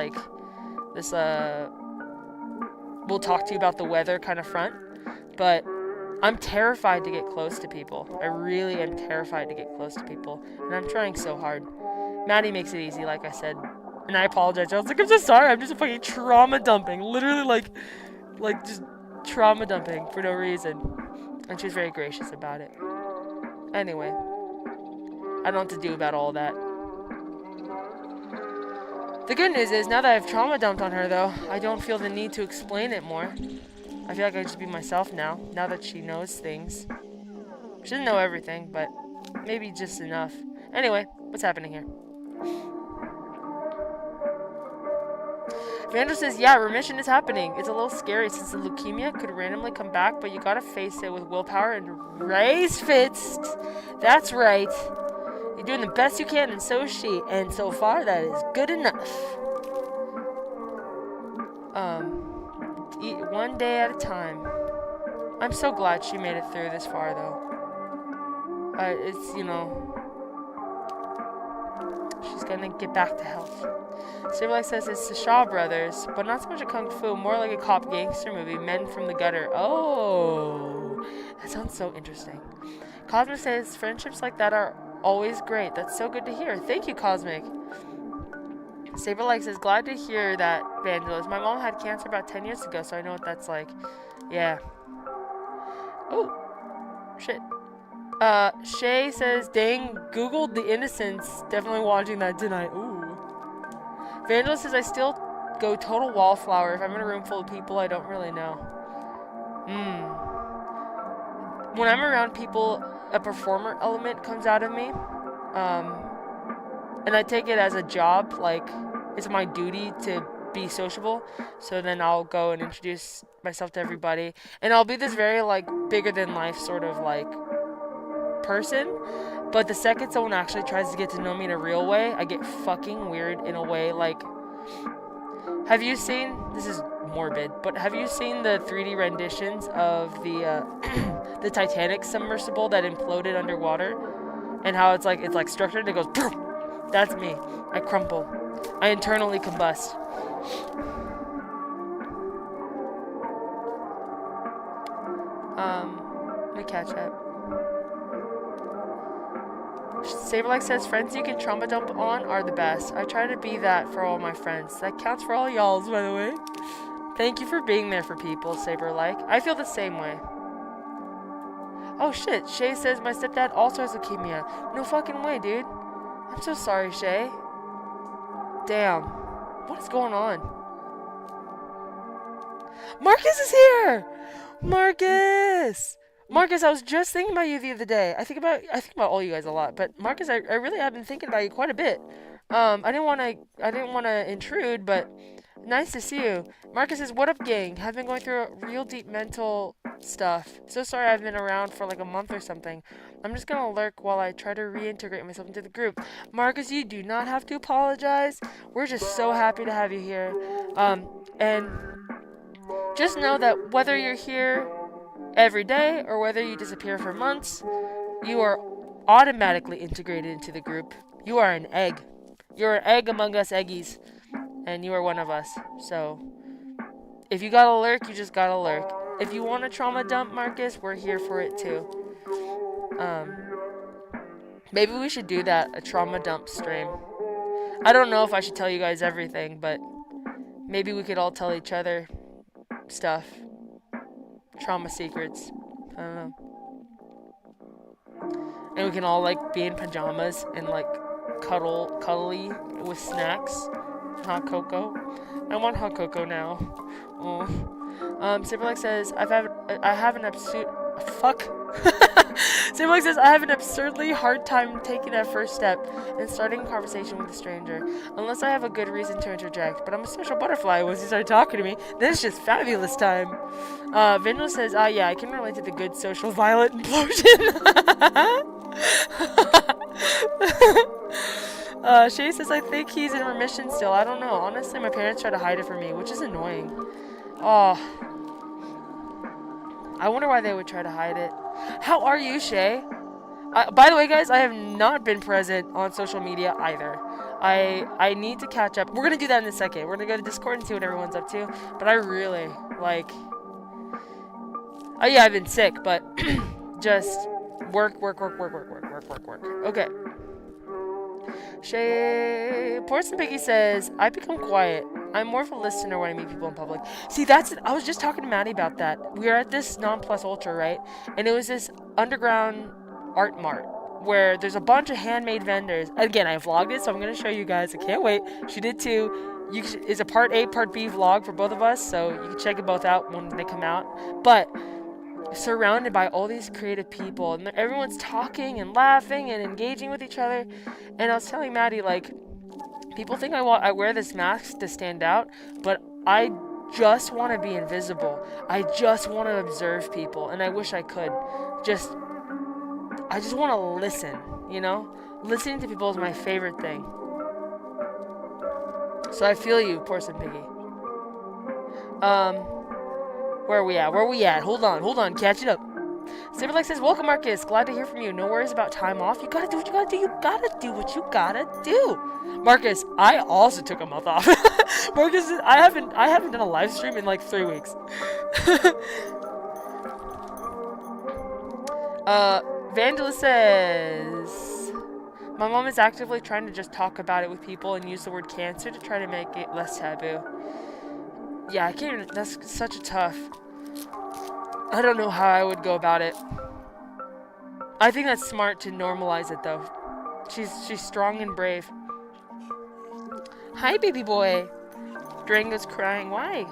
we'll talk to you about the weather kind of front, but I'm terrified to get close to people. I really am terrified to get close to people, and I'm trying so hard. Maddie makes it easy, like I said, and I apologize. I was like, I'm so sorry. I'm just fucking trauma dumping, literally like just trauma dumping for no reason, and she was very gracious about it. Anyway, I don't know what to do about all that. The good news is, now that I've trauma dumped on her, though, I don't feel the need to explain it more. I feel like I just be myself now that she knows things. She doesn't know everything, but maybe just enough. Anyway, what's happening here? Vandal says, yeah, remission is happening. It's a little scary since the leukemia could randomly come back, but you gotta face it with willpower and raise fists. That's right. You're doing the best you can, and so is she. And so far, that is good enough. Eat one day at a time. I'm so glad she made it through this far, though. It's, you know, she's gonna get back to health. Silverlight says it's the Shaw Brothers, but not so much a kung fu, more like a cop gangster movie, Men from the Gutter. Oh, that sounds so interesting. Cosmic says friendships like that are always great. That's so good to hear. Thank you, Cosmic. Saberlike says, glad to hear that, Vangelis. My mom had cancer about 10 years ago, so I know what that's like. Yeah. Oh, shit. Shay says, dang, Googled The Innocents. Definitely watching that tonight. Ooh. Vangelis says, I still go total wallflower. If I'm in a room full of people I don't really know. When I'm around people, a performer element comes out of me. And I take it as a job, like, it's my duty to be sociable. So then I'll go and introduce myself to everybody. And I'll be this very, like, bigger than life sort of, like, person. But the second someone actually tries to get to know me in a real way, I get fucking weird in a way, like, have you seen, this is morbid, but have you seen the 3D renditions of the, the Titanic submersible that imploded underwater? And how it's like structured, it goes, poof! That's me. I crumple. I internally combust. Let me catch up. Saberlike says, friends you can trauma dump on are the best. I try to be that for all my friends. That counts for all y'alls, by the way. Thank you for being there for people, Saberlike. I feel the same way. Oh shit, Shay says my stepdad also has leukemia. No fucking way, dude. I'm so sorry, Shay. Damn. What is going on? Marcus is here! Marcus! Marcus, I was just thinking about you the other day. I think about all you guys a lot, but Marcus, I really have been thinking about you quite a bit. I didn't want to intrude, but nice to see you. Marcus says, what up, gang? Have been going through a real deep mental stuff. So sorry I've been around for like a month or something. I'm just gonna lurk while I try to reintegrate myself into the group. Marcus, you do not have to apologize. We're just so happy to have you here. And just know that whether you're here every day or whether you disappear for months, you are automatically integrated into the group. You are an egg. You're an egg among us Eggies. And you are one of us. So, if you gotta lurk, you just gotta lurk. If you want a trauma dump, Marcus, we're here for it too. Maybe we should do that, a trauma dump stream. I don't know if I should tell you guys everything, but maybe we could all tell each other stuff. Trauma secrets. I don't know. And we can all, like, be in pajamas and, like, cuddly with snacks. Hot cocoa. I want hot cocoa now. Oh. Saberlike says, I have an absurd... Fuck. Saberlike says, I have an absurdly hard time taking that first step and starting a conversation with a stranger. Unless I have a good reason to interject. But I'm a social butterfly. Once you start talking to me, then it's just fabulous time. Vindel says, yeah, I can relate to the good social violent implosion. Shay says, I think he's in remission still. I don't know. Honestly, my parents try to hide it from me, which is annoying. Oh. I wonder why they would try to hide it. How are you, Shay? By the way, guys, I have not been present on social media either. I need to catch up. We're gonna do that in a second. We're gonna go to Discord and see what everyone's up to. But I really like. Oh yeah, I've been sick, but just work. Okay. Shay Porson Piggy says, I become quiet. I'm more of a listener when I meet people in public. See, I was just talking to Maddie about that. We were at this non plus ultra, right? And it was this underground art mart where there's a bunch of handmade vendors. Again, I vlogged it, so I'm going to show you guys. I can't wait. She did too. It's a part A, part B vlog for both of us, so you can check it both out when they come out. But surrounded by all these creative people, and everyone's talking and laughing and engaging with each other. And I was telling Maddie, like, people think I wear this mask to stand out, but I just want to be invisible. I just want to observe people, and I wish I could. I just want to listen, you know? Listening to people is my favorite thing. So I feel you, Porson Piggy. Where are we at? Hold on, catch it up. Saberlike says, welcome Marcus, glad to hear from you. No worries about time off. You gotta do what you gotta do. You gotta do what you gotta do. Marcus, I also took a month off. Marcus, I haven't done a live stream in like 3 weeks. Vandalist says, my mom is actively trying to just talk about it with people and use the word cancer to try to make it less taboo. Yeah, I can't even, that's such a tough. I don't know how I would go about it. I think that's smart to normalize it though. She's strong and brave. Hi, baby boy. Durango's crying. Why?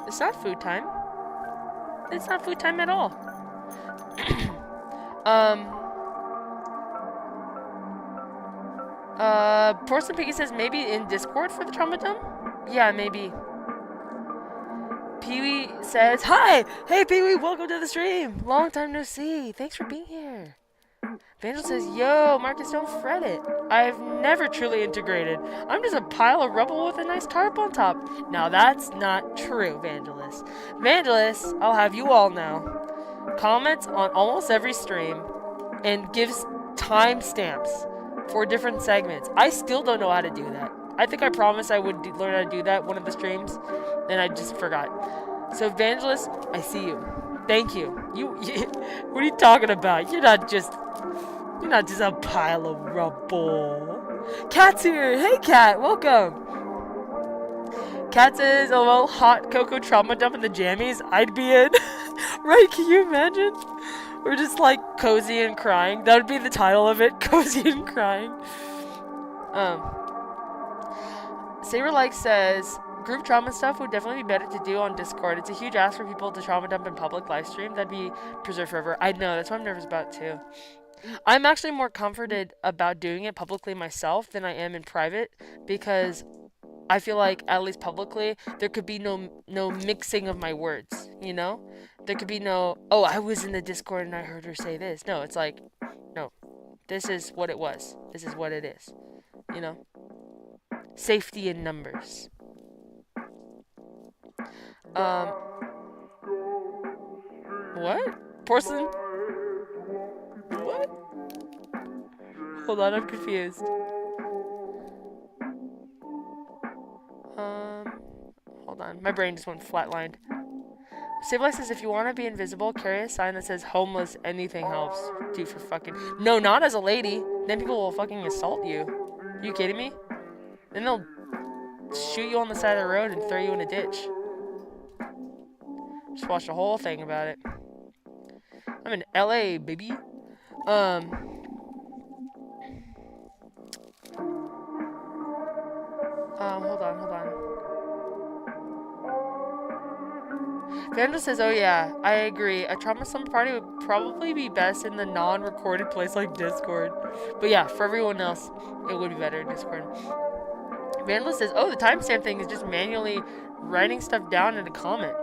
It's not food time. It's not food time at all. Porcelain Piggy says maybe in Discord for the Trauma Dump? Yeah, maybe. Pee-wee says, hi! Hey, Pee-wee, welcome to the stream. Long time no see. Thanks for being here. Vandal says, yo, Marcus, don't fret it. I've never truly integrated. I'm just a pile of rubble with a nice tarp on top. Now, that's not true, Vandalist. Vandalist, I'll have you all know, comments on almost every stream and gives timestamps for different segments. I still don't know how to do that. I think I promised I would learn how to do that one of the streams, and I just forgot. So, Evangelist, I see you. Thank you. What are you talking about? You're not just a pile of rubble. Cat's here. Hey, Cat. Welcome. Cat says, oh, well, hot cocoa trauma dump in the jammies. I'd be in. Right? Can you imagine? We're just like cozy and crying. That would be the title of it. Cozy and crying. Saberlike says, group trauma stuff would definitely be better to do on Discord. It's a huge ask for people to trauma dump in public live stream. That'd be preserved forever. I know, that's what I'm nervous about too. I'm actually more comforted about doing it publicly myself than I am in private, because I feel like, at least publicly, there could be no mixing of my words, you know? There could be no, oh, I was in the Discord and I heard her say this. No, it's like, no, this is what it was. This is what it is, you know? Safety in numbers. What? Porcelain? What? Hold on, I'm confused. Hold on. My brain just went flatlined. Civilized says, if you want to be invisible, carry a sign that says homeless, anything helps. Dude, for fucking... No, not as a lady. Then people will fucking assault you. Are you kidding me? Then they'll shoot you on the side of the road and throw you in a ditch. Just watched the whole thing about it. I'm in LA, baby. Hold on. Vandal says, oh yeah, I agree. A trauma slumber party would probably be best in the non-recorded place like Discord. But yeah, for everyone else, it would be better in Discord. Vandal says, oh, the timestamp thing is just manually writing stuff down in a comment.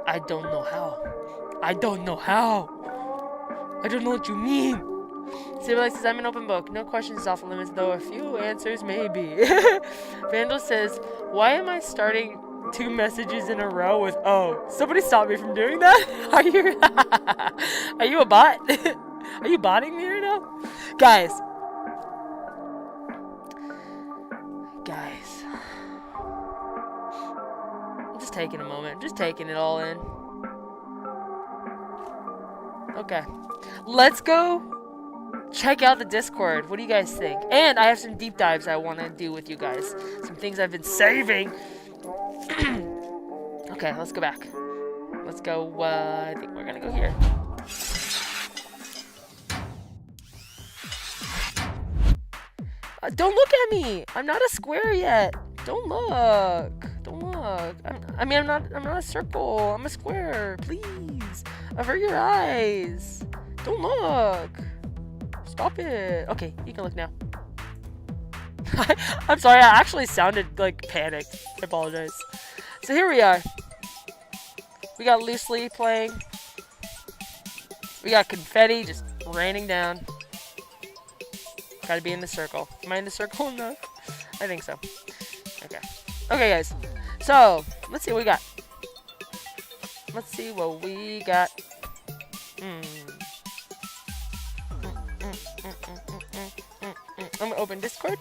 I don't know how. I don't know what you mean. Saberlight says, I'm an open book. No questions off limits, though a few answers may be. Vandal says, why am I starting 2 messages in a row with oh? Somebody stop me from doing that? Are you a bot? Are you botting me right now? Guys. Guys. I'm just taking a moment. Just taking it all in. Okay. Let's go check out the Discord. What do you guys think? And I have some deep dives I want to do with you guys. Some things I've been saving. Okay, let's go back. Let's go, I think we're gonna go here. Don't look at me! I'm not a square yet. Don't look. Don't look. I'm not a circle. I'm a square. Please. Avert your eyes. Don't look. Stop it. Okay, you can look now. I'm sorry, I actually sounded like panicked. I apologize. So here we are. We got loosely playing. We got confetti just raining down. Gotta be in the circle. Am I in the circle enough? I think so. Okay. Okay, guys. So, let's see what we got. Let's see what we got. I'm gonna open Discord.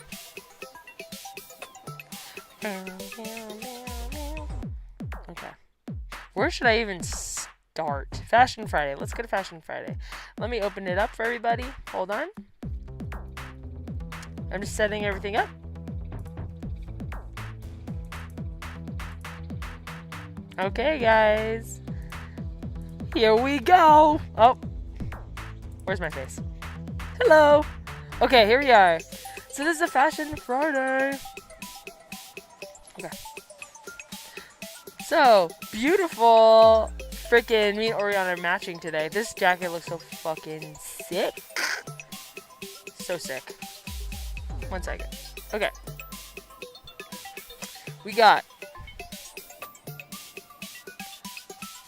Okay. Where should I even start? Fashion Friday. Let's go to Fashion Friday. Let me open it up for everybody. Hold on. I'm just setting everything up. Okay, guys. Here we go. Oh. Where's my face? Hello. Okay, here we are. So this is a Fashion Friday. Okay. So, beautiful. Freaking me and Oriana are matching today. This jacket looks so fucking sick. So sick. 1 second. Okay. We got.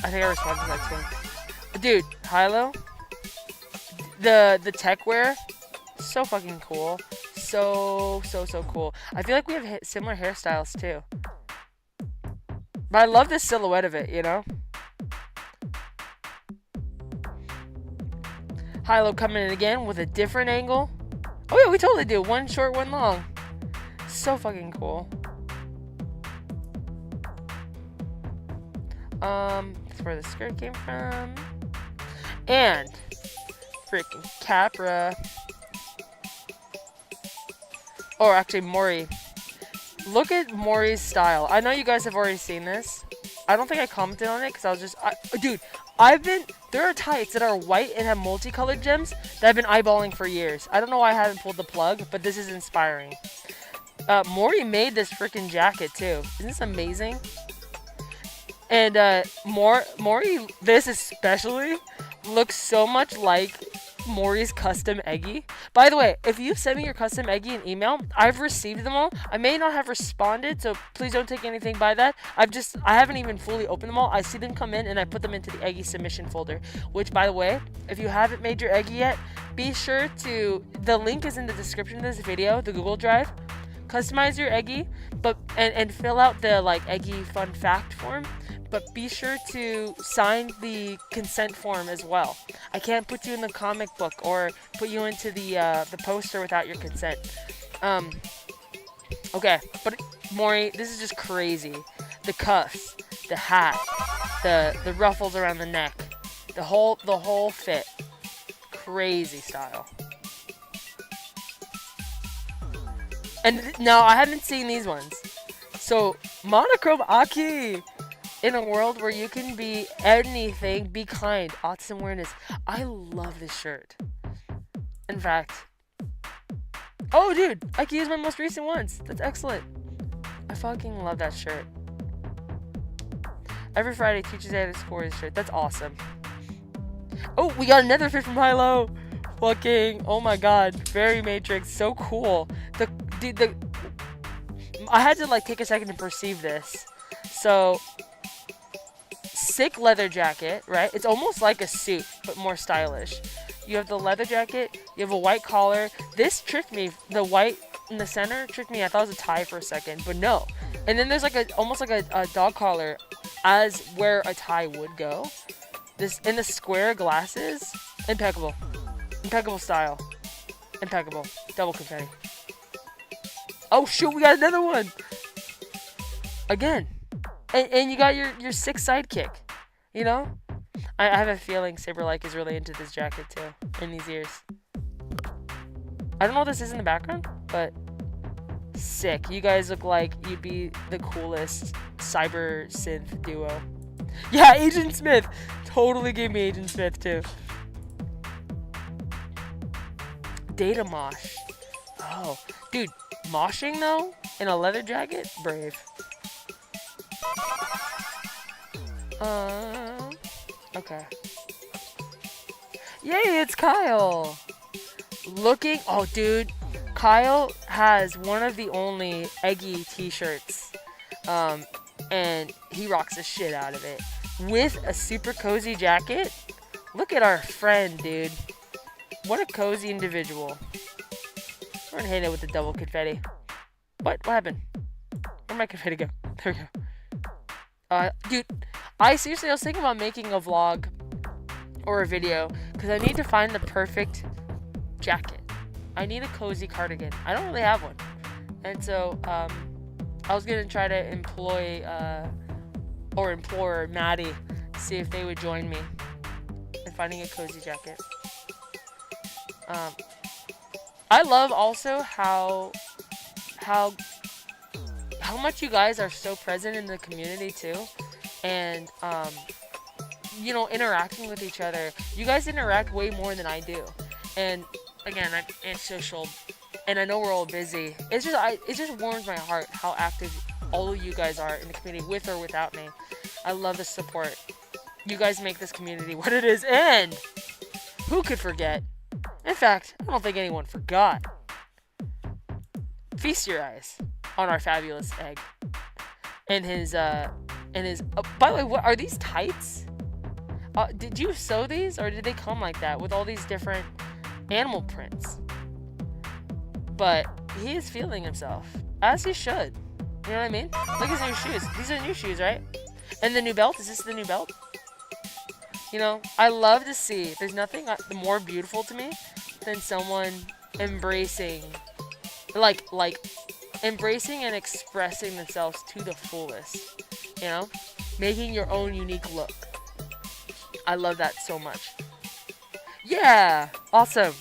I think I responded to that thing. Dude, Hilo. The tech wear. So fucking cool. So cool. I feel like we have similar hairstyles too. But I love the silhouette of it, you know? Hilo coming in again with a different angle. Oh yeah, we totally do. One short, one long. So fucking cool. That's where the skirt came from. And freaking Capra. Or actually Maury. Look at Maury's style. I know you guys have already seen this. I don't think I commented on it because I was just... dude, there are tights that are white and have multicolored gems that I've been eyeballing for years. I don't know why I haven't pulled the plug, but this is inspiring. Maury made this freaking jacket too. Isn't this amazing? And Maury, this especially, looks so much like Maury's custom Eggi. By the way, if you send me your custom Eggi in email, I've received them all. I may not have responded, so please don't take anything by that. I haven't even fully opened them all. I see them come in and I put them into the Eggi submission folder, which, by the way, if you haven't made your Eggi yet, be sure to, the link is in the description of this video, the Google Drive. Customize your Eggi, and fill out the Eggi fun fact form. But be sure to sign the consent form as well. I can't put you in the comic book or put you into the poster without your consent. Okay, but Maury, this is just crazy. The cuffs, the hat, the ruffles around the neck, the whole fit. Crazy style. And no, I haven't seen these ones. So, monochrome Aki. In a world where you can be anything, be kind, autism awareness. I love this shirt. In fact, oh dude, I can use my most recent ones. That's excellent. I fucking love that shirt. Every Friday, teachers add a score his shirt. That's awesome. Oh, we got another fit from Hilo. Fucking, oh my god, very Matrix, so cool. I had to take a second to perceive this. So, sick leather jacket, right? It's almost like a suit, but more stylish. You have the leather jacket, you have a white collar. This tricked me. The white in the center tricked me. I thought it was a tie for a second, but no. And then there's almost like a dog collar as where a tie would go. This in the square glasses, impeccable. Impeccable style. Impeccable. Double confetti. Oh shoot, we got another one. Again. And you got your sick sidekick. You know? I have a feeling Saberlike is really into this jacket too. And these ears. I don't know what this is in the background, but sick. You guys look like you'd be the coolest cyber synth duo. Yeah, Agent Smith. Totally gave me Agent Smith too. Data mosh. Oh, dude, moshing though in a leather jacket, brave. Okay. Yay, it's Kyle. Looking, oh dude, Kyle has one of the only Eggi t-shirts, and he rocks the shit out of it with a super cozy jacket. Look at our friend, dude. What a cozy individual. We're gonna hit it with the double confetti. What happened? Where'd my confetti go? There we go. Dude, I was thinking about making a vlog or a video because I need to find the perfect jacket. I need a cozy cardigan. I don't really have one. And so, I was gonna try to employ, or implore Maddie to see if they would join me in finding a cozy jacket. I love also how much you guys are so present in the community too, and you know, interacting with each other. You guys interact way more than I do, and again, I'm antisocial, and I know we're all busy. It just warms my heart how active all of you guys are in the community, with or without me. I love the support. You guys make this community what it is, and who could forget? In fact, I don't think anyone forgot. Feast your eyes on our fabulous Egg. And his, by the way, what are these tights? Did you sew these, or did they come like that with all these different animal prints? But he is feeling himself, as he should. You know what I mean? Look at his new shoes. These are new shoes, right? And the new belt, is this the new belt? You know, I love to see, there's nothing more beautiful to me than someone embracing, like embracing and expressing themselves to the fullest, you know? Making your own unique look. I love that so much. Yeah! Awesome.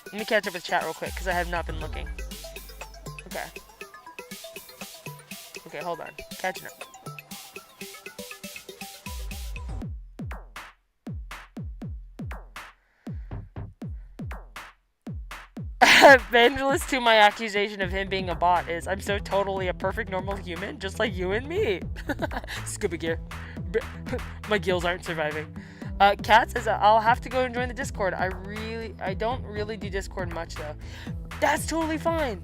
Let me catch up with chat real quick, because I have not been looking. Okay. Okay, hold on. Catching up. Evangelist to my accusation of him being a bot is, I'm so totally a perfect normal human, just like you and me. Scuba gear. My gills aren't surviving. Kat says, I'll have to go and join the Discord. I don't really do Discord much though. That's totally fine.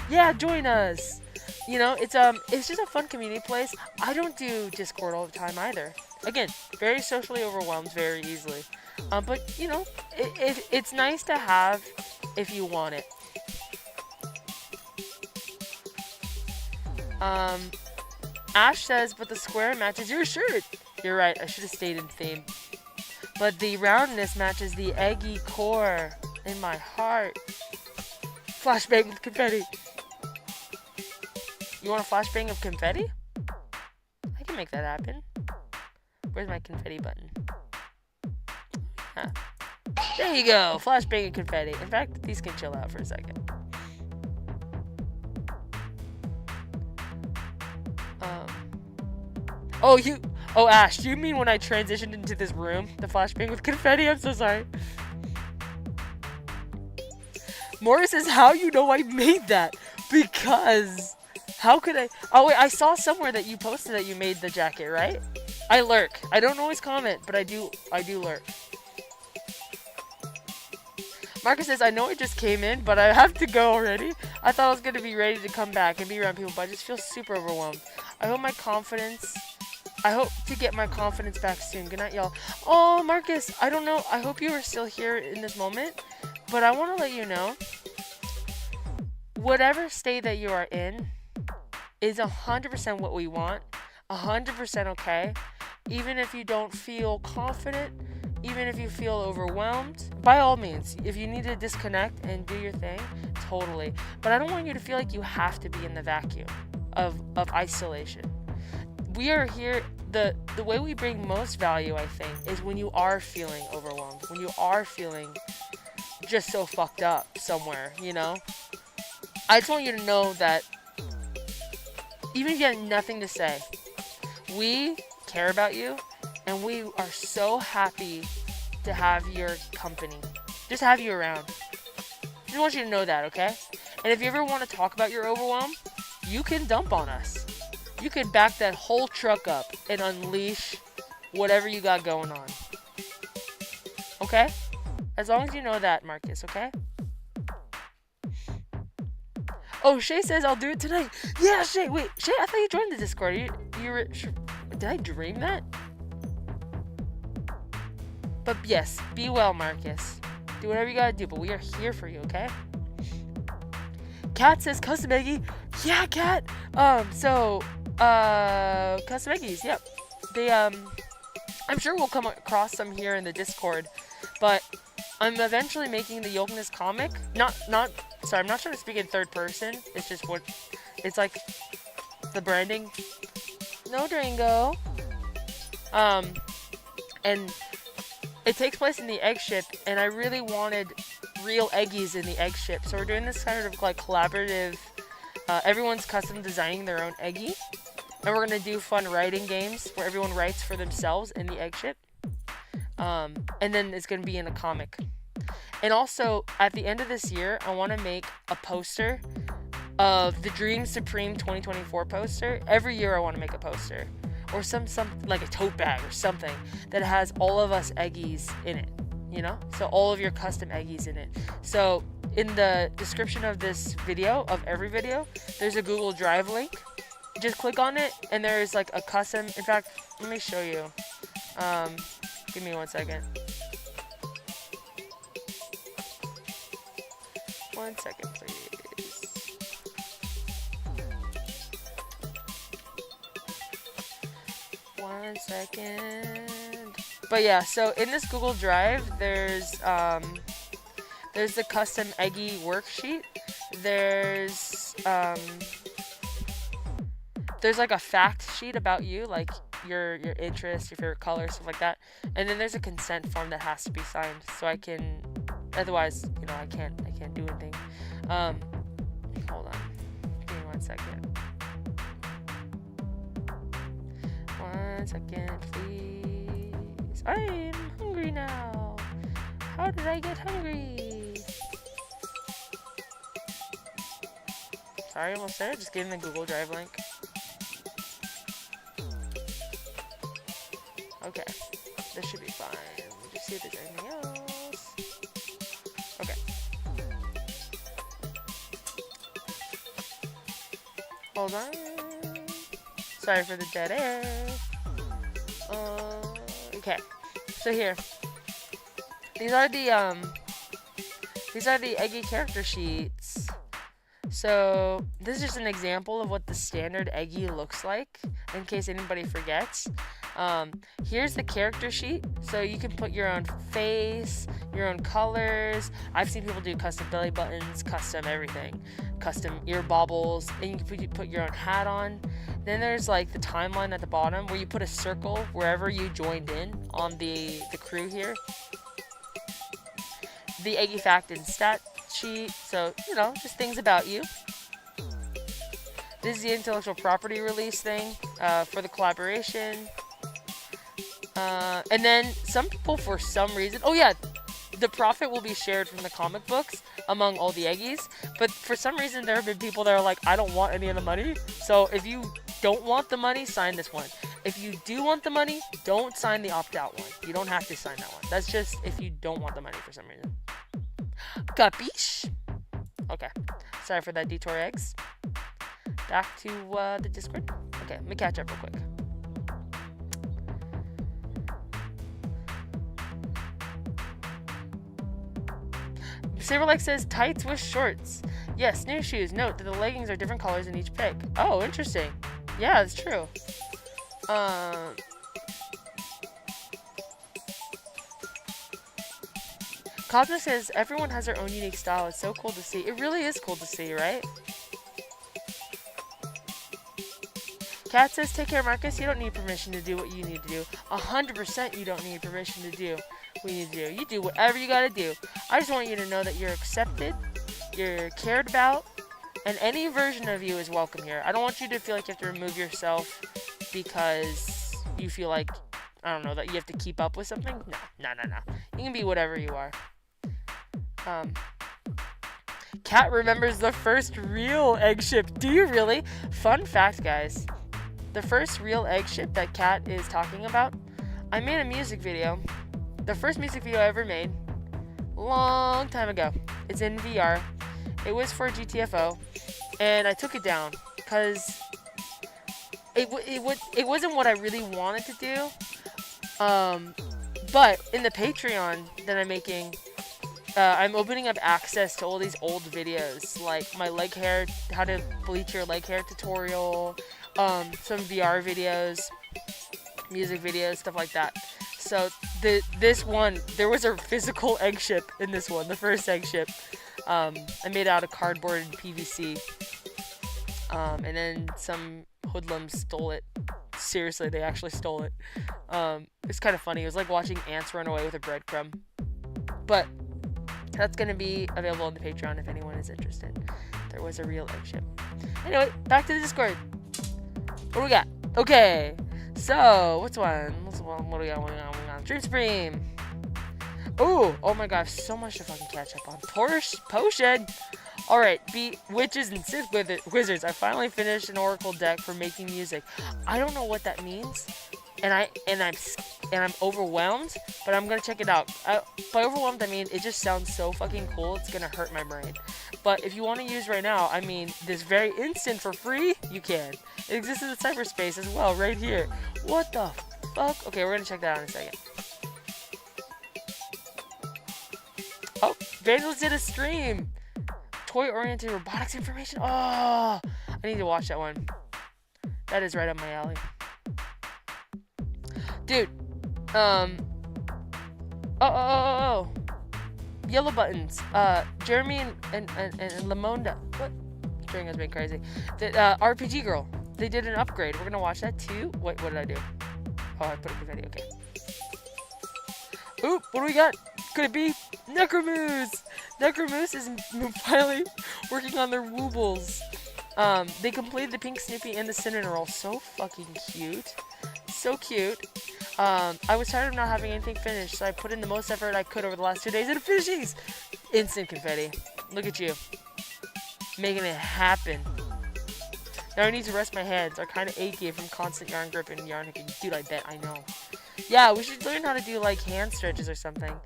Yeah, join us. You know, it's just a fun community place. I don't do Discord all the time either. Again, very socially overwhelmed very easily. But you know, it's nice to have if you want it. Ash says, but the square matches your shirt. You're right, I should have stayed in theme. But the roundness matches the Eggi core in my heart. Flashbang with confetti. You want a flashbang of confetti? I can make that happen. Where's my confetti button? Huh. There you go, flashbang and confetti. In fact, these can chill out for a second. Oh, Ash, do you mean when I transitioned into this room, the flashbang with confetti? I'm so sorry. Morris says, how you know I made that? Because, how could I? Oh wait, I saw somewhere that you posted that you made the jacket, right? I lurk. I don't always comment, but I do lurk. Marcus says, I know I just came in, but I have to go already. I thought I was going to be ready to come back and be around people, but I just feel super overwhelmed. I hope to get my confidence back soon. Good night, y'all. Oh, Marcus, I don't know. I hope you are still here in this moment, but I want to let you know, whatever state that you are in is 100% what we want, 100% okay. Even if you don't feel confident, even if you feel overwhelmed, by all means, if you need to disconnect and do your thing, totally. But I don't want you to feel like you have to be in the vacuum of isolation. We are here. The way we bring most value, I think, is when you are feeling overwhelmed, when you are feeling just so fucked up somewhere, you know? I just want you to know that even if you have nothing to say, we care about you, and we are so happy to have your company. Just have you around. I just want you to know that, okay? And if you ever want to talk about your overwhelm, you can dump on us. You can back that whole truck up and unleash whatever you got going on. Okay? As long as you know that, Marcus, okay? Oh, Shay says I'll do it tonight. Yeah, Shay. Wait, Shay, I thought you joined the Discord. Did I dream that? But yes, be well, Marcus. Do whatever you gotta do, but we are here for you, okay? Kat says custom Eggi. Yeah, Kat. Custom Eggies, yep. They, I'm sure we'll come across some here in the Discord, but I'm eventually making the YOLKNESS comic. Sorry, I'm not trying to speak in third person. It's just it's like the branding. No, Drango. And it takes place in the egg ship, and I really wanted real Eggies in the egg ship. So we're doing this kind of like collaborative, everyone's custom designing their own Eggi. And we're going to do fun writing games where everyone writes for themselves in the egg ship. And then it's going to be in a comic. And also, at the end of this year, I want to make a poster of the Dream Supreme 2024 poster. Every year I want to make a poster. Or some like a tote bag or something that has all of us Eggies in it. You know? So all of your custom Eggies in it. So in the description of this video, of every video, there's a Google Drive link. Just click on it, and there's like a custom. In fact, let me show you. Give me 1 second. 1 second, please. One second. But yeah, so in this Google Drive, there's the custom Eggi worksheet. There's like a fact sheet about you, like your interests, your favorite colors, stuff like that. And then there's a consent form that has to be signed, so I can. Otherwise, you know, I can't do anything. Hold on. Give me 1 second. 1 second, please. I'm hungry now. How did I get hungry? Sorry, almost there. Just give me the Google Drive link. Okay, this should be fine. Let me just see if there's anything else. Okay. Hold on. Sorry for the dead air. Okay. So here. These are the Eggi character sheets. So this is just an example of what the standard Eggi looks like, in case anybody forgets. Here's the character sheet, so you can put your own face, your own colors. I've seen people do custom belly buttons, custom everything, custom ear bobbles, and you can put your own hat on. Then there's like the timeline at the bottom where you put a circle wherever you joined in on the crew here. The Eggi fact and stat sheet, so you know, just things about you. This is the intellectual property release thing for the collaboration. And then some people, for some reason, oh yeah, the profit will be shared from the comic books among all the Eggies. But for some reason, there have been people that are like, I don't want any of the money. So if you don't want the money, sign this one. If you do want the money, don't sign the opt-out one. You don't have to sign that one. That's just if you don't want the money for some reason. Capiche? Okay. Sorry for that detour, eggs. Back to the Discord. Okay, let me catch up real quick. Saberlike says tights with shorts. Yes, new shoes. Note that the leggings are different colors in each pick. Oh, interesting. Yeah, it's true. Cosmo says, everyone has their own unique style. It's so cool to see. It really is cool to see, right? Kat says, take care, Marcus. You don't need permission to do what you need to do. 100% you don't need permission to do what you need to do. You do whatever you gotta do. I just want you to know that you're accepted, you're cared about, and any version of you is welcome here. I don't want you to feel like you have to remove yourself because you feel like, I don't know, that you have to keep up with something. No. You can be whatever you are. Kat remembers the first real egg ship. Do you really? Fun fact, guys. The first real egg ship that Kat is talking about, I made a music video. The first music video I ever made, long time ago. It's in VR. It was for GTFO, and I took it down because it wasn't what I really wanted to do. But in the Patreon that I'm making, I'm opening up access to all these old videos, like my leg hair, how to bleach your leg hair tutorial, some VR videos, music videos, stuff like that. So this one, there was a physical egg ship in this one, the first egg ship. I made out of cardboard and PVC. And then some hoodlums stole it. Seriously, they actually stole it. It's kind of funny. It was like watching ants run away with a breadcrumb. But that's going to be available on the Patreon if anyone is interested. There was a real egg ship. Anyway, back to the Discord. What do we got? Okay. So, what's one? What do we got? Dream Supreme. Oh my gosh, so much to fucking catch up on. Potion. Alright, beat witches and Sith wizards. I finally finished an oracle deck for making music. I don't know what that means, and I'm overwhelmed, but I'm gonna check it out. By overwhelmed, I mean it just sounds so fucking cool. It's gonna hurt my brain. But if you want to use right now, I mean this very instant for free, you can. It exists in the cyberspace as well, right here. What the fuck? Okay, we're gonna check that out in a second. Oh, Vandals did a stream. Toy-oriented robotics information. Oh, I need to watch that one. That is right up my alley. Dude, Yellow buttons. Jeremy and Lamonda. What? String has been crazy. The RPG girl. They did an upgrade. We're gonna watch that too. Wait, what did I do? Oh, I put it in the video. Okay. Oop, what do we got? Could it be Necromoose? Necromoose is finally working on their woobles. They completed the pink Snoopy and the cinnamon roll. So fucking cute. So cute. I was tired of not having anything finished, so I put in the most effort I could over the last 2 days, and it finishes! Instant confetti. Look at you. Making it happen. Now I need to rest my hands. They're kind of achy from constant yarn grip and yarn hooking. Dude, I bet. I know. Yeah, we should learn how to do, like, hand stretches or something.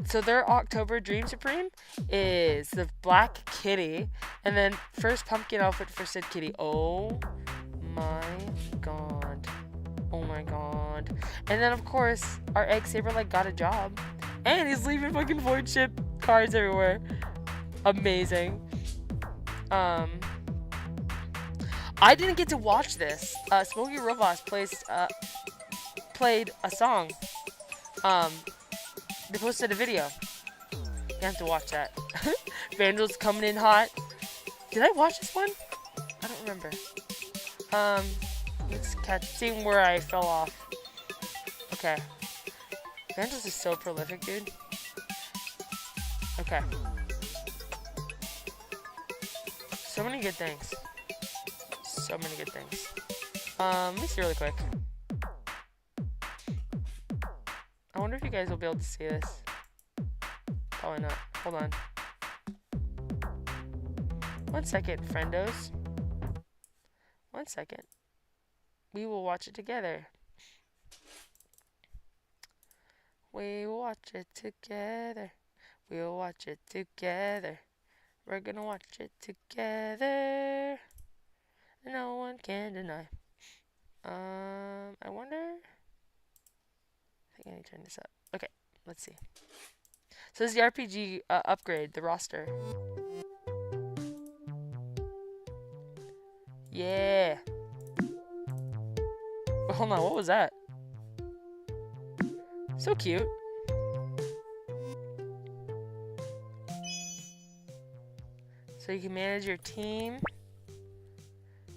So their October Dream Supreme is the Black Kitty, and then first pumpkin outfit for Sid Kitty. Oh my god. Oh my god. And then, of course, our Egg Saber, like, got a job. And he's leaving fucking Void Ship cards everywhere. Amazing. I didn't get to watch this. Smokey Robots played a song. They posted a video. You have to watch that. Vandals coming in hot. Did I watch this one? I don't remember. Let's seeing where I fell off. Okay. Vandals is so prolific, dude. Okay. So many good things. So many good things. Let me see really quick. I wonder if you guys will be able to see this. Probably not. Hold on. 1 second, friendos. 1 second. We will watch it together. We will watch it together. We will watch it together. We're gonna watch it together. No one can deny. I wonder. I think I need to turn this up. Okay, let's see. So this is the RPG upgrade, the roster. Yeah. Oh, hold on, what was that? So you can manage your team.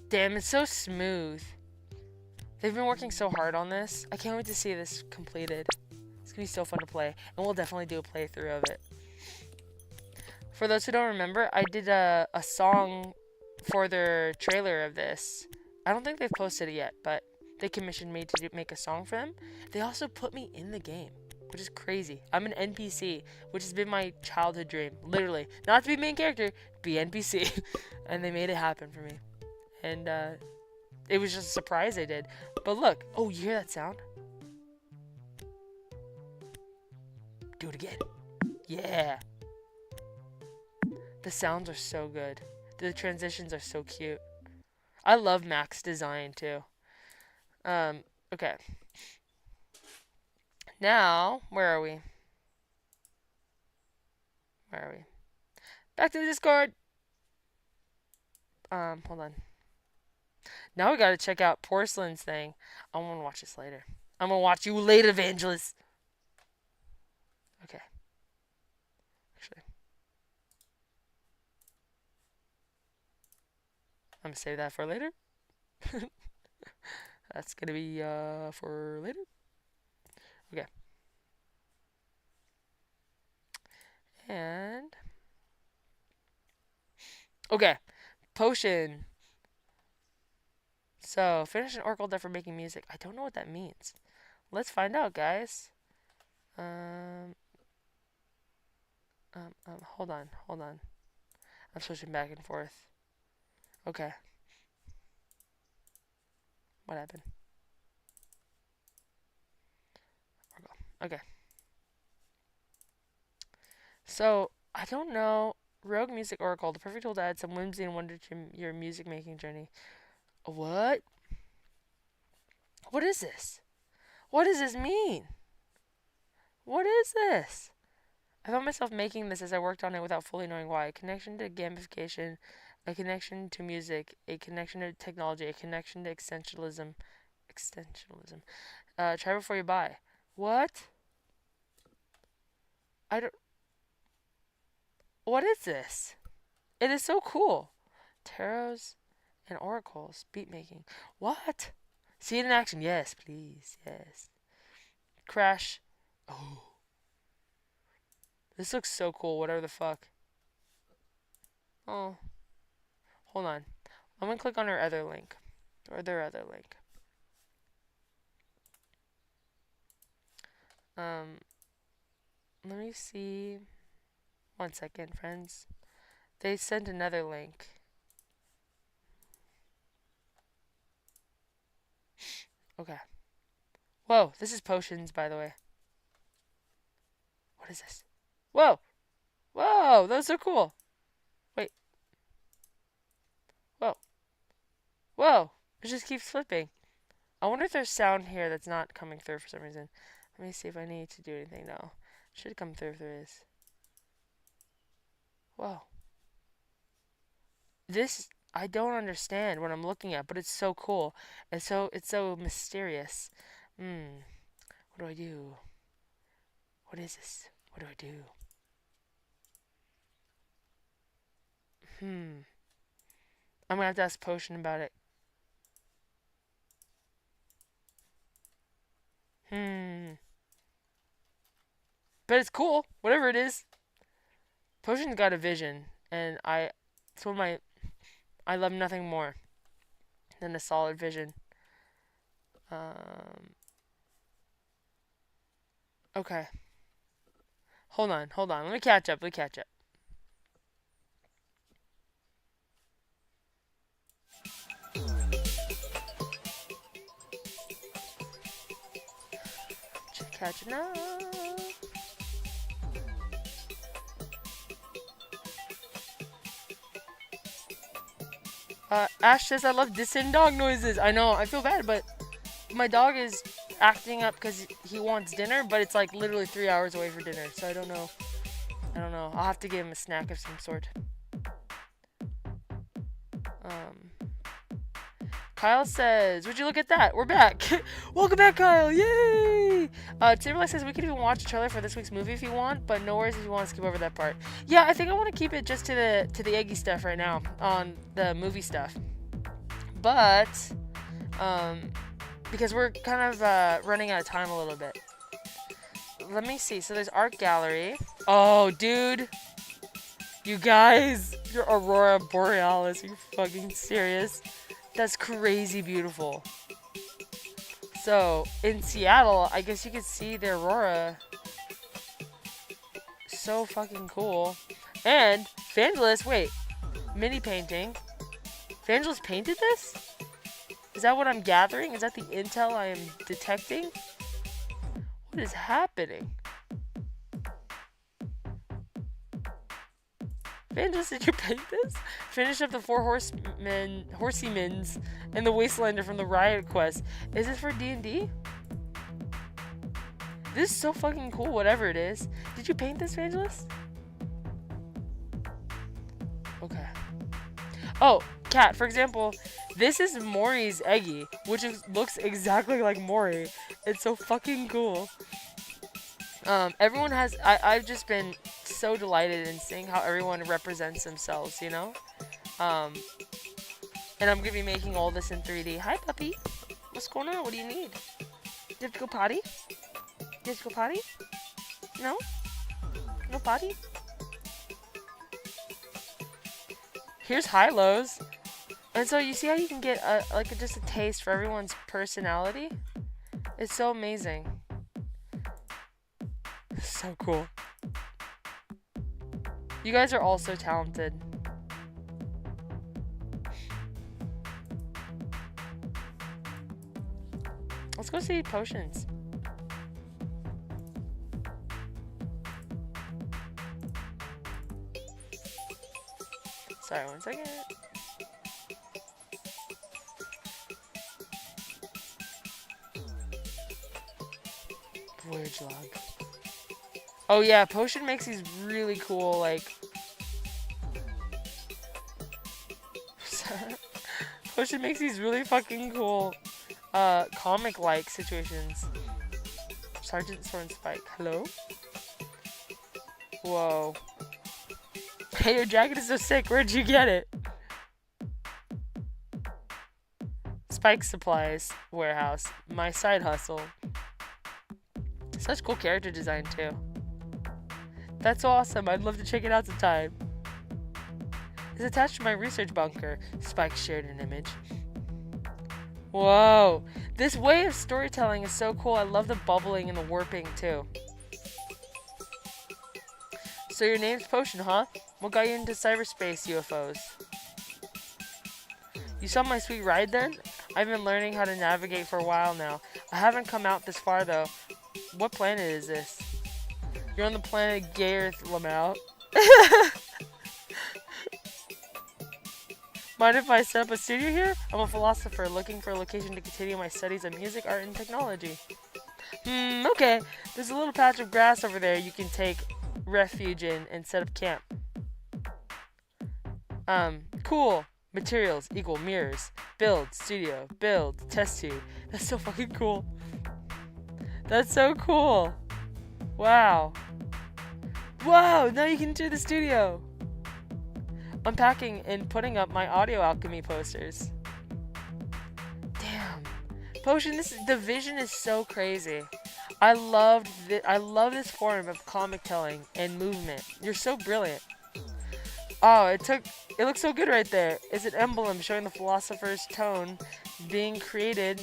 Damn, it's so smooth. They've been working so hard on this. I can't wait to see this completed. It's gonna be so fun to play, and we'll definitely do a playthrough of it. For those who don't remember, I did a song for their trailer of this. I don't think they've posted it yet, but they commissioned me to make a song for them. They also put me in the game, which is crazy. I'm an NPC, which has been my childhood dream, literally. Not to be main character, be NPC. And they made it happen for me. And it was just a surprise they did. But look, oh, you hear that sound? Do it again. Yeah. The sounds are so good. The transitions are so cute. I love Mac's design too. Okay. Now, where are we? Where are we? Back to the Discord. Hold on. Now we gotta check out Porcelain's thing. I wanna watch this later. I'm gonna watch you later, Evangelist. Okay. Actually, I'm gonna save that for later. That's gonna be for later. Okay. And okay, potion. So finish an oracle deck for making music. I don't know what that means. Let's find out, guys. Hold on. I'm switching back and forth. Okay. What happened? Okay. So, I don't know. Rogue Music Oracle, the perfect tool to add some whimsy and wonder to your music making journey. What? What is this? What does this mean? What is this? I found myself making this as I worked on it without fully knowing why. A connection to gamification, a connection to music, a connection to technology, a connection to extensionalism. Try before you buy. What? What is this? It is so cool. Tarots and oracles, beat making. What? See it in action. Yes, please. Yes. Crash. Oh. This looks so cool. Whatever the fuck. Oh. Hold on. I'm gonna click on her other link. Or their other link. Let me see. 1 second, friends. They sent another link. Okay. Whoa, this is potions, by the way. What is this? Whoa! Whoa, those are cool. Wait. Whoa. Whoa, it just keeps flipping. I wonder if there's sound here that's not coming through for some reason. Let me see if I need to do anything now. Should come through if there is. Whoa. This, I don't understand what I'm looking at, but it's so cool. It's so mysterious. What do I do? What is this? What do I do? I'm gonna have to ask Potion about it. But it's cool, whatever it is. Potion's got a vision, and it's one of my, I love nothing more than a solid vision. Okay. Hold on. Let me catch up. Just catching up. Ash says I love dissing dog noises. I know, I feel bad, but my dog is acting up because he wants dinner, but it's like literally 3 hours away for dinner, so I don't know. I'll have to give him a snack of some sort. Kyle says, would you look at that? We're back. Welcome back, Kyle. Yay! Timberlake says we could even watch a trailer for this week's movie if you want, but no worries if you want to skip over that part. Yeah, I think I want to keep it just to the Eggi stuff right now on the movie stuff. But because we're kind of running out of time a little bit. Let me see. So there's art gallery. Oh, dude. You guys, your Aurora Borealis. Are you fucking serious? That's crazy beautiful. So, in Seattle, I guess you could see the Aurora. So fucking cool. And, Vangelis, wait. Mini painting. Vangelis painted this? Is that what I'm gathering? Is that the intel I am detecting? What is happening? Vangelis, did you paint this? Finish up the 4 horseymans and the Wastelander from the Riot Quest. Is this for D&D? This is so fucking cool, whatever it is. Did you paint this, Vangelis? Okay. Oh, Cat, for example, this is Maury's Eggi, which looks exactly like Maury. It's so fucking cool. Everyone has... I've just been so delighted in seeing how everyone represents themselves, you know? And I'm gonna be making all this in 3D. Hi, puppy. What's going on? What do you need? Do you have to go potty? Do you have to go potty? No? No potty? Here's high-lows. And so you see how you can get just a taste for everyone's personality? It's so amazing. So cool. You guys are all so talented. Let's go see potions. Sorry, 1 second. Voyage log. Oh yeah, potion makes these really cool, like... Potion makes these really fucking cool, comic-like situations. Sergeant Sword and Spike. Hello? Whoa. Hey, your jacket is so sick. Where'd you get it? Spike Supplies Warehouse. My side hustle. Such cool character design, too. That's awesome. I'd love to check it out sometime. It's attached to my research bunker. Spike shared an image. Whoa. This way of storytelling is so cool. I love the bubbling and the warping, too. So your name's Potion, huh? What got you into cyberspace UFOs? You saw my sweet ride then? I've been learning how to navigate for a while now. I haven't come out this far, though. What planet is this? You're on the planet Gareth Lamau. Mind if I set up a studio here? I'm a philosopher looking for a location to continue my studies of music, art, and technology. Okay. There's a little patch of grass over there you can take refuge in and set up camp. Cool. Materials equal mirrors. Build, studio, build, test tube. That's so fucking cool. That's so cool. Wow. Wow, now you can do the studio. Unpacking and putting up my audio alchemy posters. Damn. Potion, the vision is so crazy. I love this form of comic telling and movement. You're so brilliant. Oh, it looks so good right there. It's an emblem showing the philosopher's tone being created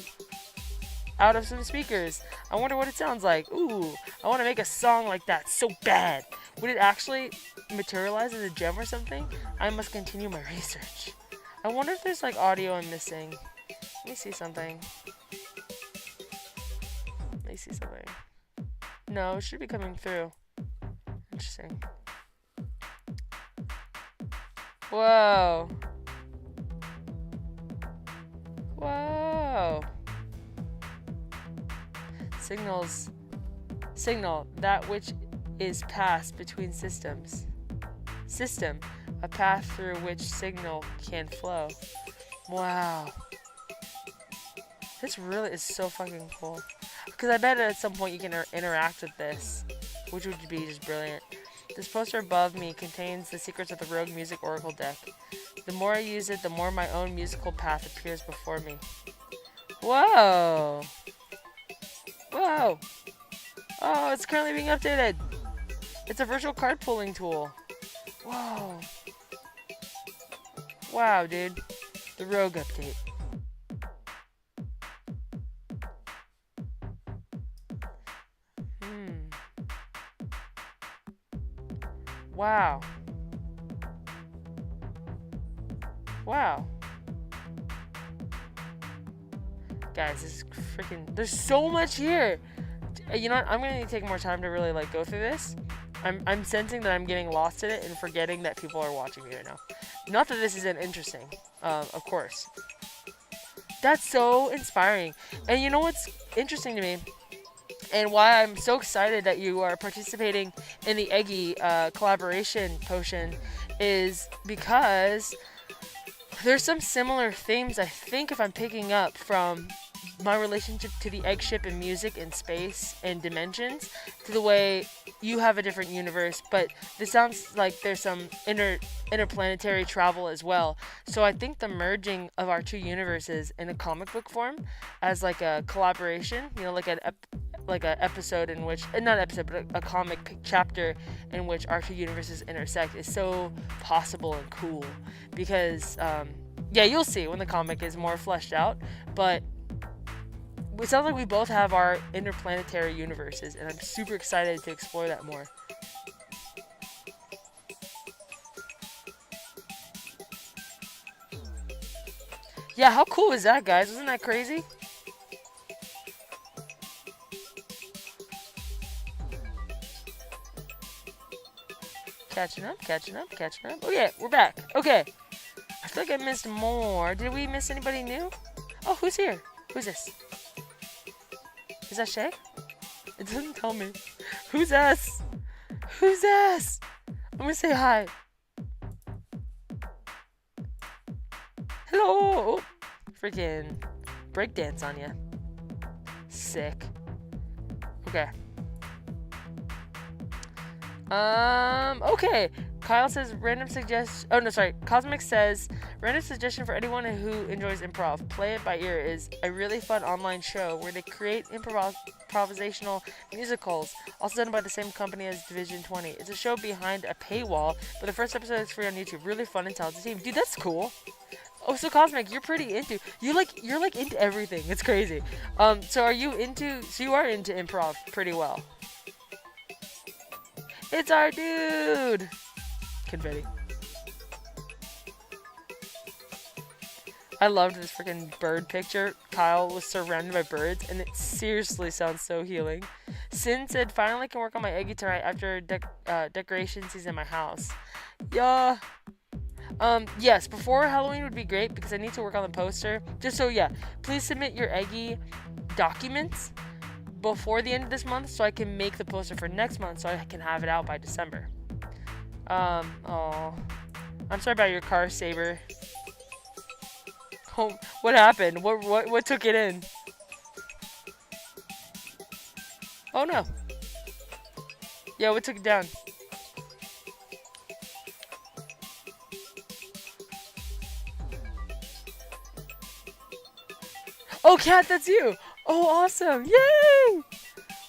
out of some speakers. I wonder what it sounds like. Ooh, I want to make a song like that so bad. Would it actually materialize as a gem or something? I must continue my research. I wonder if there's like audio I'm missing. Let me see something. Let me see something. No, it should be coming through. Interesting. Whoa. Whoa. Signal, that which is passed between systems. System, a path through which signal can flow. Wow. This really is so fucking cool. Because I bet at some point you can interact with this, which would be just brilliant. This poster above me contains the secrets of the Rogue Music Oracle deck. The more I use it, the more my own musical path appears before me. Whoa! Whoa! Oh, it's currently being updated! It's a virtual card pulling tool. Whoa! Wow, dude. The Rogue update. Wow. Wow. Guys, this is freaking... There's so much here! You know what? I'm gonna need to take more time to really, like, go through this. I'm sensing that I'm getting lost in it and forgetting that people are watching me right now. Not that this isn't interesting. Of course. That's so inspiring. And you know what's interesting to me? And why I'm so excited that you are participating in the Eggi collaboration potion is because there's some similar themes, I think, if I'm picking up from my relationship to the egg ship and music and space and dimensions to the way you have a different universe, but this sounds like there's some interplanetary travel as well. So I think the merging of our two universes in a comic book form as like a collaboration, you know, like an episode in which, not episode, but a comic chapter in which our two universes intersect is so possible and cool. Because, yeah, you'll see when the comic is more fleshed out, but it sounds like we both have our interplanetary universes, and I'm super excited to explore that more. Yeah, how cool is that, guys? Wasn't that crazy? Catching up. Oh yeah, we're back. Okay. I feel like I missed more. Did we miss anybody new? Oh, who's here? Who's this? Is that Shay? It doesn't tell me. Who's us? Who's us? I'm gonna say hi. Hello! Freaking breakdance on ya. Sick. Okay. Okay. Kyle says random suggestion. Oh no, sorry. Cosmic says random suggestion for anyone who enjoys improv. Play It by Ear is a really fun online show where they create improvisational musicals, also done by the same company as Division 20. It's a show behind a paywall, but the first episode is free on YouTube. Really fun and talented team. Dude, that's cool. Oh, so Cosmic, you're pretty into you're like into everything. It's crazy. So you are into improv pretty well. It's our dude. Confetti. I loved this freaking bird picture. Kyle was surrounded by birds, and it seriously sounds so healing. Sin said, finally can work on my Eggi tonight after decoration season in my house. Yeah. Yes, before Halloween would be great because I need to work on the poster. Just so, yeah, please submit your Eggi documents before the end of this month so I can make the poster for next month so I can have it out by December. Oh, I'm sorry about your car, Saber. Oh, what happened? What took it in? Oh no. Yeah, what took it down? Oh, Kat, that's you! Oh, awesome! Yay!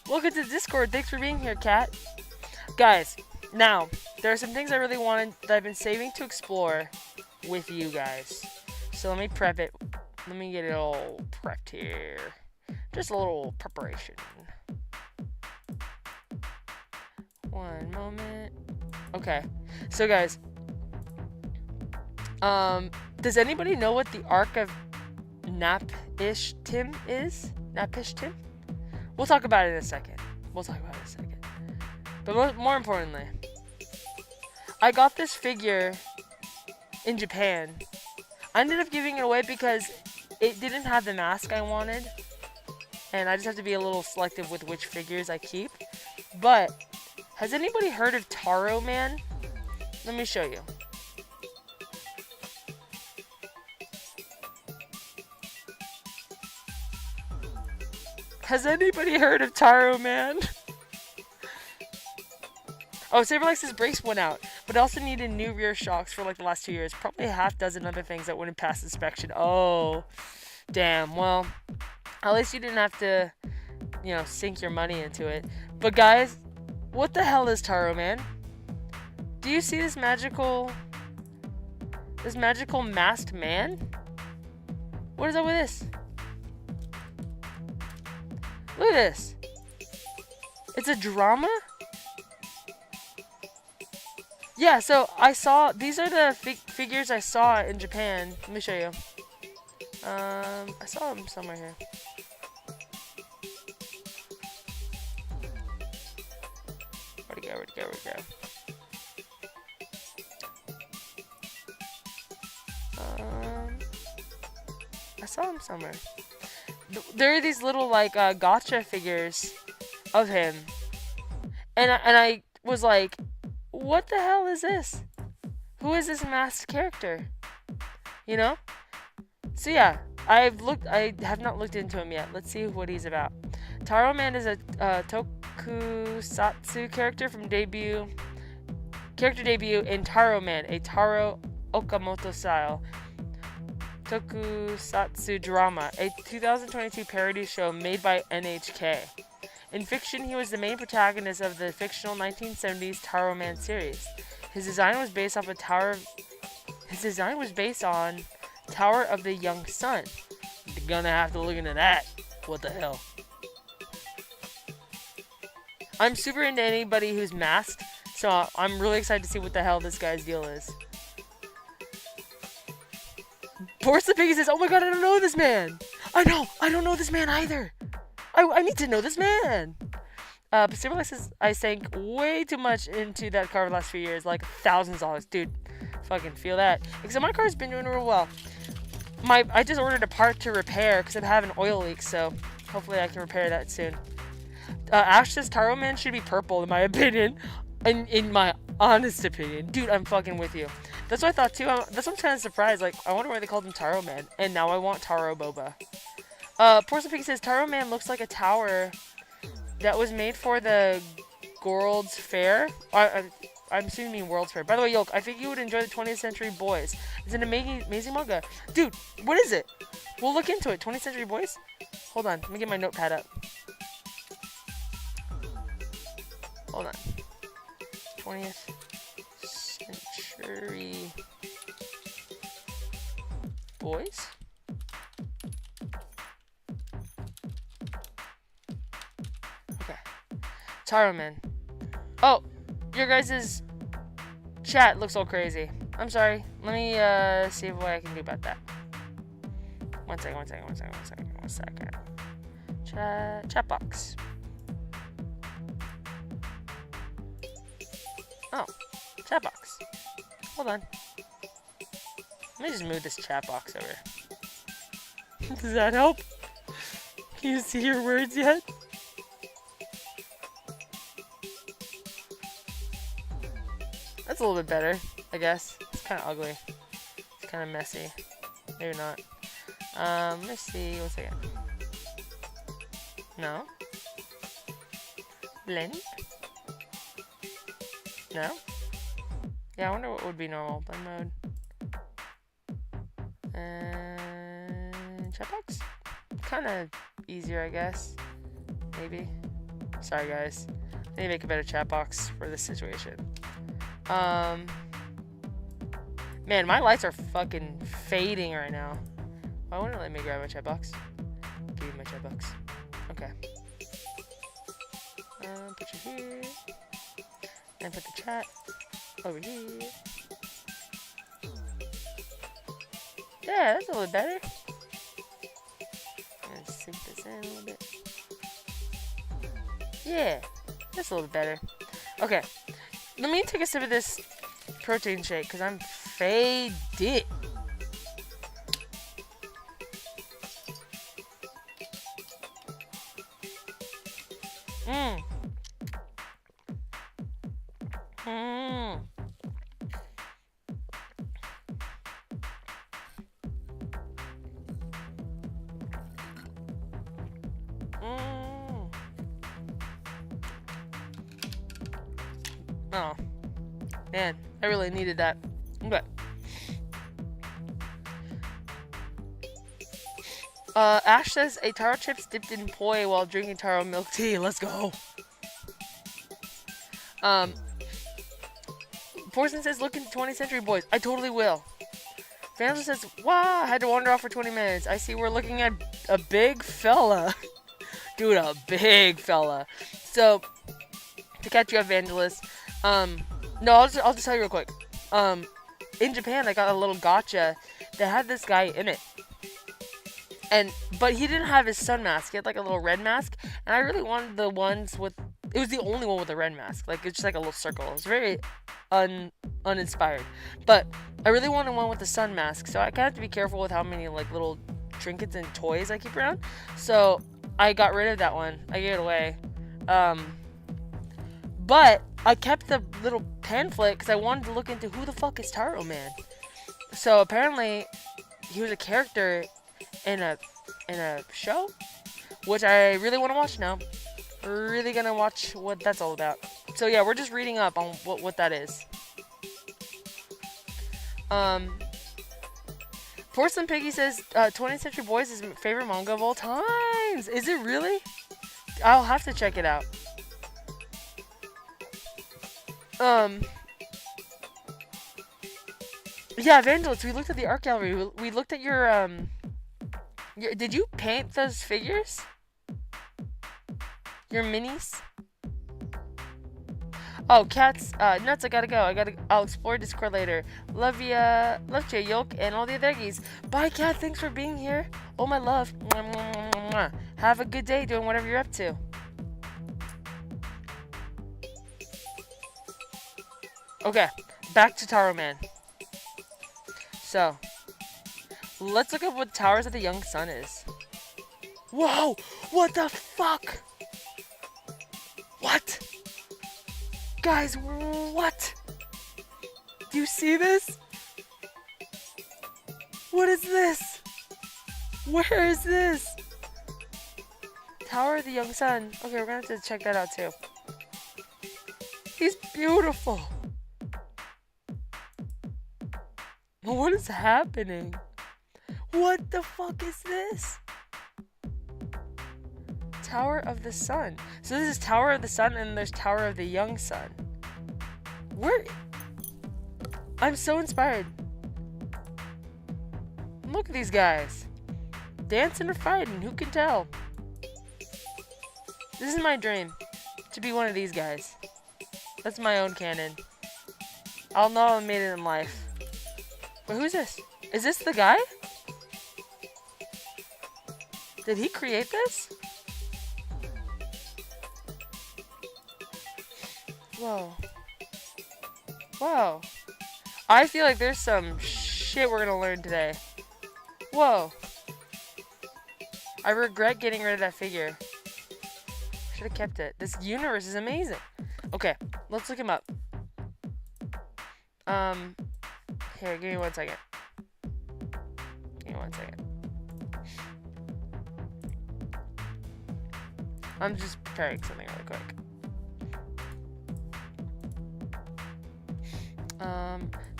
Welcome to Discord. Thanks for being here, Kat. Guys, now, there are some things I really wanted that I've been saving to explore with you guys. So let me prep it. Let me get it all prepped here. Just a little preparation. One moment. Okay. So guys, does anybody know what the arc of Nap-ish-Tim is? Nap-ish-Tim? We'll talk about it in a second. But more importantly, I got this figure in Japan. I ended up giving it away because it didn't have the mask I wanted. And I just have to be a little selective with which figures I keep. But, has anybody heard of Taro Man? Let me show you. Has anybody heard of Taro Man? Oh, Saberlex's brakes went out, but also needed new rear shocks for like the last 2 years. Probably a half dozen other things that wouldn't pass inspection. Oh, damn. Well, at least you didn't have to, you know, sink your money into it. But guys, what the hell is Taro Man? Do you see this magical masked man? What is up with this? Look at this. It's a drama? Yeah, so I saw, these are the figures I saw in Japan. Let me show you. I saw them somewhere here. Where'd it go? I saw him somewhere. There are these little like gotcha figures of him, and I was like, what the hell is this? Who is this masked character? You know? So yeah, I have not looked into him yet. Let's see what he's about. Taro Man is a tokusatsu character from debut in Taro Man, a Taro Okamoto style tokusatsu drama, a 2022 parody show made by NHK. In fiction, he was the main protagonist of the fictional 1970s Taro Man series. His design was based on Tower of the Young Sun. You're gonna have to look into that. What the hell? I'm super into anybody who's masked, so I'm really excited to see what the hell this guy's deal is. Boris the Piggy says, oh my god, I don't know this man. I don't know this man either. I need to know this man. But Saberlex says, I sank way too much into that car the last few years, like thousands of dollars. Dude, fucking feel that. Except my car's been doing real well. I just ordered a part to repair because I'm having oil leaks, so hopefully I can repair that soon. Ash says Taro Man should be purple, in my opinion. In my honest opinion. Dude, I'm fucking with you. That's what I thought too. That's what I'm kind of surprised. Like, I wonder why they called him Taro Man. And now I want Taro Boba. Porcelain Pig says Taro Man looks like a tower that was made for the World's Fair. I'm assuming you mean World's Fair. By the way, Yolk, I think you would enjoy the 20th Century Boys. It's an amazing manga. Dude, what is it? We'll look into it. 20th Century Boys? Hold on. Let me get my notepad up. Hold on. 20th Century Boys? Okay. Taro Man. Oh, your guys' chat looks all crazy. I'm sorry. Let me see what I can do about that. One second. Chat box. Oh, chat box. Hold on. Let me just move this chat box over. Does that help? Can you see your words yet? That's a little bit better, I guess. It's kind of ugly. It's kind of messy. Maybe not. Let me see. 1 second. No. Blend. No? Yeah, I wonder what would be normal. Blend mode. And chat box? Kind of easier, I guess. Maybe. Sorry, guys. I need to make a better chat box for this situation. Man, my lights are fucking fading right now. Why wouldn't it let me grab my chat box? Give me my chat box. Okay. Put you here. And put the chat over here. Yeah, that's a little better. I'm gonna sink this in a little bit. Yeah, that's a little better. Okay, let me take a sip of this protein shake because I'm faded. Oh. Man, I really needed that. Okay. Ash says a taro chips dipped in poi while drinking taro milk tea. Let's go. Porson says look into 20th Century Boys. I totally will. Vandal says, wow, I had to wander off for 20 minutes. I see we're looking at a big fella. Dude, a big fella. So, to catch you up, Vandalist, no, I'll just tell you real quick. In Japan, I got a little gacha that had this guy in it. But he didn't have his sun mask. He had like a little red mask. And I really wanted the ones with, it was the only one with a red mask. Like, it's just like a little circle. It was very uninspired. But I really wanted one with the sun mask. So I kind of have to be careful with how many like little trinkets and toys I keep around. So I got rid of that one. I gave it away. But I kept the little pamphlet because I wanted to look into who the fuck is Taro Man. So apparently he was a character in a show, which I really want to watch now. Really gonna watch what that's all about. So yeah, we're just reading up on what that is. Porcelain Piggy says 20th Century Boys is my favorite manga of all times. Is it really? I'll have to check it out. Yeah, Vandalist, we looked at the art gallery. We looked at your did you paint those figures? Your minis? Oh, cats, nuts, I gotta go. I'll explore Discord later. Love ya, Yolk, and all the other Eggies. Bye, cat, thanks for being here. Oh, my love. Mwah, mwah, mwah, mwah, mwah. Have a good day doing whatever you're up to. Okay, back to Taro Man. So, let's look at what Towers of the Young Sun is. Whoa! What the fuck? What? Guys, what? Do you see this? What is this? Where is this? Tower of the Young Sun. Okay, we're gonna have to check that out too. He's beautiful. What is happening? What the fuck is this? Tower of the Sun. So this is Tower of the Sun and there's Tower of the Young Sun. I'm so inspired. Look at these guys. Dancing or fighting, who can tell? This is my dream. To be one of these guys. That's my own canon. I'll know I made it in life. But who's this? Is this the guy? Did he create this? Whoa. Whoa. I feel like there's some shit we're gonna learn today. Whoa. I regret getting rid of that figure. Should have kept it. This universe is amazing. Okay, let's look him up. Here, give me 1 second. Give me 1 second. I'm just preparing something really quick.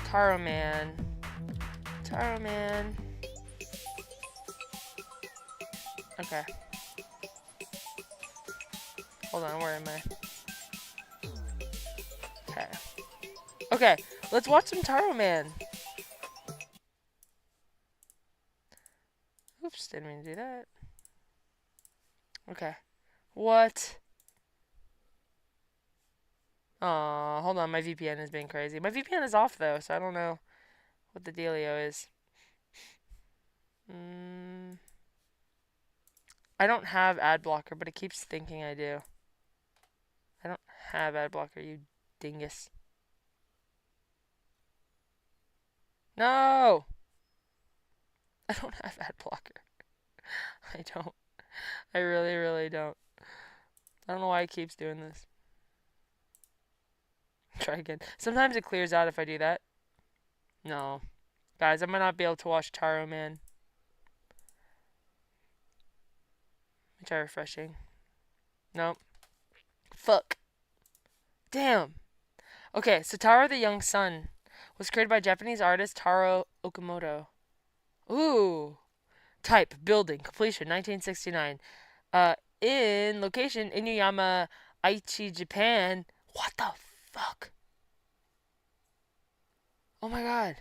Taro Man. Taro Man. Okay. Hold on, where am I? Okay. Okay, let's watch some Taro Man. Oops, didn't mean to do that. Okay. What? Aw, hold on, my VPN is being crazy. My VPN is off though, so I don't know what the dealio is. I don't have ad blocker, but it keeps thinking I do. I don't have ad blocker, you dingus. No! I don't have ad blocker. I don't. I really, really don't. I don't know why it keeps doing this. Try again. Sometimes it clears out if I do that. No. Guys, I might not be able to watch Taro Man. Let me try refreshing. Nope. Fuck. Damn. Okay, so Tower of the Young Sun was created by Japanese artist Taro Okamoto. Ooh. Type, building, completion, 1969. In location, Inuyama, Aichi, Japan. What the fuck? Oh my god.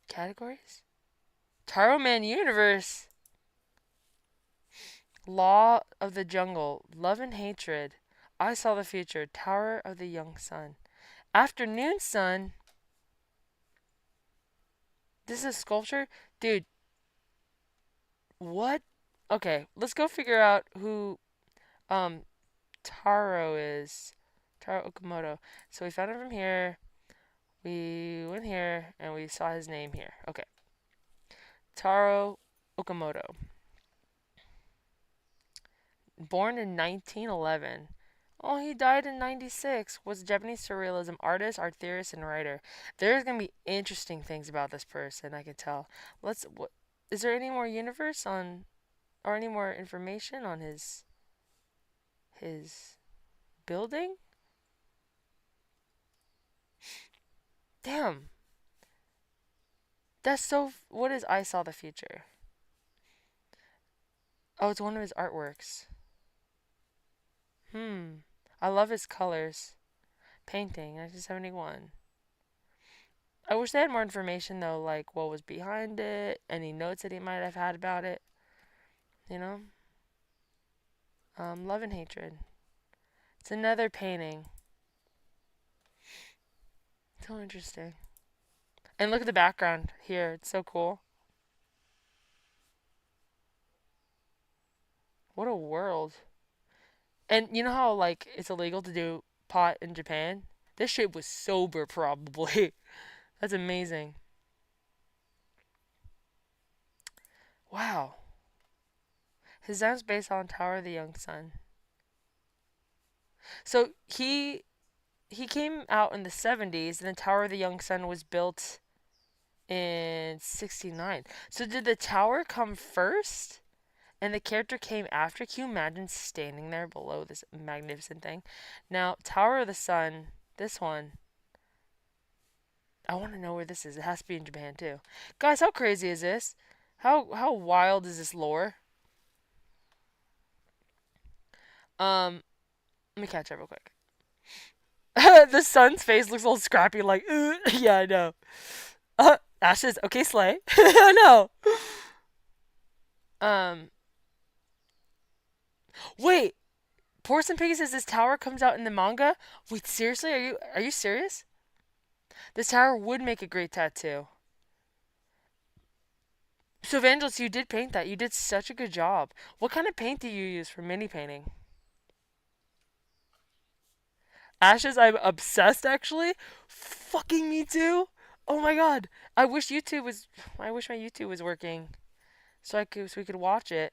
Categories? Taro Man Universe. Law of the Jungle, Love and Hatred, I Saw the Future, Tower of the Young Sun. Afternoon Sun. This is a sculpture? Dude. What? Okay, let's go figure out who Taro is. Taro Okamoto. So we found him from here. We went here and we saw his name here. Okay. Taro Okamoto. Born in 1911. Oh, he died in 96. Was a Japanese surrealism artist, art theorist, and writer. There's gonna be interesting things about this person, I can tell. Is there any more universe on, or any more information on his building? Damn. That's so. What is I Saw the Future? Oh, it's one of his artworks. I love his colors. Painting, 1971. I wish they had more information though, like what was behind it, any notes that he might have had about it. You know? Love and Hatred. It's another painting. So interesting. And look at the background here. It's so cool. What a world. And you know how, like, it's illegal to do pot in Japan? This shit was sober, probably. That's amazing. Wow. His design is based on Tower of the Young Sun. So he came out in the 70s, and then Tower of the Young Sun was built in 69. So did the tower come first? And the character came after? Can you imagine standing there below this magnificent thing? Now, Tower of the Sun, this one. I want to know where this is. It has to be in Japan too. Guys, how crazy is this? How wild is this lore? Let me catch up real quick. The sun's face looks all scrappy, like, yeah, I know. Ashes, okay, slay. I know. Wait, Porcelain Piggy says this tower comes out in the manga? Wait, seriously? Are you serious? This tower would make a great tattoo. So Evangelist, you did paint that. You did such a good job. What kind of paint do you use for mini painting? Ashes, I'm obsessed actually. Fucking me too. Oh my god. I wish my YouTube was working. So we could watch it.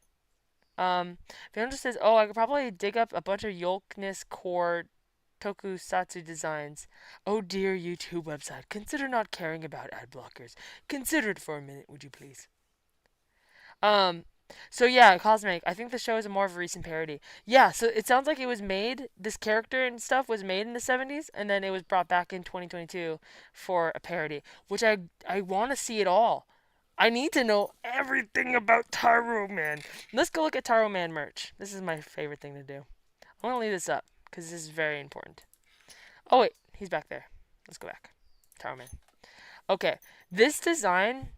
Evangelist says, oh, I could probably dig up a bunch of YOLKNESS core tokusatsu designs. Oh dear YouTube website, consider not caring about ad blockers. Consider it for a minute, would you please? So yeah, Cosmic, I think the show is more of a recent parody. Yeah, so it sounds like it was made, this character and stuff was made in the 70s, and then it was brought back in 2022 for a parody, which I want to see it all. I need to know everything about Taro Man. Let's go look at Taro Man merch. This is my favorite thing to do. I'm going to leave this up because this is very important. Oh, wait. He's back there. Let's go back. Taro Man. Okay. This design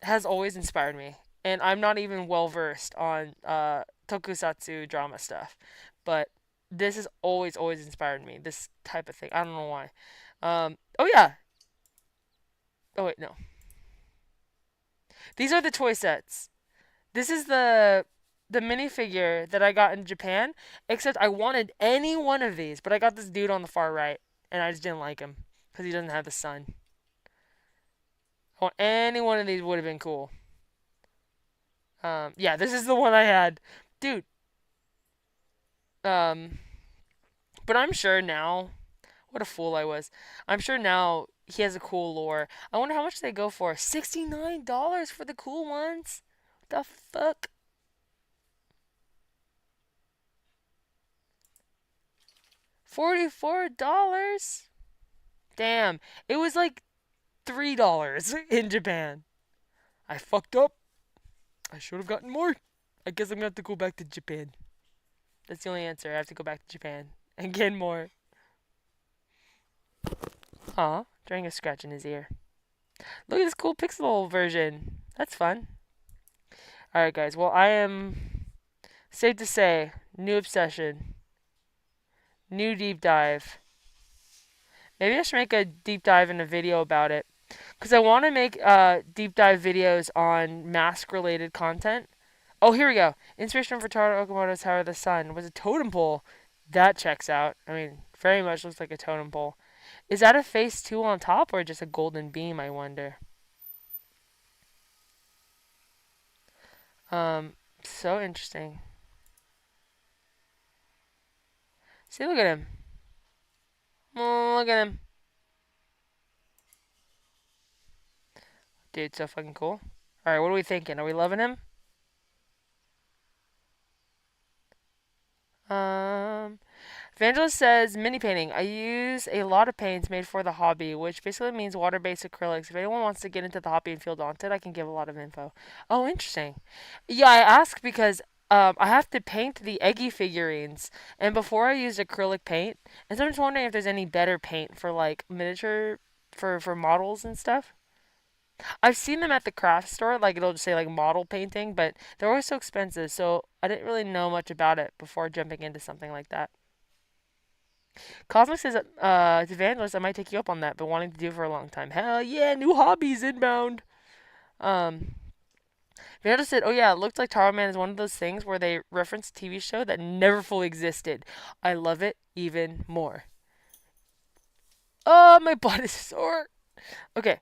has always inspired me. And I'm not even well versed on tokusatsu drama stuff. But this has always inspired me. This type of thing. I don't know why. Oh, yeah. Oh, wait. No. These are the toy sets. This is the minifigure that I got in Japan, except I wanted any one of these, but I got this dude on the far right, and I just didn't like him because he doesn't have the sun. Any one of these would have been cool. Yeah, this is the one I had. Dude. But I'm sure now, what a fool I was. I'm sure now he has a cool lore. I wonder how much they go for. $69 for the cool ones? What the fuck? $44? Damn. It was like $3 in Japan. I fucked up. I should have gotten more. I guess I'm gonna have to go back to Japan. That's the only answer. I have to go back to Japan and get more. Aw, trying a scratch in his ear. Look at this cool pixel version. That's fun. Alright, guys. Well, I am, safe to say, new obsession. New deep dive. Maybe I should make a deep dive in a video about it. Because I want to make deep dive videos on mask-related content. Oh, here we go. Inspiration for Taro Okamoto's Tower of the Sun was a totem pole. That checks out. I mean, very much looks like a totem pole. Is that a face 2 on top or just a golden beam, I wonder? So interesting. See, look at him. Oh, look at him. Dude, so fucking cool. Alright, what are we thinking? Are we loving him? Evangelist says, mini painting. I use a lot of paints made for the hobby, which basically means water-based acrylics. If anyone wants to get into the hobby and feel daunted, I can give a lot of info. Oh, interesting. Yeah, I ask because I have to paint the Eggi figurines, and before I used acrylic paint, and so I'm just wondering if there's any better paint for like miniature, for models and stuff. I've seen them at the craft store, like it'll just say like model painting, but they're always so expensive, so I didn't really know much about it before jumping into something like that. Cosmic says, to Evangelist, I might take you up on that, but wanting to do it for a long time. Hell yeah, new hobbies inbound. Evangelist said, oh yeah, it looked like Taro Man is one of those things where they reference a TV show that never fully existed. I love it even more. Oh, my butt is sore. Okay.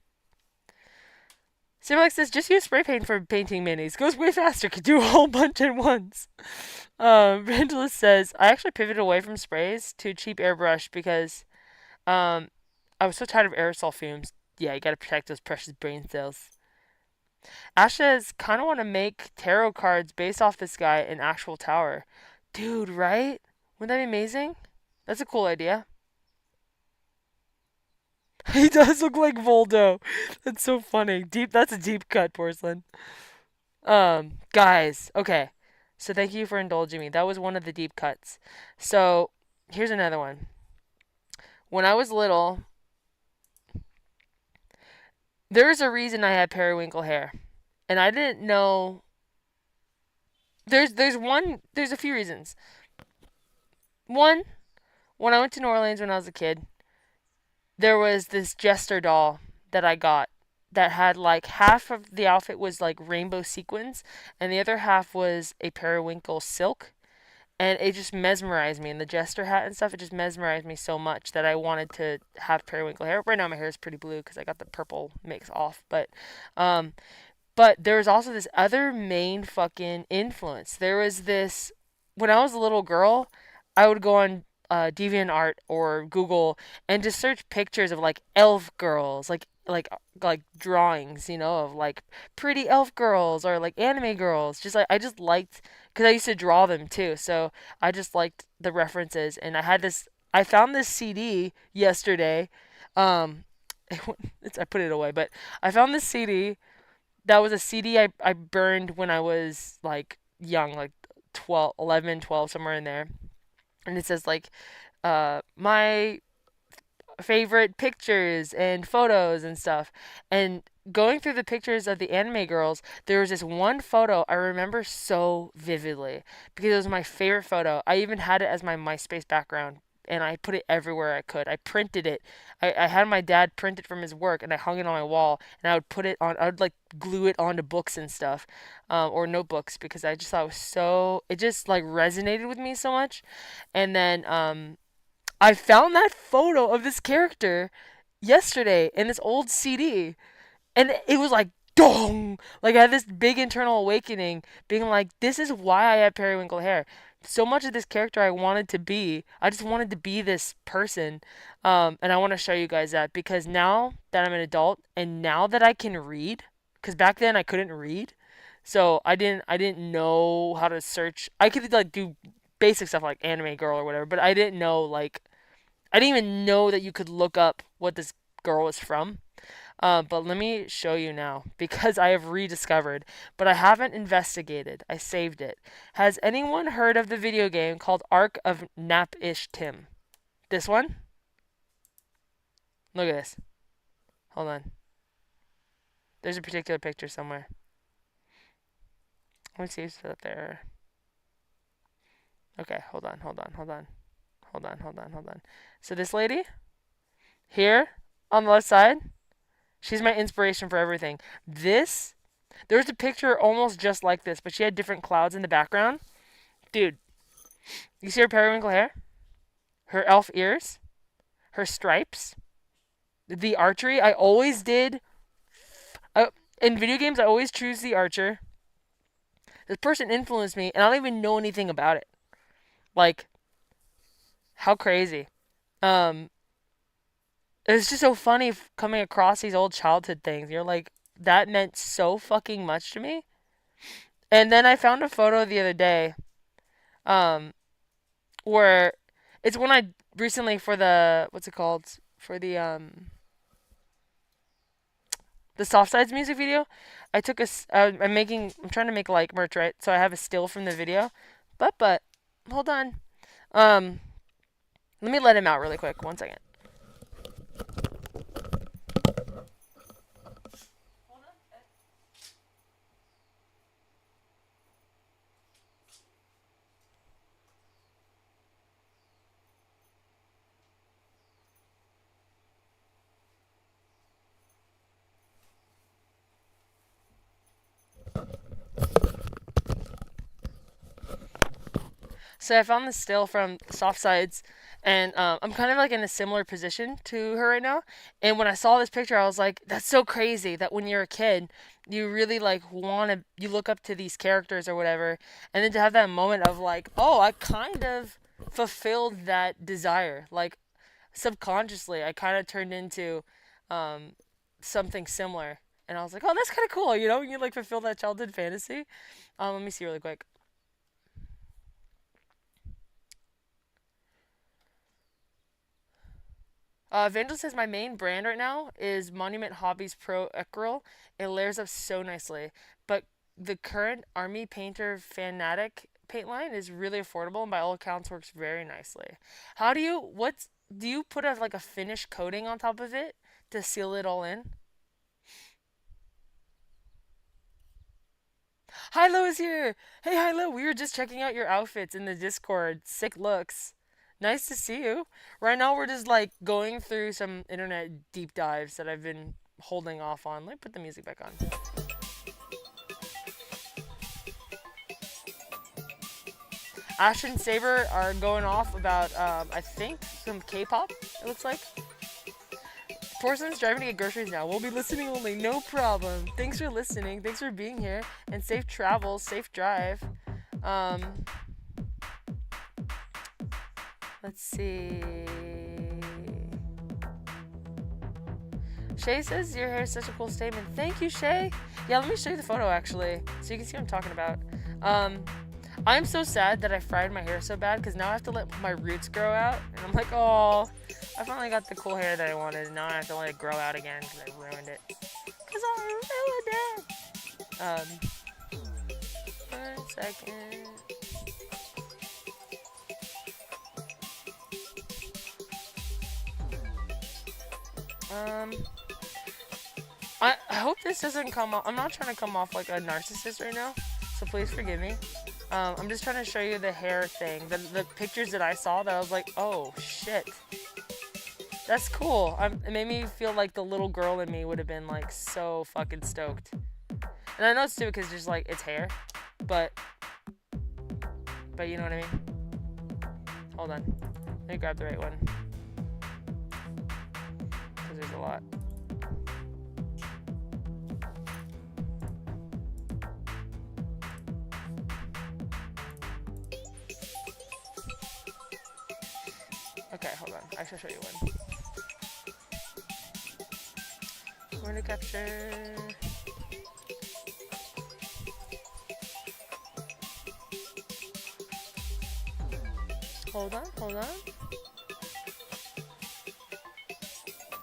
Simulax says, just use spray paint for painting minis. Goes way faster. Could do a whole bunch at once. Evangelist says, I actually pivoted away from sprays to cheap airbrush because I was so tired of aerosol fumes. Yeah, you gotta protect those precious brain cells. Ash says, kind of want to make tarot cards based off this guy in actual tower. Dude, right? Wouldn't that be amazing? That's a cool idea. He does look like Voldo. That's so funny. That's a deep cut, Porcelain. Guys, okay. So thank you for indulging me. That was one of the deep cuts. So, here's another one. When I was little, there's a reason I had periwinkle hair. And I didn't know. There's a few reasons. One, when I went to New Orleans when I was a kid, there was this jester doll that I got that had like half of the outfit was like rainbow sequins and the other half was a periwinkle silk, and it just mesmerized me. And the jester hat and stuff, it just mesmerized me so much that I wanted to have periwinkle hair. Right now my hair is pretty blue because I got the purple mix off, but there was also this other main fucking influence. There was this, when I was a little girl, I would go on DeviantArt or Google and just search pictures of like elf girls, like drawings, you know, of like pretty elf girls or like anime girls. Just like I just liked, because I used to draw them too, so I just liked the references. And I found this CD yesterday. I put it away, but I found this CD. That was a CD I burned when I was like young, like 12, 11, 12, somewhere in there. And it says like my favorite pictures and photos and stuff. And going through the pictures of the anime girls, there was this one photo I remember so vividly because it was my favorite photo. I even had it as my MySpace background, and I put it everywhere I could. I printed it. I had my dad print it from his work, and I hung it on my wall, and I would put it on, I would like glue it onto books and stuff, or notebooks, because I just thought it just like resonated with me so much. And then I found that photo of this character yesterday in this old CD, and it was like, dong! Like I had this big internal awakening, being like, this is why I have periwinkle hair. So much of this character I wanted to be. I just wanted to be this person. And I want to show you guys that, because now that I'm an adult and now that I can read, because back then I couldn't read, so I didn't know how to search. I could like do basic stuff like anime girl or whatever, but I didn't know like I didn't even know that you could look up what this girl was from. But let me show you now because I have rediscovered, but I haven't investigated. I saved it. Has anyone heard of the video game called Ark of Nap-ish Tim? This one? Look at this. Hold on. There's a particular picture somewhere. Let me see if it's up there. Okay, hold on. So this lady here on the left side, she's my inspiration for everything. There's a picture almost just like this, but she had different clouds in the background. Dude, you see her periwinkle hair? Her elf ears? Her stripes? The archery? I always did. In video games, I always choose the archer. This person influenced me, and I don't even know anything about it. Like, how crazy. It's just so funny coming across these old childhood things. You're like, that meant so fucking much to me. And then I found a photo the other day, where it's when I recently for the, what's it called? For the Soft Sides music video, I took I'm trying to make like merch, right? So I have a still from the video, but hold on, let me let him out really quick. 1 second. So I found this still from Soft Sides, and I'm kind of like in a similar position to her right now. And when I saw this picture, I was like, that's so crazy that when you're a kid, you really like you look up to these characters or whatever. And then to have that moment of like, oh, I kind of fulfilled that desire. Like subconsciously, I kind of turned into something similar. And I was like, oh, that's kind of cool. You know, you like fulfill that childhood fantasy. Let me see really quick. Vandal says my main brand right now is Monument Hobbies Pro Eckerl. It layers up so nicely. But the current Army Painter Fanatic paint line is really affordable and by all accounts works very nicely. Do you put like a finish coating on top of it to seal it all in? Hilo is here! Hey Hilo, we were just checking out your outfits in the Discord. Sick looks. Nice to see you. Right now we're just like going through some internet deep dives that I've been holding off on. Let me put the music back on. Ash and Saber are going off about, I think, some K-pop, it looks like. Torson's driving to get groceries now. We'll be listening only, no problem. Thanks for listening. Thanks for being here. And safe travels, safe drive. Let's see. Shay says your hair is such a cool statement. Thank you, Shay. Yeah, let me show you the photo actually, so you can see what I'm talking about. I'm so sad that I fried my hair so bad because now I have to let my roots grow out, and I'm like, oh, I finally got the cool hair that I wanted, and now I have to let it grow out again because I ruined it. Because I ruined it. 1 second. I hope this doesn't come off. I'm not trying to come off like a narcissist right now, so please forgive me. I'm just trying to show you the hair thing. The pictures that I saw that I was like, oh shit. That's cool. It made me feel like the little girl in me would have been like so fucking stoked. And I know it's stupid because just like it's hair, but you know what I mean? Hold on. Let me grab the right one. Because there's a lot. Okay, hold on. I should show you one. Where to capture? Hold on.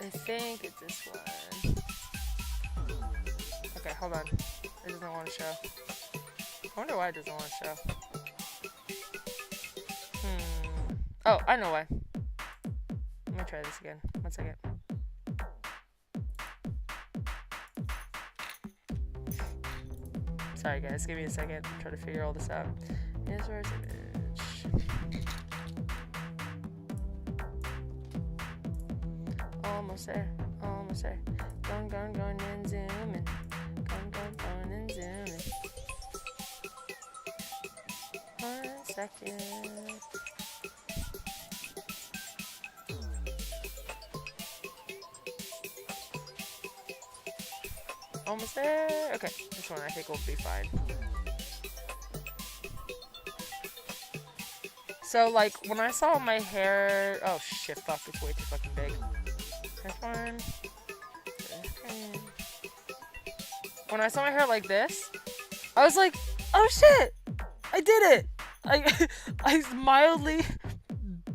I think it's this one. Okay, hold on. It doesn't want to show. I wonder why it doesn't want to show. Oh, I know why. Let me try this again. 1 second. Sorry guys, give me a second. I'm trying to figure all this out. Here's where's image. Almost there. Almost there. Going and zooming. Going and zooming. 1 second. Almost there. Okay, this one I think will be fine. So like when I saw my hair, oh shit, fuck, it's way too fucking big. This one. When I saw my hair like this, I was like, oh shit, I did it. I mildly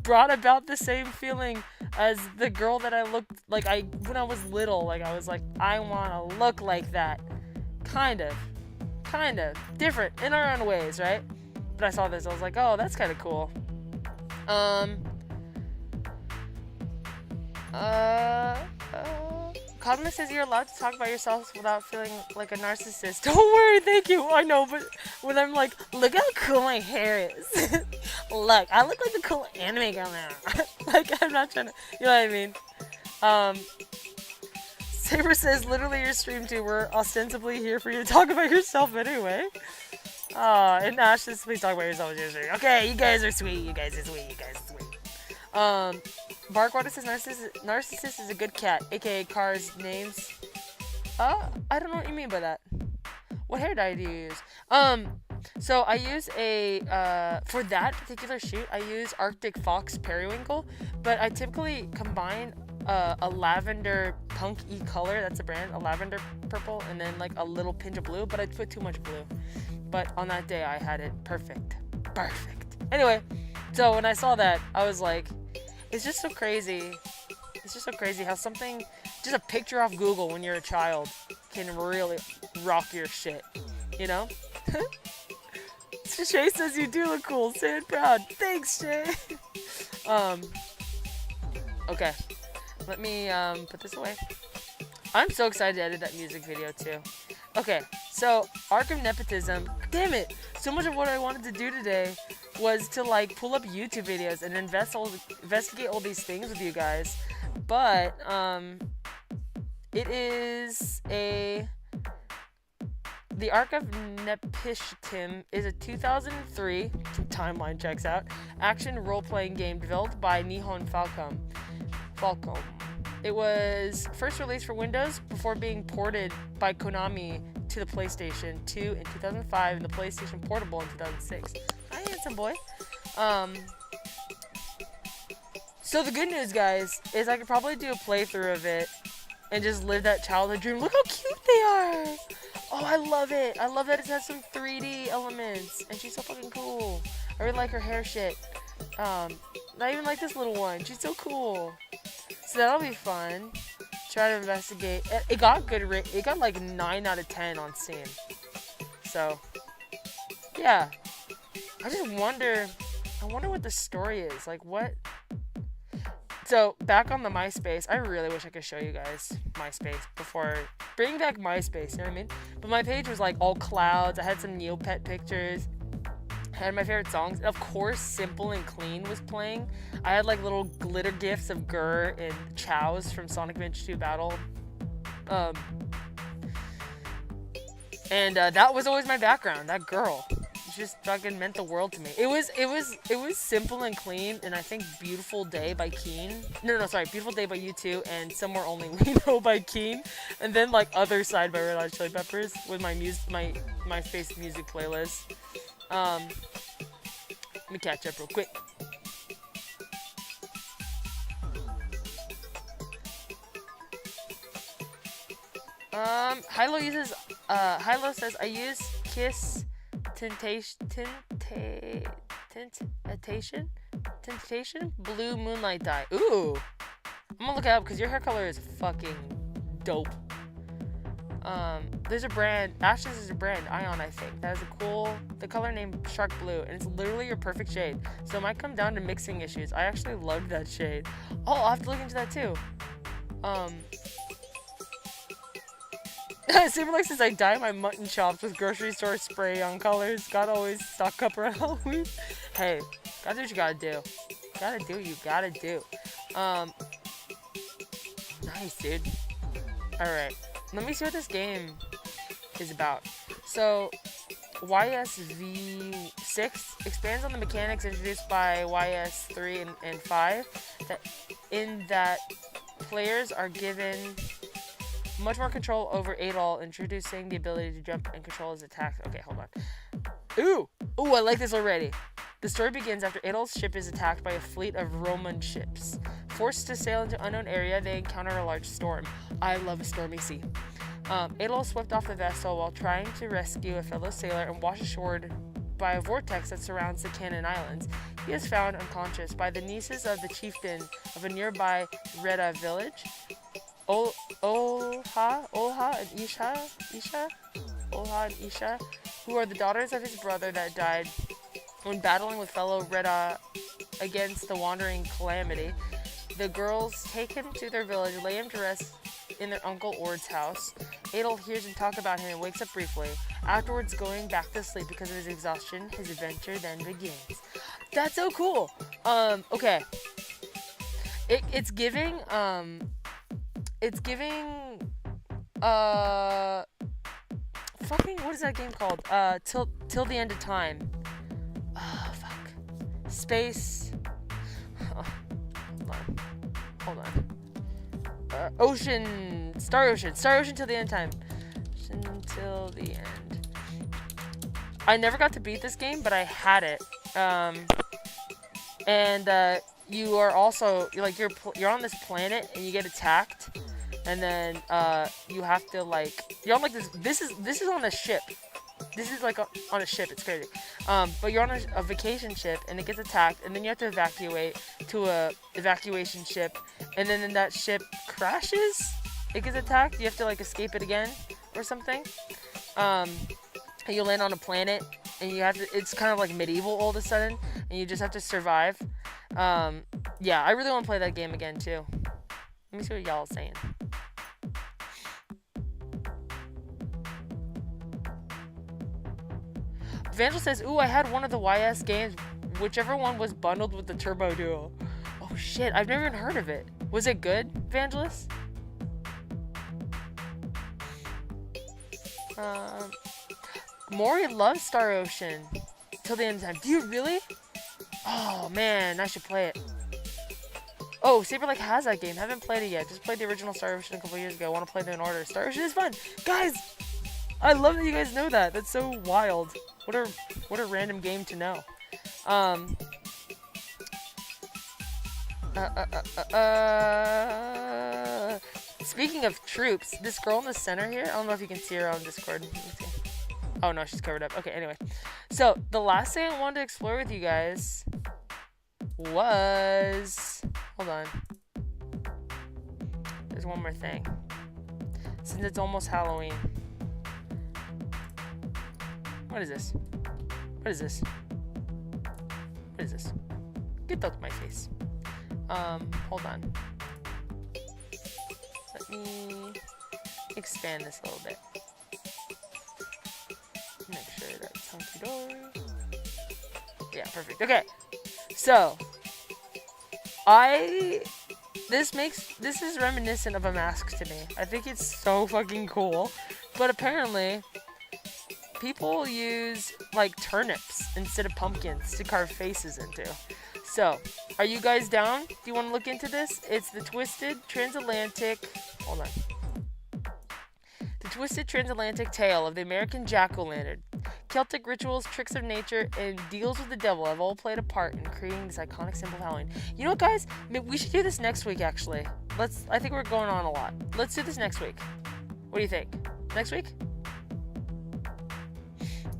brought about the same feeling as the girl that I looked like when I was little. Like I was like, I want to look like that. Kind of different in our own ways, right? But I saw this, I was like, oh, that's kind of cool. Cosmo says you're allowed to talk about yourself without feeling like a narcissist. Don't worry, thank you. I know, but when I'm like, look how cool my hair is. Look, I look like the cool anime girl now. Like, I'm not trying to, you know what I mean? Saber says, literally your stream too. We're ostensibly here for you to talk about yourself anyway. And Ash says, please talk about yourself with your stream. Okay, you guys are sweet. You guys are sweet. Barkwater says narcissist is a good cat, aka Car's names. I don't know what you mean by that. What hair dye do you use? So I use for that particular shoot, I use Arctic Fox Periwinkle, but I typically combine a lavender punk-y color, that's a brand, a lavender purple, and then like a little pinch of blue, but I put too much blue. But on that day, I had it perfect. Anyway, so when I saw that, I was like, it's just so crazy. It's just so crazy how something, just a picture off Google when you're a child can really rock your shit, you know? Shay says you do look cool. Say it proud. Thanks, Shay. Okay. Let me put this away. I'm so excited to edit that music video too. Okay, so Arc of Nepotism. Damn it! So much of what I wanted to do today was to like pull up YouTube videos and investigate all these things with you guys. But it is the Arc of Nepotism is a 2003 timeline checks out action role-playing game developed by Nihon Falcom. It was first released for Windows before being ported by Konami to the PlayStation 2 in 2005 and the PlayStation Portable in 2006. Hi, handsome boy. So the good news, guys, is I could probably do a playthrough of it and just live that childhood dream. Look how cute they are! Oh, I love it. I love that it has some 3D elements, and she's so fucking cool. I really like her hair shit. Not even like this little one. She's so cool. So that'll be fun. Try to investigate. It got good. It got like 9 out of 10 on Steam. So yeah, I just wonder. I wonder what the story is. Like what? So back on the MySpace, I really wish I could show you guys MySpace before bring back MySpace. You know what I mean? But my page was like all clouds. I had some Neopet pictures. I had my favorite songs. Of course, Simple and Clean was playing. I had like little glitter gifs of Gurr and Chows from Sonic Adventure 2 Battle. And that was always my background. That girl, she just fucking meant the world to me. It was Simple and Clean, and I think Beautiful Day by Keen. No, sorry, Beautiful Day by U2 and Somewhere Only We Know by Keen, and then like Other Side by Red Hot Chili Peppers with my MySpace music playlist. Let me catch up real quick. Hilo says I use Kiss Temptation Blue Moonlight Dye. Ooh, I'm gonna look it up because your hair color is fucking dope. There's a brand, Ashes is a brand, Ion, I think. That is the color named Shark Blue, and it's literally your perfect shade. So it might come down to mixing issues. I actually loved that shade. Oh, I'll have to look into that too. Saber says I dye my mutton chops with grocery store spray on colors. Gotta always stock up around Halloween. Hey, gotta do what you gotta do. Gotta do what you gotta do. Nice, dude. Alright. Let me see what this game is about. So, YSV6 expands on the mechanics introduced by YS3 and 5, in that players are given much more control over Adol, introducing the ability to jump and control his attacks. Okay, hold on. Ooh, I like this already. The story begins after Adol's ship is attacked by a fleet of Roman ships. Forced to sail into unknown area, they encounter a large storm. I love a stormy sea. Adol is swept off the vessel while trying to rescue a fellow sailor and washed ashore by a vortex that surrounds the Cannon Islands. He is found unconscious by the nieces of the chieftain of a nearby Reda village. Olha and Isha, who are the daughters of his brother that died when battling with fellow Reda against the wandering Calamity. The girls take him to their village, lay him to rest in their uncle Ord's house. Adol hears them talk about him and wakes up briefly. Afterwards, going back to sleep because of his exhaustion, his adventure then begins. That's so cool. Okay. It's giving, fucking, what is that game called? Till the End of Time. Oh, fuck. Space. Oh, hold on. Star Ocean till the end of time. Till the end. I never got to beat this game, but I had it. You are also, you're on this planet and you get attacked, and then you have to you're on this is on a ship. This is on a ship. It's crazy. But you're on a vacation ship and it gets attacked, and then you have to evacuate to a evacuation ship, and then that ship crashes. It gets attacked. You have to escape it again or something. And you land on a planet, and you have to. It's kind of like medieval all of a sudden, and you just have to survive. Yeah, I really want to play that game again too. Let me see what y'all are saying. Vangel says, ooh, I had one of the YS games, whichever one was bundled with the Turbo Duo. Oh shit, I've never even heard of it. Was it good, Vangelis? Maury loves Star Ocean till the end of time. Do you really? Oh man, I should play it. Oh, Saber has that game. Haven't played it yet. Just played the original Star Ocean a couple years ago. I want to play them in order. Star Ocean is fun. Guys, I love that you guys know that. That's so wild. What a random game to know. Speaking of troops, this girl in the center here, I don't know if you can see her on Discord. Oh no, she's covered up. Okay, anyway. So, the last thing I wanted to explore with you guys was... Hold on. There's one more thing. Since it's almost Halloween. What is this? What is this? What is this? Get out of my face. Hold on. Let me expand this a little bit. Make sure that's hunky-dory. Yeah, perfect. Okay. So, this is reminiscent of a mask to me. I think it's so fucking cool. But apparently, people use turnips instead of pumpkins to carve faces into. So, are you guys down? Do you want to look into this? It's the Twisted Transatlantic Tale of the American Jack-o'-lantern. Celtic rituals, tricks of nature, and deals with the devil have all played a part in creating this iconic symbol of Halloween. You know what, guys? We should do this next week, actually. I think we're going on a lot. Let's do this next week. What do you think? Next week?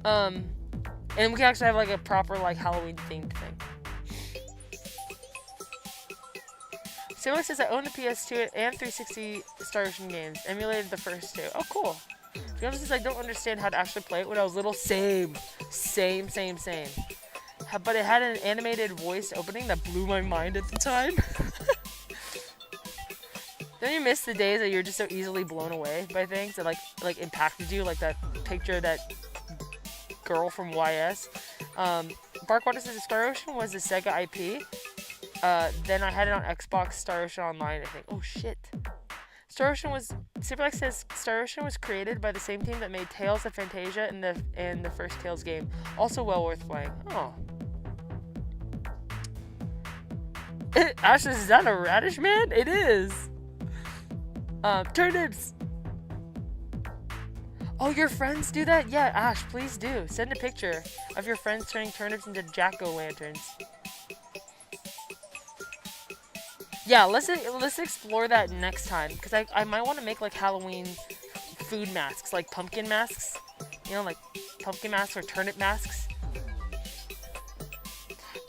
And we can actually have a proper Halloween themed thing. Saber says I own the PS2 and 360 Star Ocean games. Emulated the first two. Oh, cool. Fiona says I don't understand how to actually play it when I was little. Same. But it had an animated voice opening that blew my mind at the time. Don't you miss the days that you're just so easily blown away by things that like impacted you, like that picture of that girl from YS? Barkwater says Star Ocean was a Sega IP. Then I had it on Xbox Star Ocean Online, I think. Oh shit. Superlex says Star Ocean was created by the same team that made Tales of Fantasia in the first Tales game. Also well worth playing. Oh. Ash says, is that a radish man? It is. Turnips. Oh, your friends do that? Yeah, Ash, please do. Send a picture of your friends turning turnips into jack-o'-lanterns. Yeah, let's explore that next time, because I might want to make like Halloween food masks, like pumpkin masks. You know, like pumpkin masks or turnip masks.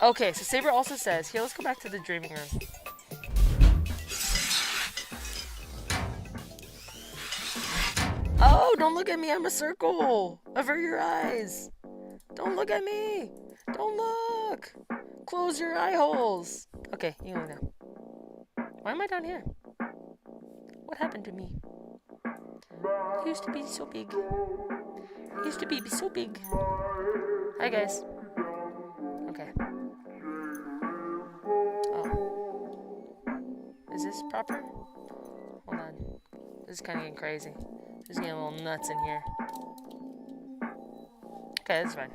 Okay, so Saber also says, here, let's go back to the dreaming room. Oh, don't look at me, I'm a circle. Avert your eyes. Don't look at me. Don't look. Close your eye holes. Okay, you know now. Why am I down here? What happened to me? I used to be so big. I used to be so big. Hi, guys. Okay. Oh. Is this proper? Hold on. This is kind of getting crazy. This is getting a little nuts in here. Okay, that's fine.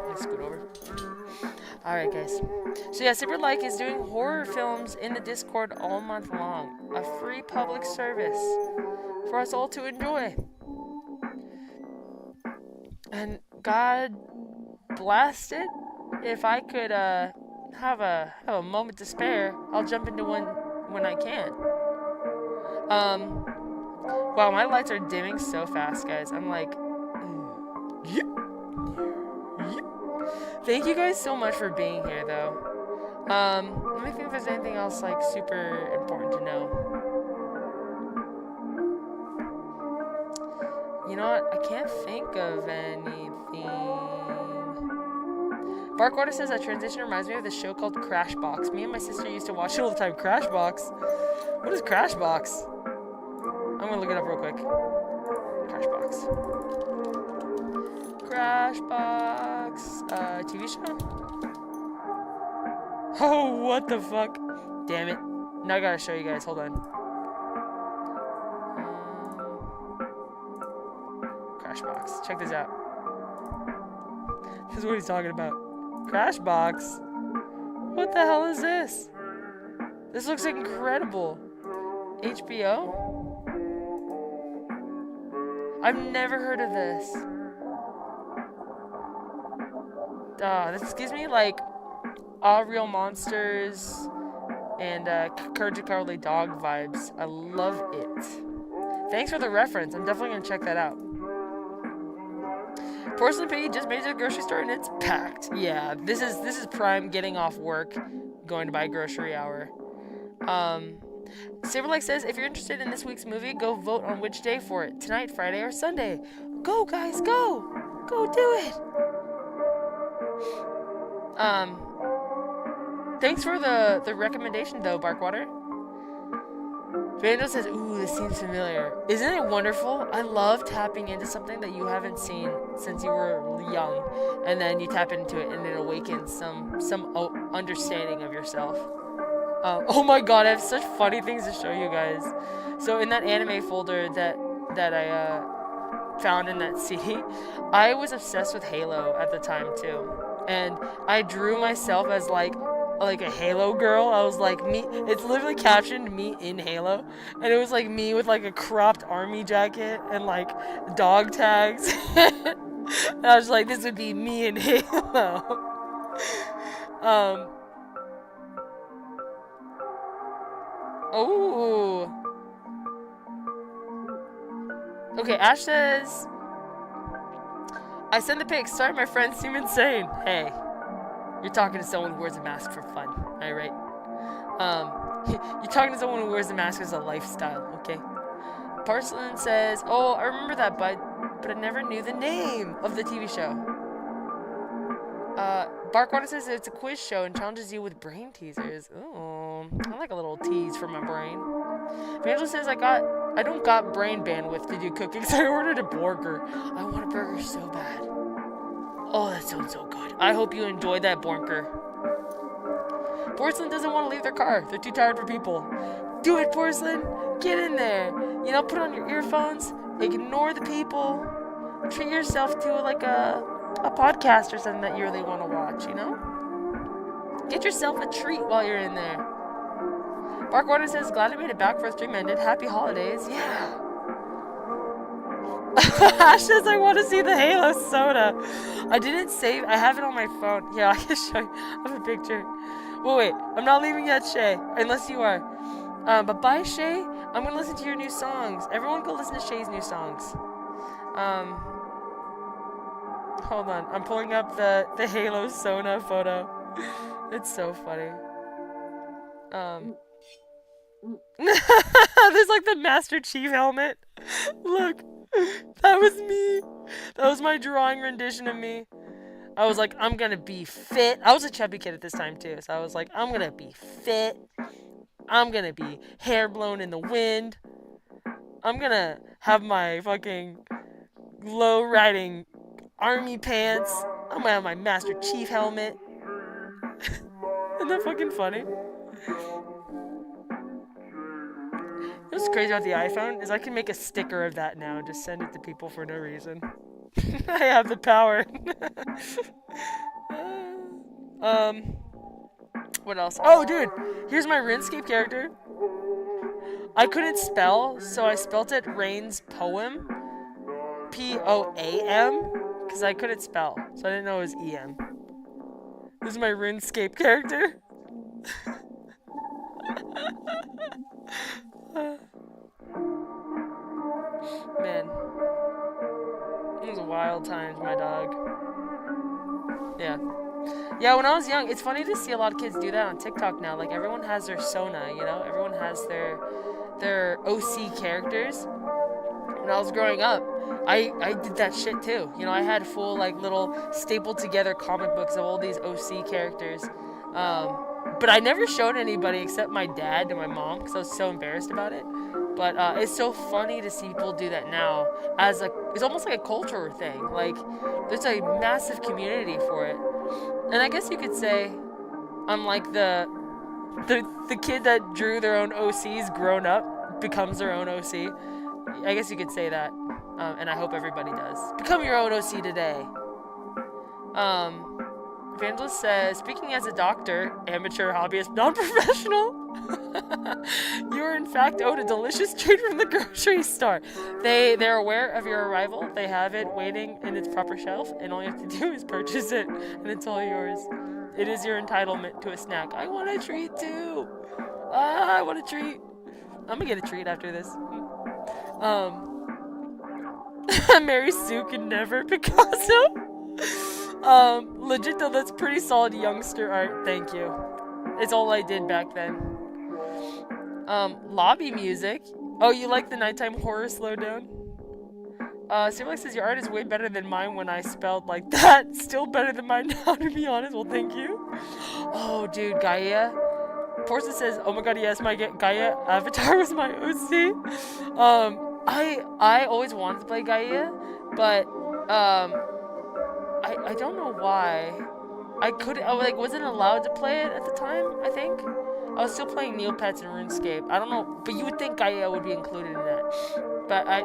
Let's scoot over. Alright, guys. So yeah, Super Like is doing horror films in the Discord all month long. A free public service for us all to enjoy. And God blast it, if I could have a moment to spare, I'll jump into one when I can. Wow, my lights are dimming so fast, guys. I'm like, yep. Thank you guys so much for being here, though. Let me think if there's anything else like super important to know. You know what? I can't think of anything. Barkwater says that transition reminds me of this show called Crashbox. Me and my sister used to watch it all the time. Crashbox? What is Crashbox? I'm gonna look it up real quick. Crashbox. Crashbox. TV show? Oh, what the fuck? Damn it. Now I gotta show you guys. Hold on. Crashbox. Check this out. This is what he's talking about. Crashbox? What the hell is this? This looks incredible. HBO? I've never heard of this. This gives me like All Real Monsters and Courage the Cowardly Dog vibes. I love it. Thanks for the reference. I'm definitely gonna check that out. Porcelain Piggy just made it to the grocery store and it's packed. Yeah, this is prime getting off work, going to buy grocery hour. Saberlike says, if you're interested in this week's movie, go vote on which day for it. Tonight, Friday, or Sunday. Go, guys, go! Go do it! Thanks for the recommendation, though, Barkwater. Vandal says, ooh, this seems familiar. Isn't it wonderful? I love tapping into something that you haven't seen since you were young, and then you tap into it, and it awakens some understanding of yourself. Oh my god, I have such funny things to show you guys. So in that anime folder that I found in that CD, I was obsessed with Halo at the time too. And I drew myself as like a Halo girl. I was like me, it's literally captioned me in Halo. And it was like me with like a cropped army jacket and like dog tags. And I was like, this would be me in Halo. Oh. Okay, Ash says, I send the pics. Sorry, my friends seem insane. Hey, you're talking to someone who wears a mask for fun. Alright. You're talking to someone who wears a mask as a lifestyle, okay? Porcelain says, oh, I remember that, but I never knew the name of the TV show. Barkwater says it's a quiz show and challenges you with brain teasers. Ooh, I like a little tease for my brain. Angela says I don't got brain bandwidth to do cooking, so I ordered a burger. I want a burger so bad. Oh, that sounds so good. I hope you enjoyed that burger. Porcelain doesn't want to leave their car. They're too tired for people. Do it, Porcelain. Get in there. You know, put on your earphones. Ignore the people. Treat yourself to like a podcast or something that you really want to watch, you know? Get yourself a treat while you're in there. Barkwater says, glad I made it back for a stream ended. Happy holidays. Yeah. Ash says, I want to see the Halo soda. I didn't save. I have it on my phone. Yeah, I can show you. I have a picture. Well, wait. I'm not leaving yet, Shay. Unless you are. But bye, Shay. I'm going to listen to your new songs. Everyone go listen to Shay's new songs. Hold on. I'm pulling up the Halo Sona photo. It's so funny. There's like the Master Chief helmet. Look. That was me. That was my drawing rendition of me. I was like, I'm gonna be fit. I was a chubby kid at this time too, so I was like, I'm gonna be fit. I'm gonna be hair blown in the wind. I'm gonna have my fucking low riding army pants. I'm gonna have my Master Chief helmet. Isn't that fucking funny? What's crazy about the iPhone is I can make a sticker of that now and just send it to people for no reason. I have the power. What else? Oh, dude, here's my RuneScape character. I couldn't spell, so I spelt it Rain's Poem. Poam, because I couldn't spell, so I didn't know it was EM. This is my RuneScape character. Man, it was wild times, my dog. Yeah, when I was young, it's funny to see a lot of kids do that on TikTok now. Like, everyone has their Sona, you know? Everyone has their OC characters. When I was growing up, I did that shit too. You know, I had full, like, little stapled together comic books of all these OC characters. But I never showed anybody except my dad and my mom because I was so embarrassed about it. But it's so funny to see people do that now it's almost like a culture thing. Like, there's a massive community for it. And I guess you could say, unlike the kid that drew their own OCs grown up becomes their own OC. I guess you could say that. And I hope everybody does. Become your own OC today. Evangelist says, speaking as a doctor, amateur, hobbyist, non-professional, you are in fact owed a delicious treat from the grocery store. They're aware of your arrival. They have it waiting in its proper shelf, and all you have to do is purchase it, and it's all yours. It is your entitlement to a snack. I want a treat too. I want a treat. I'm gonna get a treat after this. Mary Sue can never Picasso. Legit though, that's pretty solid youngster art. Thank you. It's all I did back then. Lobby music. Oh, you like the nighttime horror slowdown? Simlex says your art is way better than mine when I spelled like that. Still better than mine now, to be honest. Well, thank you. Oh, dude, Gaia. Porza says, oh my god, yes, my Gaia avatar was my OC. I always wanted to play Gaia, but I don't know why. I wasn't allowed to play it at the time, I think. I was still playing Neopets and RuneScape. I don't know, but you would think Gaia would be included in that. But I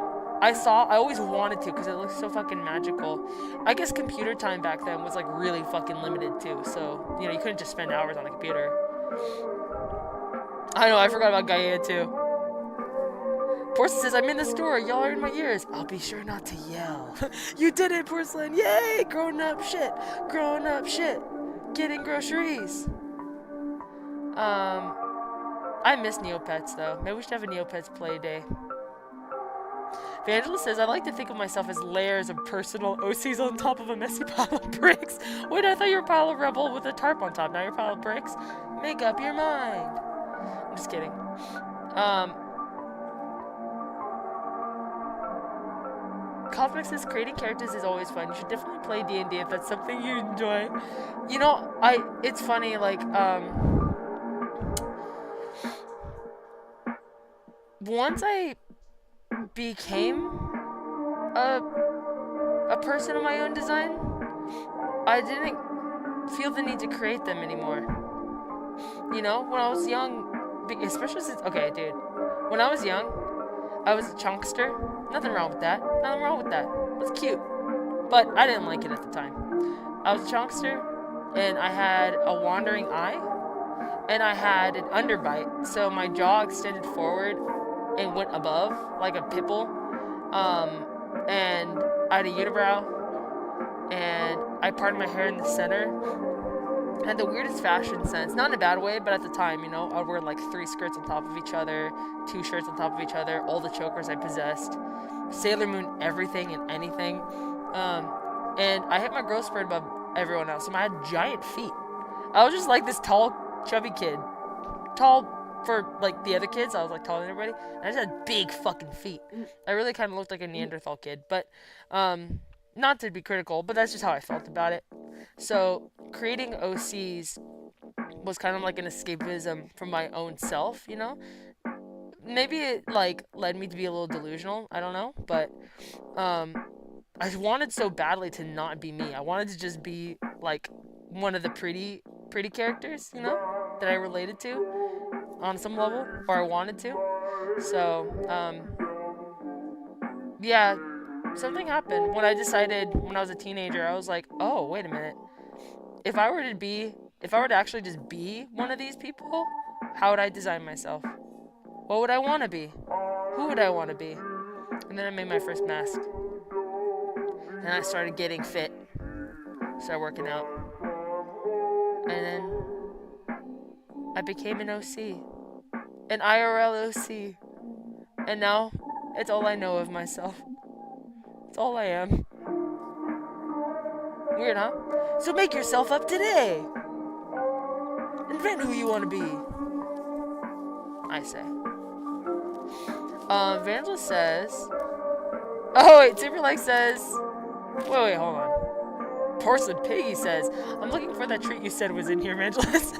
always wanted to because it looks so fucking magical. I guess computer time back then was like really fucking limited too. So, you know, you couldn't just spend hours on a computer. I know, I forgot about Gaia too. Porcelain says, I'm in the store. Y'all are in my ears. I'll be sure not to yell. You did it, Porcelain. Yay! Growing up shit. Growing up shit. Getting groceries. I miss Neopets, though. Maybe we should have a Neopets play day. Evangelist says, I like to think of myself as layers of personal OCs on top of a messy pile of bricks. Wait, I thought you were a pile of rubble with a tarp on top. Now you're a pile of bricks? Make up your mind. Just kidding. Cosmic says creating characters is always fun. You should definitely play D&D if that's something you enjoy. You know, it's funny, like, once I became a person of my own design, I didn't feel the need to create them anymore. You know, when I was young, especially since, okay, dude, when I was young, I was a chunkster. Nothing wrong with that. Nothing wrong with that. It was cute. But I didn't like it at the time. I was a chunkster, and I had a wandering eye, and I had an underbite. So my jaw extended forward and went above, like a pipple. And I had a unibrow, and I parted my hair in the center. I had the weirdest fashion sense, not in a bad way, but at the time, you know, I'd wear like 3 skirts on top of each other, 2 shirts on top of each other, all the chokers I possessed, Sailor Moon everything and anything, and I hit my growth spurt above everyone else, so I had giant feet. I was just like this tall, chubby kid, tall for like the other kids. I was like taller than everybody, and I just had big fucking feet. I really kind of looked like a Neanderthal kid, but not to be critical, but that's just how I felt about it. So creating OCs was kind of like an escapism from my own self, you know? Maybe it like led me to be a little delusional, I don't know, but I wanted so badly to not be me. I wanted to just be like one of the pretty characters, you know, that I related to on some level, or I wanted to. So yeah, something happened when I decided when I was a teenager. I was like, oh, wait a minute. If I were to actually just be one of these people, how would I design myself? What would I want to be? Who would I want to be? And then I made my first mask. And I started getting fit. Started working out. And then I became an OC. An IRL OC. And now it's all I know of myself. It's all I am. Weird, huh? So make yourself up today. Invent who you want to be. I say. Evangelist says... Oh, wait, Timberlake says... Wait, hold on. Porcelain Piggy says, I'm looking for that treat you said was in here, Evangelist.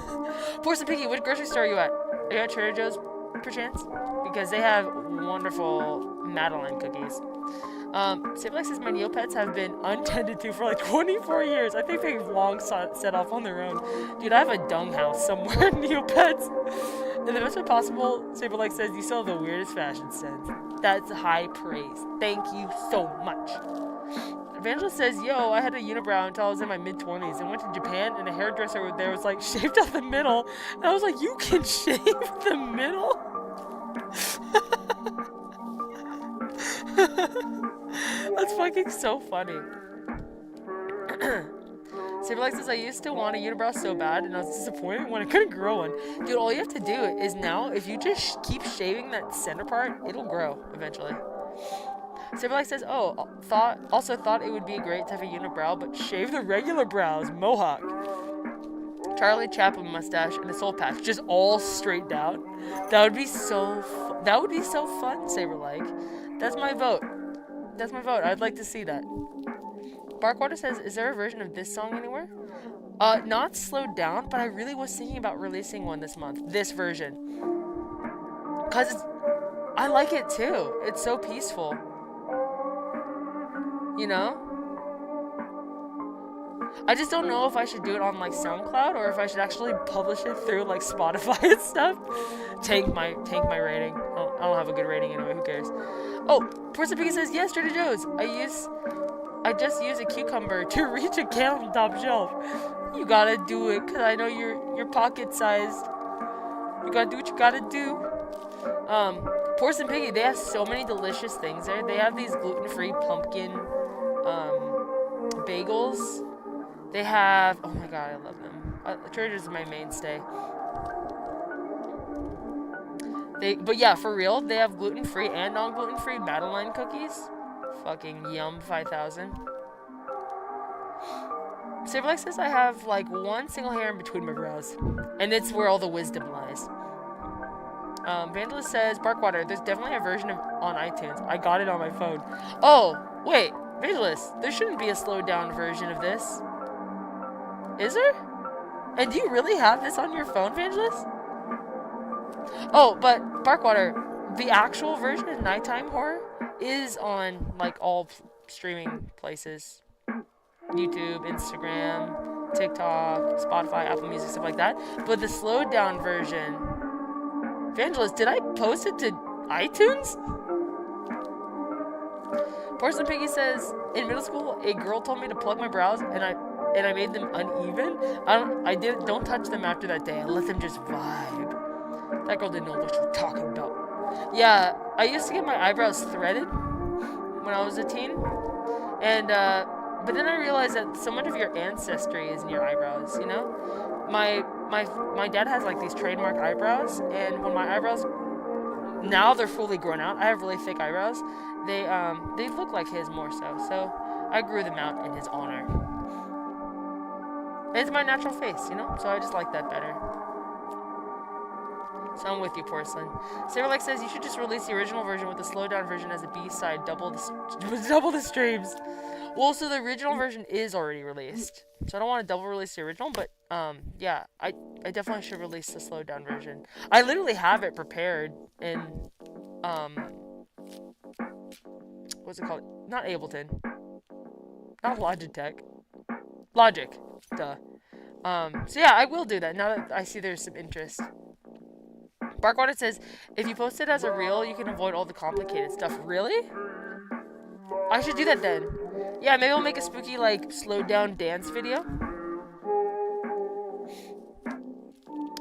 Porcelain Piggy, what grocery store are you at? Are you at Trader Joe's, perchance? Because they have wonderful Madeline cookies. Timberlake says, my Neopets have been untended to for like 24 years. I think they've long set off on their own. Dude, I have a dung house somewhere in Neopets. In the best way possible, Timberlake says, you still have the weirdest fashion sense. That's high praise. Thank you so much. Evangelist says, yo, I had a unibrow until I was in my mid-20s and went to Japan, and a hairdresser there was like shaved out the middle. And I was like, you can shave the middle? That's fucking so funny. Saberlight says, I used to want a unibrow so bad, and I was disappointed when I couldn't grow one. Dude, all you have to do is now, if you just keep shaving that center part, it'll grow eventually. Saberlight says, also thought it would be great to have a unibrow, but shave the regular brows, mohawk. Charlie Chaplin mustache and a soul patch, just all straight down. That would be so fun, Saberlike. That's my vote. That's my vote. I'd like to see that. Barkwater says, is there a version of this song anywhere? Not slowed down, but I really was thinking about releasing one this month. This version. Because I like it too. It's so peaceful. You know? I just don't know if I should do it on like SoundCloud or if I should actually publish it through like Spotify and stuff. Tank my rating. I don't have a good rating anyway, who cares? Oh, Porcelain Piggy says, yes, Trader Joe's. I just use a cucumber to reach a can on the top shelf. You gotta do it, cause I know you're pocket sized. You gotta do what you gotta do. Porcelain Piggy, they have so many delicious things there. They have these gluten-free pumpkin bagels. They have, oh my god, I love them. Trader Joe's is my mainstay. But yeah, for real, they have gluten-free and non-gluten-free Madeline cookies. Fucking yum 5000. Saberlike says I have like one single hair in between my brows, and it's where all the wisdom lies. Vandalist says, Barkwater, there's definitely a version of on iTunes. I got it on my phone. Oh, wait. Vandalist, there shouldn't be a slowed down version of this. Is there? And do you really have this on your phone, Vandalist? Oh, but Barkwater, the actual version of Nighttime Horror is on, like, all streaming places. YouTube, Instagram, TikTok, Spotify, Apple Music, stuff like that. But the slowed down version... Vandalist, did I post it to iTunes? Porcelain Piggy says, in middle school, a girl told me to plug my brows, and I made them uneven. Don't touch them after that day. I let them just vibe. That girl didn't know what she was talking about. Yeah, I used to get my eyebrows threaded when I was a teen, and but then I realized that so much of your ancestry is in your eyebrows. You know, my dad has like these trademark eyebrows, and when my eyebrows now they're fully grown out, I have really thick eyebrows. They look like his more so. So I grew them out in his honor. It's my natural face, you know? So I just like that better. So I'm with you, Porcelain. Saberlike says you should just release the original version with the slowed down version as a B-side, double the streams. Well, so the original version is already released. So I don't want to double release the original, but yeah, I definitely should release the slowed down version. I literally have it prepared in what's it called? Not Ableton. Not Logitech. Logic. Duh. So yeah, I will do that now that I see there's some interest. Barkwater says, if you post it as a reel, you can avoid all the complicated stuff. Really? I should do that then. Yeah, maybe I'll make a spooky, like, slowed down dance video.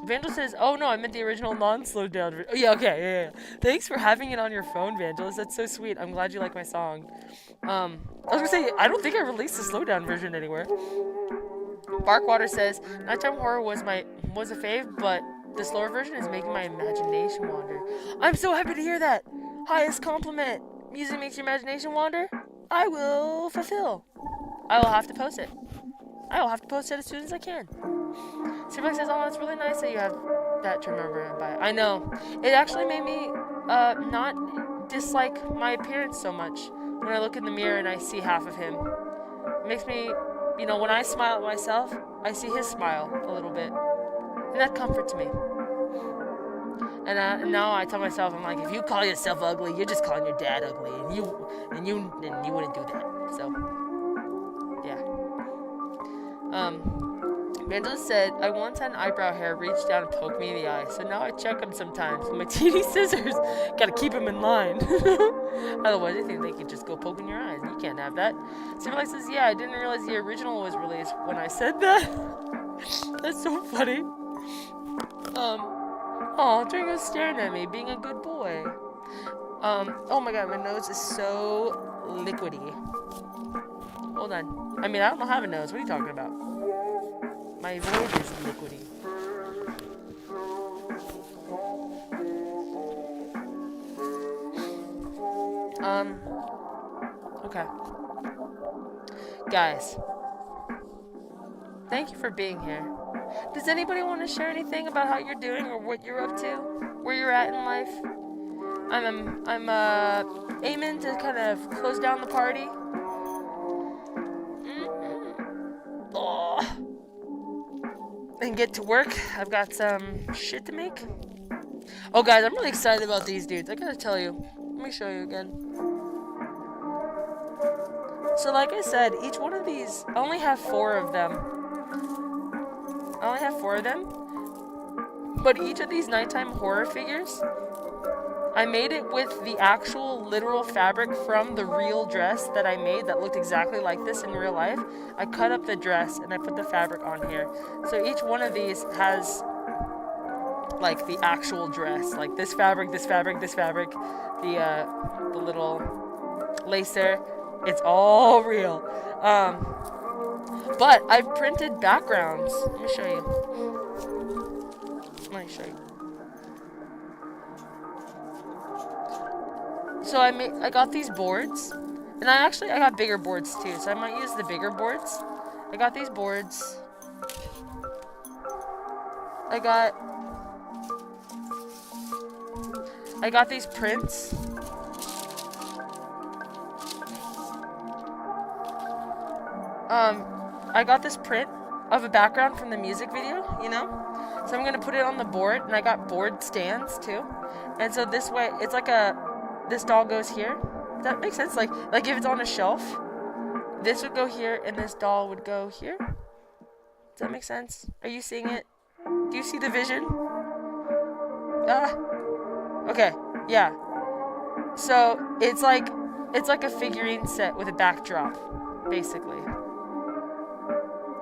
Vandal says, oh no, I meant the original non-slowed down video. Oh yeah, okay, yeah. Thanks for having it on your phone, Vandalist. That's so sweet. I'm glad you like my song. I was gonna say, I don't think I released the slowed down version anywhere. Barkwater says, Nighttime Horror was a fave, but the slower version is making my imagination wander. I'm so happy to hear that. Highest compliment. Music makes your imagination wander. I will fulfill. I will have to post it. I will have to post it as soon as I can. Superbike says, oh, it's really nice that you have that to remember and buy. I know. It actually made me not dislike my appearance so much when I look in the mirror and I see half of him. It makes me, you know, when I smile at myself, I see his smile a little bit. And that comforts me. And now I tell myself, I'm like, if you call yourself ugly, you're just calling your dad ugly, and you wouldn't do that. So, yeah. Vandalist said, I once had an eyebrow hair reach down and poke me in the eye, so now I check them sometimes with my teeny scissors. Gotta keep them in line. Otherwise, I think they could just go poke in your eyes. You can't have that. Superlight says, yeah, I didn't realize the original was released when I said that. That's so funny. Oh, Dringo's staring at me, being a good boy. Oh my god, my nose is so liquidy. Hold on. I mean, I don't have a nose. What are you talking about? My voice is liquidy. Okay. Guys. Thank you for being here. Does anybody want to share anything about how you're doing or what you're up to? Where you're at in life? I'm aiming to kind of close down the party. Oh. And get to work. I've got some shit to make. Oh guys, I'm really excited about these dudes. I gotta tell you. Let me show you again. So like I said, each one of these, I only have 4 of them. But each of these nighttime horror figures, I made it with the actual literal fabric from the real dress that I made that looked exactly like this in real life. I cut up the dress and I put the fabric on here. So each one of these has like the actual dress, like this fabric, this fabric, this fabric, the little lace there. It's all real. But I've printed backgrounds. Let me show you. So I got these boards, and I got bigger boards too. So I might use the bigger boards. I got these boards. I got I got these prints. I got this print of a background from the music video, you know? So I'm gonna put it on the board, and I got board stands too. And so this way, it's like this doll goes here. Does that make sense? Like if it's on a shelf, this would go here, and this doll would go here. Does that make sense? Are you seeing it? Do you see the vision? Okay, yeah. So it's like a figurine set with a backdrop, basically.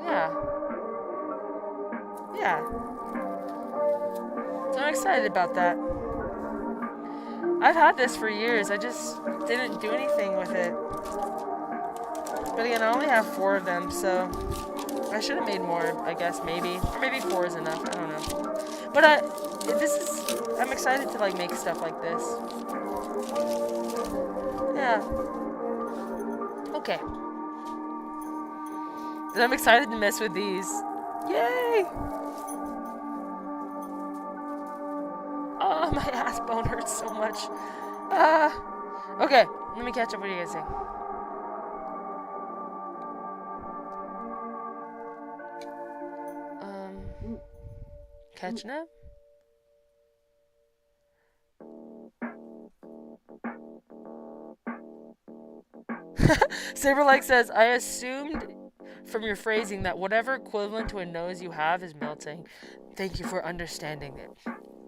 Yeah. Yeah. So I'm excited about that. I've had this for years. I just didn't do anything with it. But again, I only have 4 of them, so I should have made more, I guess, maybe. Or maybe 4 is enough. I don't know. But I'm excited to like make stuff like this. Yeah. Okay. And I'm excited to mess with these. Yay! Oh, my ass bone hurts so much. Okay, let me catch up. What are you guys saying? Catching up? Saberlike says, I assumed from your phrasing that whatever equivalent to a nose you have is melting. Thank you for understanding it.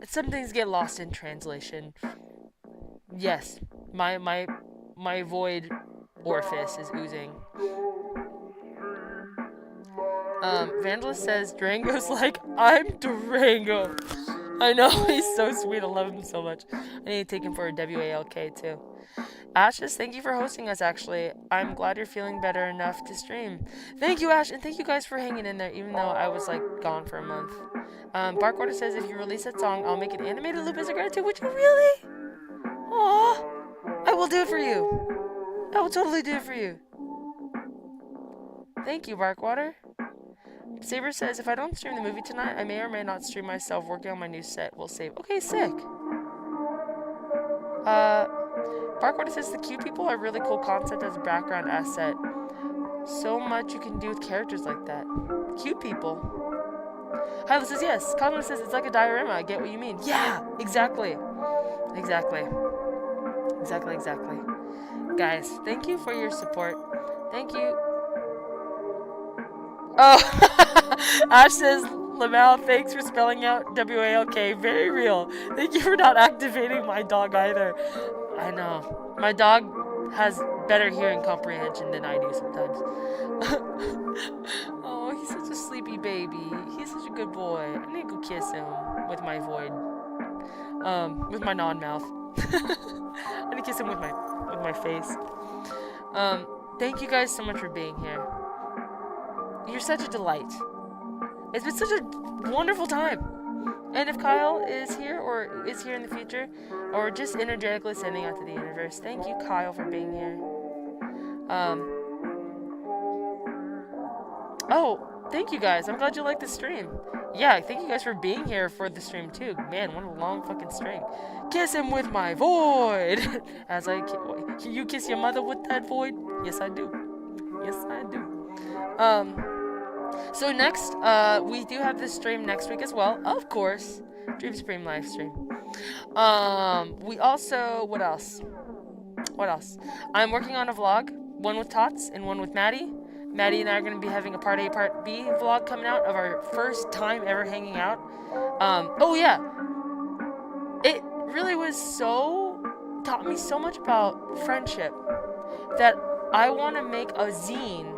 Some things get lost in translation. Yes, my void orifice is oozing. Vandalist says Durango's like, I'm Durango. I know, he's so sweet. I love him so much. I need to take him for a WALK too. Ash says, thank you for hosting us, actually. I'm glad you're feeling better enough to stream. Thank you, Ash, and thank you guys for hanging in there, even though I was, like, gone for a month. Barkwater says, if you release that song, I'll make an animated loop as a gratitude. Would you really? Aw. I will do it for you. I will totally do it for you. Thank you, Barkwater. Saber says, if I don't stream the movie tonight, I may or may not stream myself working on my new set. We'll save. Okay, sick. Barkwater says the cute people are a really cool concept as a background asset. So much you can do with characters like that. Cute people. Hyla says yes. Conlon says it's like a diorama. I get what you mean. Yeah, exactly. Exactly. Guys, thank you for your support. Thank you. Oh, Ash says, Lamel, thanks for spelling out WALK. Very real. Thank you for not activating my dog either. I know. My dog has better hearing comprehension than I do sometimes. Oh, he's such a sleepy baby. He's such a good boy. I need to go kiss him with my void. With my non-mouth. I need to kiss him with my face. Thank you guys so much for being here. You're such a delight. It's been such a wonderful time. And if Kyle is here or is here in the future, or just energetically sending out to the universe, thank you, Kyle, for being here. Oh, thank you guys. I'm glad you liked the stream. Yeah, thank you guys for being here for the stream too. Man, what a long fucking string. Kiss him with my void. As you kiss your mother with that void? Yes, I do. Yes, I do. So next, we do have this stream next week as well, of course. Dream Stream live stream. We also, what else? I'm working on a vlog, one with Tots and one with Maddie. Maddie and I are going to be having a part A, part B vlog coming out of our first time ever hanging out. Oh yeah. It really taught me so much about friendship that I want to make a zine.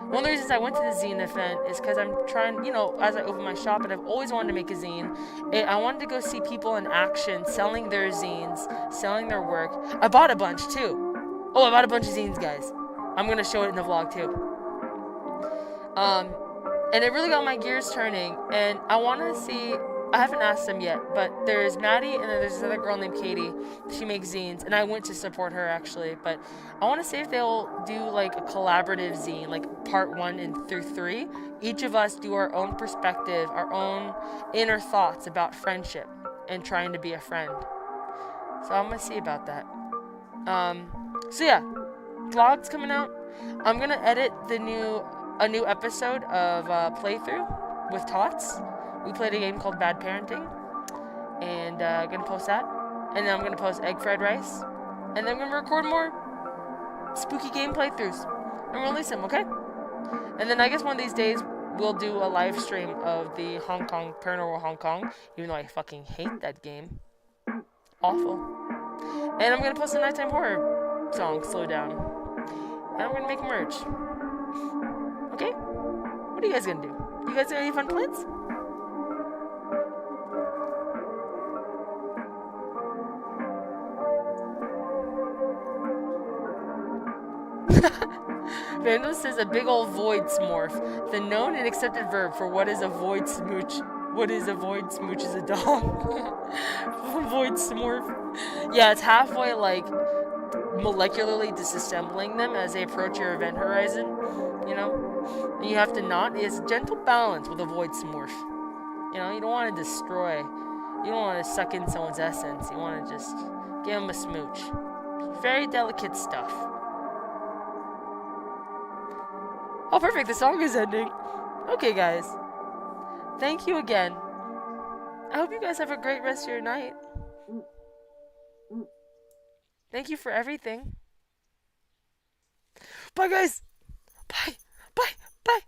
One of the reasons I went to the zine event is because I'm trying, as I open my shop, and I've always wanted to make a zine. I wanted to go see people in action, selling their zines, selling their work. I bought a bunch, too. Oh, I bought a bunch of zines, guys. I'm going to show it in the vlog, too. And it really got my gears turning, and I want to see, I haven't asked them yet, but there's Maddie, and then there's this other girl named Katie. She makes zines, and I went to support her, actually, but I want to see if they'll do, like, a collaborative zine, like, part 1 and through 3. Each of us do our own perspective, our own inner thoughts about friendship, and trying to be a friend. So I'm gonna see about that. So yeah, vlog's coming out. I'm gonna edit a new episode of playthrough with Tots. We played a game called Bad Parenting, and gonna post that. And then I'm gonna post egg fried rice, and then I'm gonna record more spooky game playthroughs and release them. Okay? And then I guess one of these days we'll do a live stream of the Paranormal Hong Kong, even though I fucking hate that game. Awful. And I'm gonna post a nighttime horror song, Slow Down. And I'm gonna make merch. Okay? What are you guys gonna do? You guys got any fun plans? Vandal says a big old void smorf. The known and accepted verb for what is a void smooch. What is a void smooch is a dog. Void smorf. Yeah, it's halfway like molecularly disassembling them as they approach your event horizon. You know? And you have to not. It's a gentle balance with a void smorf. You know, you don't want to destroy. You don't want to suck in someone's essence. You want to just give them a smooch. Very delicate stuff. Oh, perfect. The song is ending. Okay, guys. Thank you again. I hope you guys have a great rest of your night. Thank you for everything. Bye, guys. Bye. Bye. Bye.